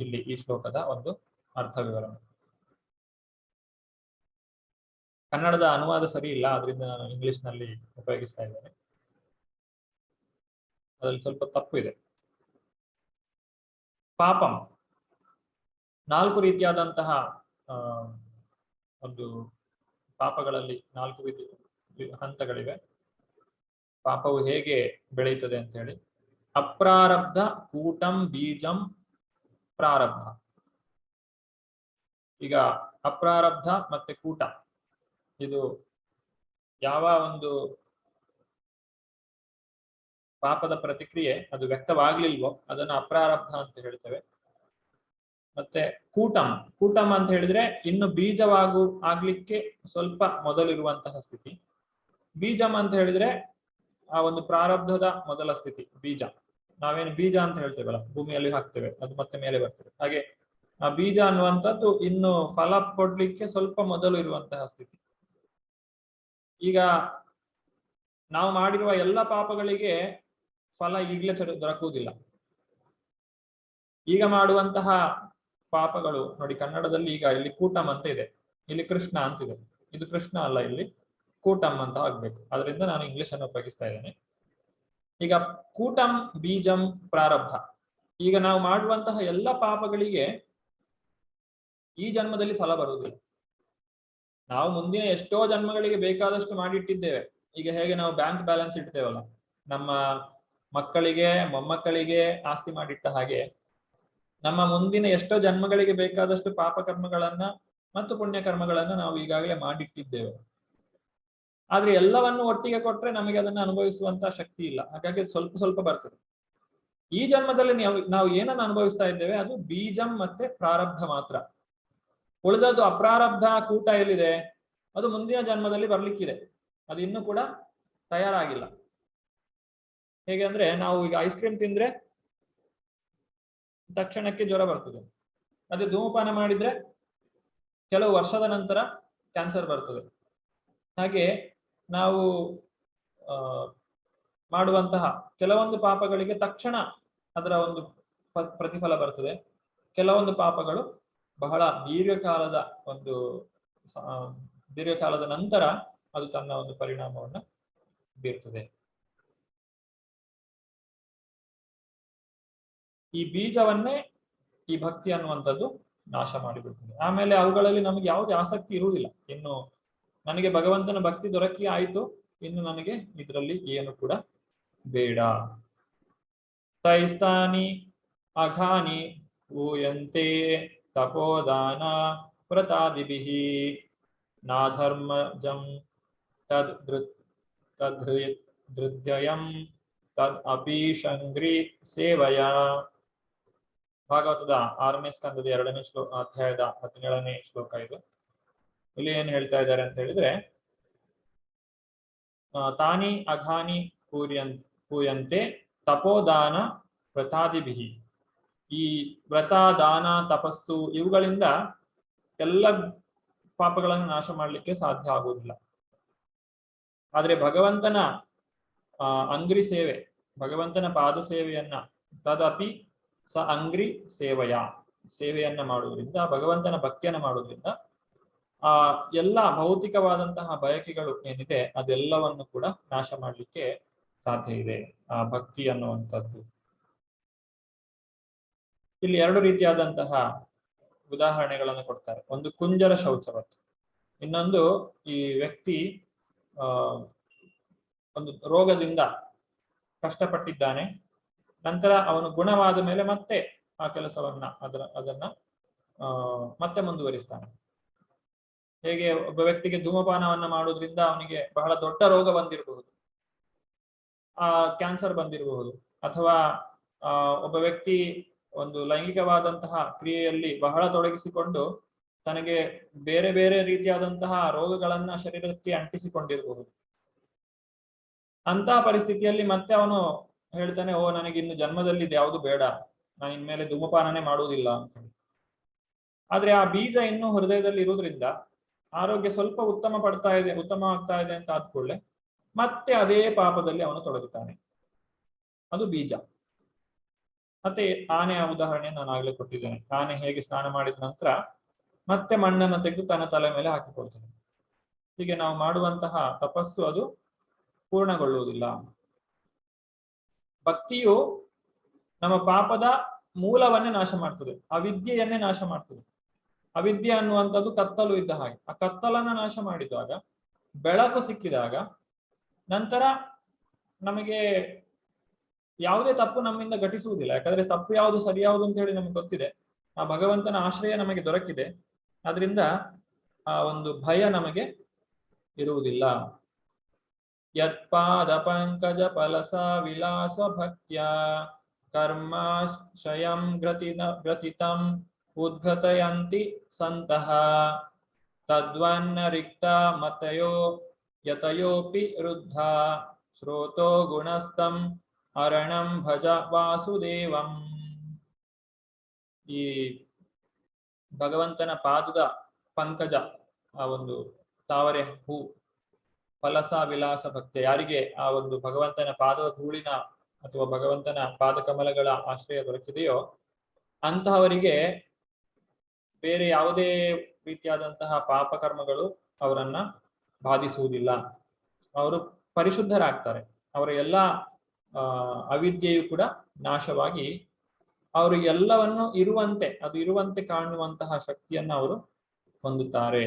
ಇಲ್ಲಿ ಈ ಶ್ಲೋಕದ ಒಂದು ಅರ್ಥ ವಿವರಣೆ. ಕನ್ನಡದ ಅನುವಾದ ಸರಿ ಇಲ್ಲ, ಅದರಿಂದ ನಾನು ಇಂಗ್ಲಿಷ್ ನಲ್ಲಿ ಉಪಯೋಗಿಸ್ತಾ ಇದ್ದೇನೆ. ಅದರಲ್ಲಿ ಸ್ವಲ್ಪ ತಪ್ಪು ಇದೆ. ಪಾಪಂ 4 ರೀತಿಯಾದಂತಹ ಒಂದು ಪಾಪಗಳಲ್ಲಿ 4 ರೀತಿ ಹಂತಗಳಿವೆ. ಪಾಪವು ಹೇಗೆ ಬೆಳೆಯುತ್ತದೆ ಅಂತ ಹೇಳಿ. ಅಪ್ರಾರಬ್ಧ, ಕೂಟಂ, ಬೀಜಂ, ಪ್ರಾರಬ್ಧ. ಈಗ ಅಪ್ರಾರಬ್ಧ ಮತ್ತೆ ಕೂಟ, ಇದು ಯಾವ ಒಂದು ಪಾಪದ ಪ್ರತಿಕ್ರಿಯೆ ಅದು ವ್ಯಕ್ತವಾಗ್ಲಿಲ್ವೋ ಅದನ್ನ ಅಪ್ರಾರಬ್ಧ ಅಂತ ಹೇಳ್ತೇವೆ. ಮತ್ತೆ ಕೂಟಂ ಅಂತ ಹೇಳಿದ್ರೆ ಇನ್ನು ಆಗ್ಲಿಕ್ಕೆ ಸ್ವಲ್ಪ ಮೊದಲಿರುವಂತಹ ಸ್ಥಿತಿ. ಬೀಜಂ ಅಂತ ಹೇಳಿದ್ರೆ ಆ ಒಂದು ಪ್ರಾರಬ್ಧದ ಮೊದಲ ಸ್ಥಿತಿ ಬೀಜ. ನಾವೇನು ಬೀಜ ಅಂತ ಹೇಳ್ತೇವಲ್ಲ, ಭೂಮಿಯಲ್ಲಿ ಹಾಕ್ತೇವೆ, ಅದು ಮತ್ತೆ ಮೇಲೆ ಬರ್ತದೆ. ಹಾಗೆ ಆ ಬೀಜ ಅನ್ನುವಂಥದ್ದು ಇನ್ನು ಫಲ ಕೊಡ್ಲಿಕ್ಕೆ ಸ್ವಲ್ಪ ಮೊದಲು ಇರುವಂತಹ ಸ್ಥಿತಿ. ಈಗ ನಾವು ಮಾಡಿರುವ ಎಲ್ಲ ಪಾಪಗಳಿಗೆ ಫಲ ಈಗಲೇ ದೊರಕುವುದಿಲ್ಲ. ಈಗ ಮಾಡುವಂತಹ ಪಾಪಗಳು ನೋಡಿ, ಕನ್ನಡದಲ್ಲಿ ಈಗ ಇಲ್ಲಿ ಕೂಟಂ ಅಂತ ಇದೆ, ಇಲ್ಲಿ ಕೃಷ್ಣ ಅಂತಿದೆ. ಇದು ಕೃಷ್ಣ ಅಲ್ಲ, ಇಲ್ಲಿ ಕೂಟಂ ಅಂತ ಆಗ್ಬೇಕು. ಅದರಿಂದ ನಾನು ಇಂಗ್ಲಿಷ್ ಅನ್ನು ಉಪಯೋಗಿಸ್ತಾ ಇದ್ದೇನೆ. ಈಗ ಕೂಟಂ ಬೀಜಂ ಪ್ರಾರಬ್ಧ. ಈಗ ನಾವು ಮಾಡುವಂತಹ ಎಲ್ಲ ಪಾಪಗಳಿಗೆ ಈ ಜನ್ಮದಲ್ಲಿ ಫಲ ಬರುವುದಿಲ್ಲ. ನಾವು ಮುಂದಿನ ಎಷ್ಟೋ ಜನ್ಮಗಳಿಗೆ ಬೇಕಾದಷ್ಟು ಮಾಡಿಟ್ಟಿದ್ದೇವೆ. ಈಗ ಹೇಗೆ ನಾವು ಬ್ಯಾಂಕ್ ಬ್ಯಾಲೆನ್ಸ್ ಇಡ್ತೇವಲ್ಲ, ನಮ್ಮ ಮಕ್ಕಳಿಗೆ ಮೊಮ್ಮಕ್ಕಳಿಗೆ ಆಸ್ತಿ ಮಾಡಿಟ್ಟ ಹಾಗೆ ನಮ್ಮ ಮುಂದಿನ ಎಷ್ಟೋ ಜನ್ಮಗಳಿಗೆ ಬೇಕಾದಷ್ಟು ಪಾಪ ಕರ್ಮಗಳನ್ನ ಮತ್ತು ಪುಣ್ಯ ಕರ್ಮಗಳನ್ನ ನಾವು ಈಗಾಗಲೇ ಮಾಡಿಟ್ಟಿದ್ದೇವೆ. ಆದ್ರೆ ಎಲ್ಲವನ್ನು ಒಟ್ಟಿಗೆ ಕೊಟ್ರೆ ನಮಗೆ ಅದನ್ನು ಅನುಭವಿಸುವಂತಹ ಶಕ್ತಿ ಇಲ್ಲ. ಹಾಗಾಗಿ ಸ್ವಲ್ಪ ಸ್ವಲ್ಪ ಬರ್ತದೆ. ಈ ಜನ್ಮದಲ್ಲಿ ನಾವು ಏನನ್ನು ಅನುಭವಿಸ್ತಾ ಇದ್ದೇವೆ ಅದು ಬೀಜಂ ಮತ್ತೆ ಪ್ರಾರಬ್ಧ ಮಾತ್ರ. ಉಳಿದದ್ದು ಅಪ್ರಾರಬ್ಧ ಕೂಟ ಎಲ್ಲಿದೆ ಅದು ಮುಂದಿನ ಜನ್ಮದಲ್ಲಿ ಬರ್ಲಿಕ್ಕಿದೆ. ಅದು ಇನ್ನೂ ಕೂಡ ತಯಾರಾಗಿಲ್ಲ. ಹೇಗೆ ಅಂದ್ರೆ ನಾವು ಈಗ ಐಸ್ ಕ್ರೀಮ್ ತಿಂದ್ರೆ ತಕ್ಷಣಕ್ಕೆ ಜ್ವರ ಬರ್ತದೆ. ಅದೇ ಧೂಮಪಾನ ಮಾಡಿದ್ರೆ ಕೆಲವು ವರ್ಷದ ನಂತರ ಕ್ಯಾನ್ಸರ್ ಬರ್ತದೆ. ಹಾಗೆ ನಾವು ಮಾಡುವಂತಹ ಕೆಲವೊಂದು ಪಾಪಗಳಿಗೆ ತಕ್ಷಣ ಅದರ ಒಂದು ಪ್ರತಿಫಲ ಬರ್ತದೆ. ಕೆಲವೊಂದು ಪಾಪಗಳು ಬಹಳ ದೀರ್ಘಕಾಲದ ನಂತರ ಅದು ತನ್ನ ಒಂದು ಪರಿಣಾಮವನ್ನು ಬೀರ್ತದೆ. ಈ ಬೀಜವನ್ನೇ ಈ ಭಕ್ತಿ ಅನ್ನುವಂಥದ್ದು ನಾಶ ಮಾಡಿಬಿಡ್ತದೆ. ಆಮೇಲೆ ಅವುಗಳಲ್ಲಿ ನಮಗೆ ಯಾವುದೇ ಆಸಕ್ತಿ ಇರುವುದಿಲ್ಲ. ಇನ್ನು ನನಗೆ ಭಗವಂತನ ಭಕ್ತಿ ದೊರಕಿ ಆಯಿತು, ಇನ್ನು ನನಗೆ ಇದರಲ್ಲಿ ಏನು ಕೂಡ ಬೇಡ. ತೈಸ್ತಾನಿ ಅಘಾನಿ ಊಯಂತೆ ತಪೋದಾನ ವ್ರತಾದಿಭಿಃ ನಾಧರ್ಮಜಂ ತದ್ಧೃದ್ಯಯಂ ತದ್ ಅಪೀಶಂಗ್ರಿ ಸೇವಯ. ಭಾಗವತದ 6ನೇ ಸ್ಕಂದದ 2ನೇ ಅಧ್ಯಾಯದ 17ನೇ ಶ್ಲೋಕ ಇದು. ಇಲ್ಲಿ ಏನ್ ಹೇಳ್ತಾ ಇದ್ದಾರೆ ಅಂತ ಹೇಳಿದ್ರೆ, ತಾನಿ ಅಘಾನಿ ಪೂಯಂತೆ ತಪೋದಾನ ವ್ರತಾದಿಭಿಃ. ಈ ವ್ರತ, ದಾನ, ತಪಸ್ಸು ಇವುಗಳಿಂದ ಎಲ್ಲ ಪಾಪಗಳನ್ನು ನಾಶ ಮಾಡಲಿಕ್ಕೆ ಸಾಧ್ಯ ಆಗುವುದಿಲ್ಲ. ಆದ್ರೆ ಭಗವಂತನ ಅಂಗ್ರಿ ಸೇವೆ, ಭಗವಂತನ ಪಾದ ಸೇವೆಯನ್ನ ತದಪಿ ಸ ಅಂಗ್ರಿ ಸೇವೆಯನ್ನ ಮಾಡುವುದರಿಂದ, ಭಗವಂತನ ಭಕ್ತಿಯನ್ನ ಮಾಡುವುದರಿಂದ ಆ ಎಲ್ಲ ಭೌತಿಕವಾದಂತಹ ಬಯಕೆಗಳು ಏನಿದೆ ಅದೆಲ್ಲವನ್ನು ಕೂಡ ನಾಶ ಮಾಡಲಿಕ್ಕೆ ಸಾಧ್ಯ ಇದೆ ಆ ಭಕ್ತಿ ಅನ್ನುವಂಥದ್ದು. ಇಲ್ಲಿ 2 ರೀತಿಯಾದಂತಹ ಉದಾಹರಣೆಗಳನ್ನು ಕೊಡ್ತಾರೆ. ಒಂದು ಕುಂಜರ ಶೌಚವತ್, ಇನ್ನೊಂದು ಈ ವ್ಯಕ್ತಿ ಒಂದು ರೋಗದಿಂದ ಕಷ್ಟಪಟ್ಟಿದ್ದಾನೆ, ನಂತರ ಅವನು ಗುಣವಾದ ಮೇಲೆ ಮತ್ತೆ ಆ ಕೆಲಸವನ್ನ ಅದನ್ನ ಮತ್ತೆ ಮುಂದುವರಿಸ್ತಾನೆ. ಹೇಗೆ ಒಬ್ಬ ವ್ಯಕ್ತಿಗೆ ಧೂಮಪಾನವನ್ನ ಮಾಡೋದ್ರಿಂದ ಅವನಿಗೆ ಬಹಳ ದೊಡ್ಡ ರೋಗ ಬಂದಿರಬಹುದು, ಕ್ಯಾನ್ಸರ್ ಬಂದಿರಬಹುದು, ಅಥವಾ ಒಬ್ಬ ವ್ಯಕ್ತಿ ಒಂದು ಲೈಂಗಿಕವಾದಂತಹ ಕ್ರಿಯೆಯಲ್ಲಿ ಬಹಳ ತೊಡಗಿಸಿಕೊಂಡು ತನಗೆ ಬೇರೆ ಬೇರೆ ರೀತಿಯಾದಂತಹ ರೋಗಗಳನ್ನ ಶರೀರಕ್ಕೆ ಅಂಟಿಸಿಕೊಂಡಿರಬಹುದು. ಅಂತಹ ಪರಿಸ್ಥಿತಿಯಲ್ಲಿ ಮತ್ತೆ ಅವನು ಹೇಳ್ತಾನೆ, ಓ ನನಗೆ ಇನ್ನು ಜನ್ಮದಲ್ಲಿ ಇದು ಯಾವುದು ಬೇಡ, ನಾನು ಇನ್ಮೇಲೆ ಧೂಮಪಾನನೇ ಮಾಡುವುದಿಲ್ಲ ಅಂತ ಹೇಳಿ. ಆದ್ರೆ ಆ ಬೀಜ ಇನ್ನೂ ಹೃದಯದಲ್ಲಿ ಇರುವುದರಿಂದ ಆರೋಗ್ಯ ಸ್ವಲ್ಪ ಉತ್ತಮ ಆಗ್ತಾ ಇದೆ ಅಂತ ಆದ್ಕೊಳ್ಳೆ ಮತ್ತೆ ಅದೇ ಪಾಪದಲ್ಲಿ ಅವನು ತೊಡಗುತ್ತಾನೆ. ಅದು ಬೀಜ. ಮತ್ತೆ ಆನೆಯ ಉದಾಹರಣೆ ನಾನು ಆಗ್ಲೇ ಕೊಟ್ಟಿದ್ದೇನೆ. ಆನೆ ಹೇಗೆ ಸ್ನಾನ ಮಾಡಿದ ನಂತರ ಮತ್ತೆ ಮಣ್ಣನ್ನು ತೆಗೆದು ತನ್ನ ತಲೆ ಮೇಲೆ ಹಾಕಿಕೊಳ್ತಾನೆ. ಹೀಗೆ ನಾವು ಮಾಡುವಂತಹ ತಪಸ್ಸು ಅದು ಪೂರ್ಣಗೊಳ್ಳುವುದಿಲ್ಲ. ಭಕ್ತಿಯು ನಮ್ಮ ಪಾಪದ ಮೂಲವನ್ನೇ ನಾಶ ಮಾಡ್ತದೆ, ಅವಿದ್ಯೆಯನ್ನೇ ನಾಶ ಮಾಡ್ತದೆ. ಅವಿದ್ಯೆ ಅನ್ನುವಂಥದ್ದು ಕತ್ತಲು ಇದ್ದ ಹಾಗೆ. ಆ ಕತ್ತಲನ್ನ ನಾಶ ಮಾಡಿದಾಗ, ಬೆಳಕು ಸಿಕ್ಕಿದಾಗ, ನಂತರ ನಮಗೆ ಯಾವುದೇ ತಪ್ಪು ನಮ್ಮಿಂದ ಘಟಿಸುವುದಿಲ್ಲ. ಯಾಕಂದ್ರೆ ತಪ್ಪು ಯಾವುದು ಸರಿ ಯಾವುದು ಅಂತ ಹೇಳಿ ನಮಗೆ ಗೊತ್ತಿದೆ. ಆ ಭಗವಂತನ ಆಶ್ರಯ ನಮಗೆ ದೊರಕಿದೆ. ಆದ್ರಿಂದ ಆ ಒಂದು ಭಯ ನಮಗೆ ಇರುವುದಿಲ್ಲ. ಯತ್ಪಾದ ಪಂಕಜ ಫಲಸ ವಿಲಾಸ ಭಕ್ತ್ಯ ಕರ್ಮಾಶಯಂ ಗ್ರತಿತಂ ಉದ್ಘತಯಂತಿ ಸಂತಃ ತದ್ವನ್ನ ರಿಕ್ತ ಮತಯೋ ಯತಯೋಪಿ ವೃದ್ಧ ಶ್ರೋತೋ ಗುಣಸ್ತಂ ಅರಣಂ ಭಜ ವಾಸುದೇವಂ. ಈ ಭಗವಂತನ ಪಾದದ ಪಂಕಜ, ಆ ಒಂದು ತಾವರೆ ಹೂ, ಫಲಸ ವಿಲಾಸ ಭಕ್ತಿ, ಯಾರಿಗೆ ಆ ಒಂದು ಭಗವಂತನ ಪಾದದ ಧೂಳಿನ ಅಥವಾ ಭಗವಂತನ ಪಾದಕಮಲಗಳ ಆಶ್ರಯ ದೊರಕಿದೆಯೋ ಅಂತಹವರಿಗೆ ಬೇರೆ ಯಾವುದೇ ರೀತಿಯಾದಂತಹ ಪಾಪಕರ್ಮಗಳು ಅವರನ್ನ ಬಾಧಿಸುವುದಿಲ್ಲ. ಅವರು ಪರಿಶುದ್ಧರಾಗ್ತಾರೆ. ಅವರ ಎಲ್ಲ ಅವಿದ್ಯೆಯು ಕೂಡ ನಾಶವಾಗಿ ಅವರು ಎಲ್ಲವನ್ನು ಇರುವಂತೆ, ಅದು ಇರುವಂತೆ ಕಾಣುವಂತಹ ಶಕ್ತಿಯನ್ನು ಅವರು ಹೊಂದುತ್ತಾರೆ.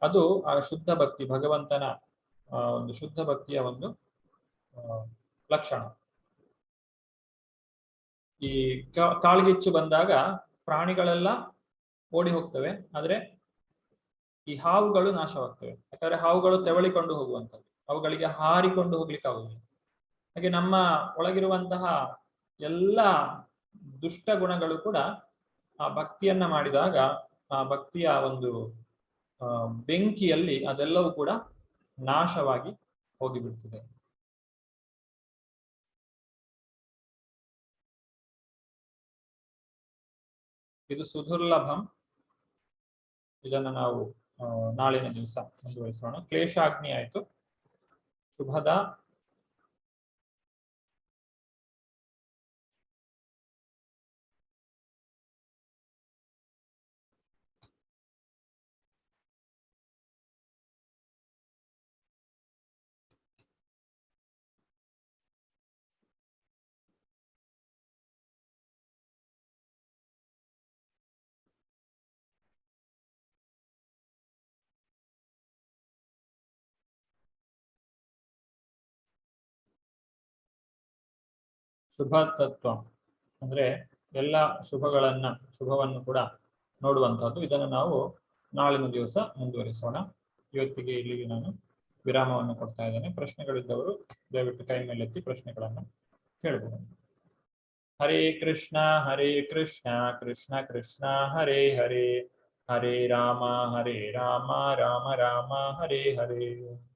ಅದು ಆ ಶುದ್ಧ ಭಕ್ತಿ, ಭಗವಂತನ ಒಂದು ಶುದ್ಧ ಭಕ್ತಿಯ ಒಂದು ಲಕ್ಷಣ. ಈ ಕಾಳ್ಗಿಚ್ಚು ಬಂದಾಗ ಪ್ರಾಣಿಗಳೆಲ್ಲ ಓಡಿ ಹೋಗ್ತವೆ, ಆದ್ರೆ ಈ ಹಾವುಗಳು ನಾಶವಾಗ್ತವೆ. ಯಾಕಂದ್ರೆ ಹಾವುಗಳು ತೆವಳಿಕೊಂಡು ಹೋಗುವಂಥದ್ದು, ಅವುಗಳಿಗೆ ಹಾರಿಕೊಂಡು ಹೋಗ್ಲಿಕ್ಕೆ ಆಗುದಿಲ್ಲ. ಹಾಗೆ ನಮ್ಮ ಒಳಗಿರುವಂತಹ ಎಲ್ಲ ದುಷ್ಟ ಗುಣಗಳು ಕೂಡ ಆ ಭಕ್ತಿಯನ್ನ ಮಾಡಿದಾಗ ಆ ಭಕ್ತಿಯ ಒಂದು ಬೆಂಕಿಯಲ್ಲಿ ಅದೆಲ್ಲವೂ ಕೂಡ ನಾಶವಾಗಿ ಹೋಗಿಬಿಡ್ತದೆ. ಇದು ಸುದುರ್ಲಭಂ. ಇದನ್ನು ನಾವು ನಾಳಿನ ದಿವಸ ಮುಂದುವರಿಸೋಣ. ಕ್ಲೇಶಾಗ್ನಿ ಆಯ್ತು. ಶುಭದ ಶುಭ ತತ್ವ ಅಂದ್ರೆ ಎಲ್ಲ ಶುಭವನ್ನು ಕೂಡ ನೋಡುವಂತಹದ್ದು. ಇದನ್ನು ನಾವು ನಾಳಿನ ದಿವಸ ಮುಂದುವರಿಸೋಣ. ಇವತ್ತಿಗೆ ಇಲ್ಲಿಗೆ ನಾನು ವಿರಾಮವನ್ನು ಕೊಡ್ತಾ ಇದ್ದೇನೆ. ಪ್ರಶ್ನೆಗಳಿದ್ದವರು ದಯವಿಟ್ಟು ಕೈ ಮೇಲೆತ್ತಿ ಪ್ರಶ್ನೆಗಳನ್ನು ಕೇಳಬಹುದು. ಹರೇ ಕೃಷ್ಣ ಕೃಷ್ಣ ಕೃಷ್ಣ ಹರೇ ಹರೇ, ಹರೇ ರಾಮ ರಾಮ ರಾಮ ಹರೇ ಹರೇ.